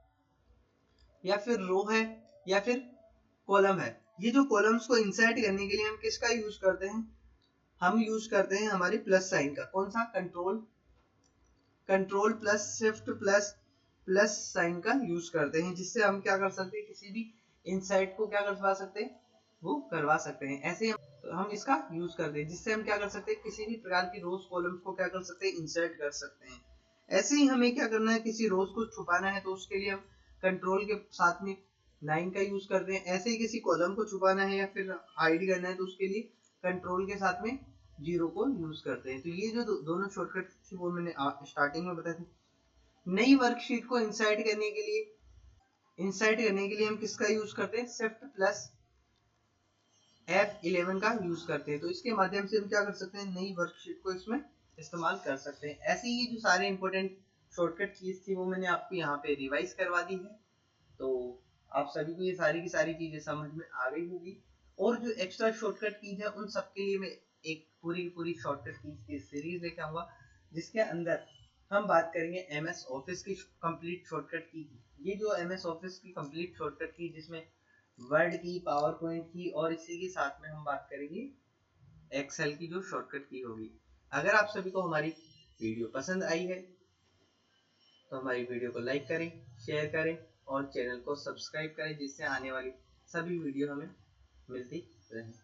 या फिर रो है या फिर कॉलम है, ये जो कॉलम्स को इंसर्ट करने के लिए हम किसका यूज करते हैं? हम यूज करते हैं हमारे प्लस साइन का। कौन सा? कंट्रोल+Shift++ साइन का यूज करते हैं, जिससे हम क्या कर सकते हैं? किसी भी इंसर्ट को क्या करवा सकते हैं? वो करवा सकते हैं। ऐसे हम इसका यूज करते हैं, जिससे हम क्या कर सकते हैं? किसी भी प्रकार की रोज कॉलम्स को क्या कर सकते हैं? इंसर्ट कर सकते हैं। ऐसे ही हमें क्या करना है? किसी रोज को छुपाना है तो उसके लिए हम कंट्रोल के साथ में 9 का यूज करते हैं। ऐसे ही किसी कॉलम को छुपाना है या फिर हाइड करना है तो उसके लिए कंट्रोल के साथ में 0 को यूज करते हैं। तो ये जो दोनों शॉर्टकट थी वो मैंने स्टार्टिंग में बताई थी। नई वर्कशीट को इंसर्ट करने के लिए हम किसका यूज करते हैं? Shift+F11 का यूज करते हैं। तो इसके माध्यम से हम क्या कर सकते हैं? नई वर्कशीट को इसमें इस्तेमाल कर सकते हैं। ऐसे ही जो सारे इंपॉर्टेंट शॉर्टकट कीज थी वो मैंने आपको यहाँ पे रिवाइज करवा दी है। तो आप सभी को ये सारी की सारी चीजें समझ में आ गई होगी। और जो एक्स्ट्रा शॉर्टकट कीज है उन सबके लिए मैं एक पूरी शॉर्टकट कीज की सीरीज लेके आऊंगा, जिसके अंदर हम बात करेंगे MS ऑफिस की कंप्लीट शॉर्टकट की। ये जो MS ऑफिस की कंप्लीट शॉर्टकट की जिसमें वर्ड की, पावर पॉइंट की और इसी के साथ में हम बात करेंगे एक्सेल की जो शॉर्टकट की होगी। अगर आप सभी को हमारी वीडियो पसंद आई है तो हमारी वीडियो को लाइक करें, शेयर करें और चैनल को सब्सक्राइब करें, जिससे आने वाली सभी वीडियो हमें मिलती रहे।